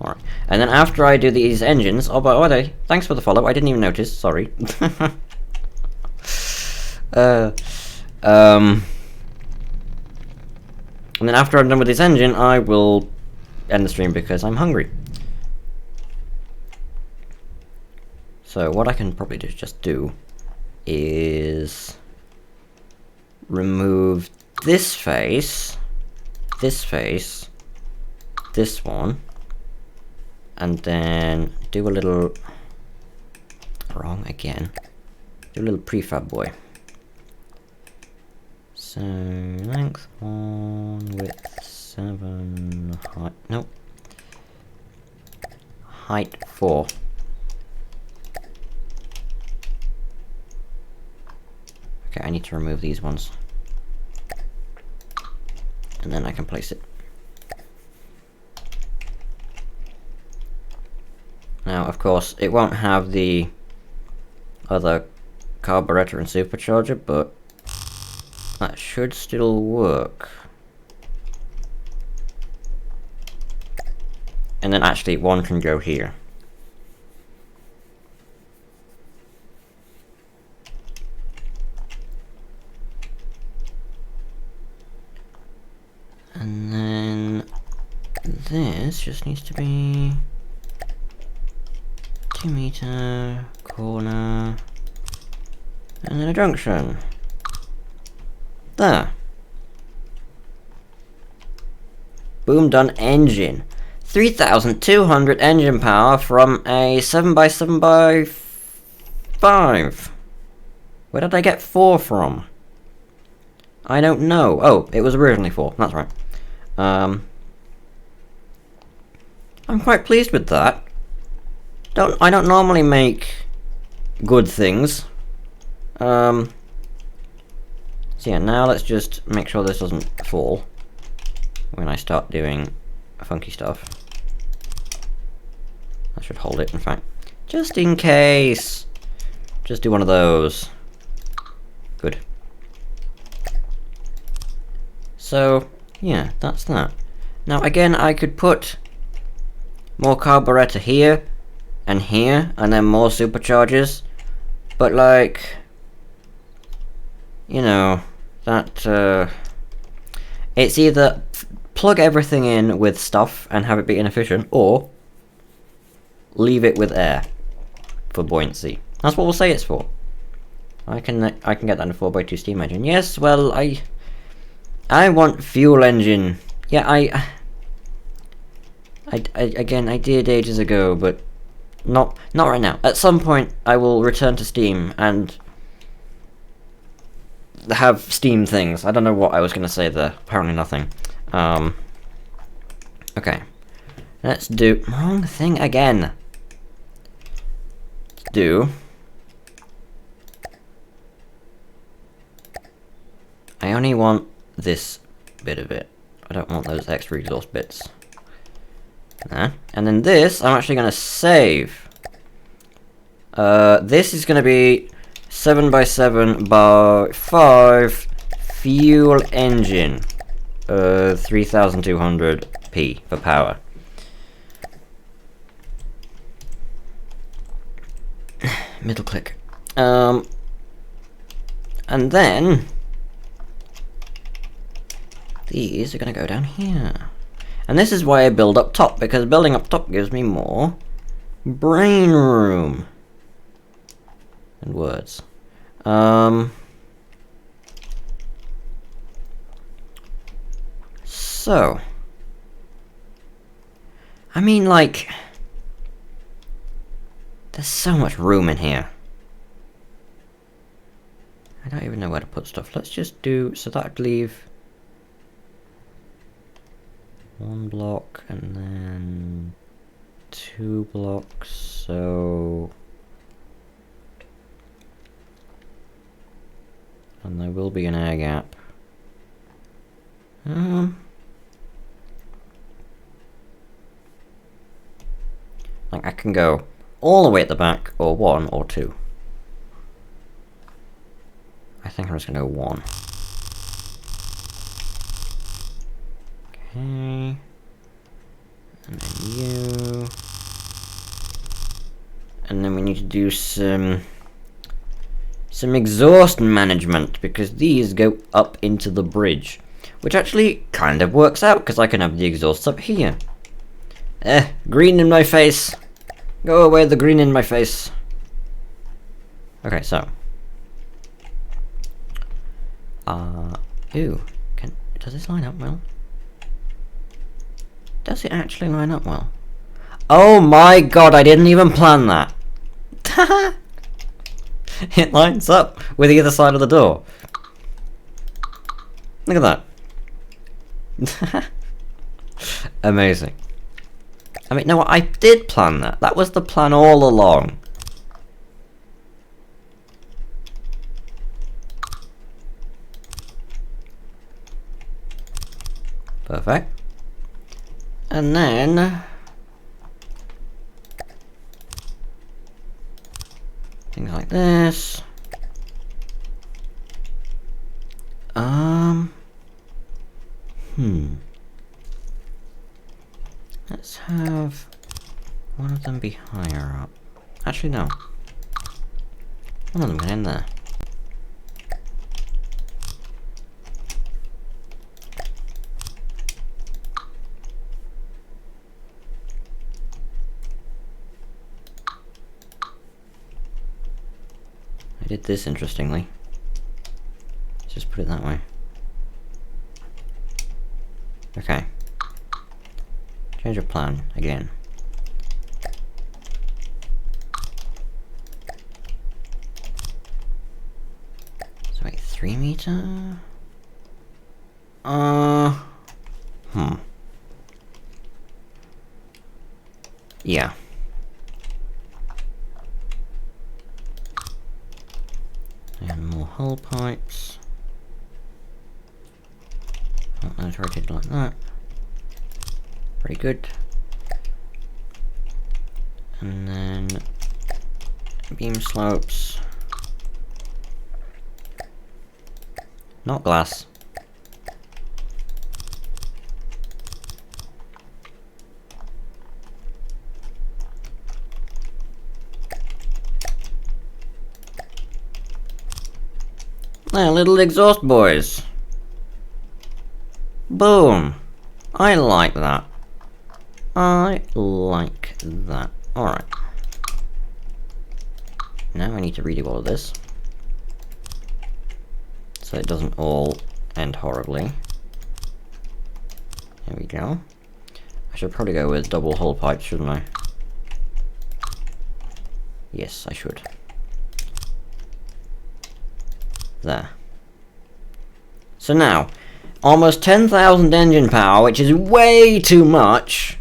Alright. And then after I do these engines, oh, by the way, thanks for the follow, I didn't even notice, sorry. And then after I'm done with this engine, I will end the stream because I'm hungry. So what I can probably just do is remove this face, this one, and then do a little, wrong again, do a little prefab boy. So length 1, width 7, height, nope, height 4. Okay, I need to remove these ones. And then I can place it. Now, of course, it won't have the other carburetor and supercharger, but that should still work. And then actually one can go here. And then this just needs to be 2 meter, corner, and then a junction. There. Boom, done. Engine. 3,200 engine power from a 7x7x5. Where did I get 4 from? I don't know. Oh, it was originally 4. That's right. I'm quite pleased with that. I don't normally make good things. So yeah, now let's just make sure this doesn't fall when I start doing funky stuff. I should hold it, in fact. Just in case. Just do one of those. Good. So, yeah, that's that. Now, again, I could put more carburetor here, and then more superchargers. But, like, you know, that, it's either plug everything in with stuff and have it be inefficient, or leave it with air for buoyancy. That's what we'll say it's for. I can get that in a 4x2 steam engine. Yes, well, I want fuel engine. Yeah, again, I did ages ago, but not right now. At some point, I will return to Steam and have Steam things. I don't know what I was going to say there. Apparently nothing. Okay. Let's do... Wrong thing again. Let's do... I only want this bit of it. I don't want those extra exhaust bits. There. And then this, I'm actually going to save. This is going to be 7x7x5 fuel engine. 3200p for power. Middle click. And then these are going to go down here. And this is why I build up top, because building up top gives me more brain room. And words. So, I mean, like, there's so much room in here. I don't even know where to put stuff. Let's just do, so that'd leave one block, and then 2 blocks, so... And there will be an air gap. Like, I can go all the way at the back, or 1, or 2. I think I'm just gonna go 1. Okay. And then you. And then we need to do some exhaust management, because these go up into the bridge. Which actually kind of works out, because I can have the exhausts up here. Green in my face. Go away, the green in my face. Okay, so. Ooh. Does this line up well? Does it actually line up well? Oh my god, I didn't even plan that. It lines up with either side of the door. Look at that. Amazing. I mean, no, I did plan that. That was the plan all along. Perfect. And then... things like this. Let's have one of them be higher up. Actually, no. One of them can end there. I did this interestingly. Let's just put it that way. Okay. Change of plan again. So wait, 3 meter? Yeah. And more hull pipes. Oh, that's rotated like that. Very good. And then beam slopes. Not glass. There, little exhaust boys. Boom. I like that. I like that. Alright. Now I need to redo all of this, so it doesn't all end horribly. There we go. I should probably go with double hull pipes, shouldn't I? Yes, I should. There. So now, almost 10,000 engine power, which is way too much,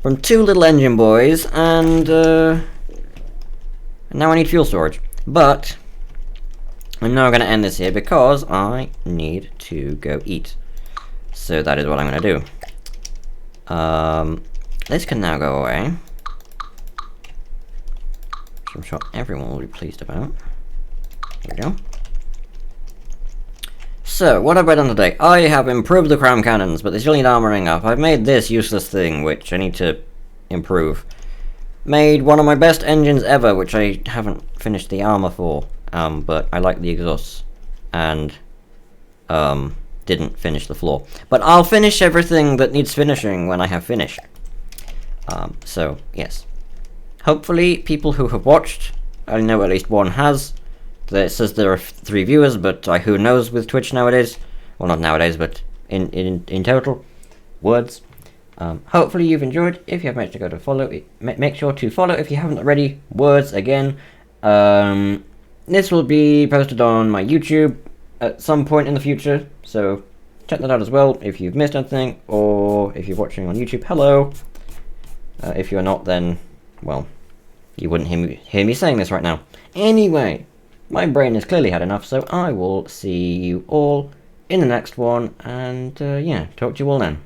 from 2 little engine boys, and now I need fuel storage. But I'm now going to end this here because I need to go eat. So that is what I'm going to do. This can now go away, which I'm sure everyone will be pleased about. There we go. So, what have I done today? I have improved the crown cannons, but they still need armoring up. I've made this useless thing, which I need to improve. Made one of my best engines ever, which I haven't finished the armor for, but I like the exhausts, and didn't finish the floor. But I'll finish everything that needs finishing when I have finished. So, yes. Hopefully, people who have watched, I know at least one has. It says there are 3 viewers, but who knows with Twitch nowadays? Well, not nowadays, but in total. Words. Hopefully you've enjoyed. If you have managed to go to follow, make sure to follow if you haven't already. Words again. This will be posted on my YouTube at some point in the future, so check that out as well if you've missed anything, or if you're watching on YouTube. Hello. If you're not, then, well, you wouldn't hear me saying this right now. Anyway, my brain has clearly had enough, so I will see you all in the next one, and yeah, talk to you all then.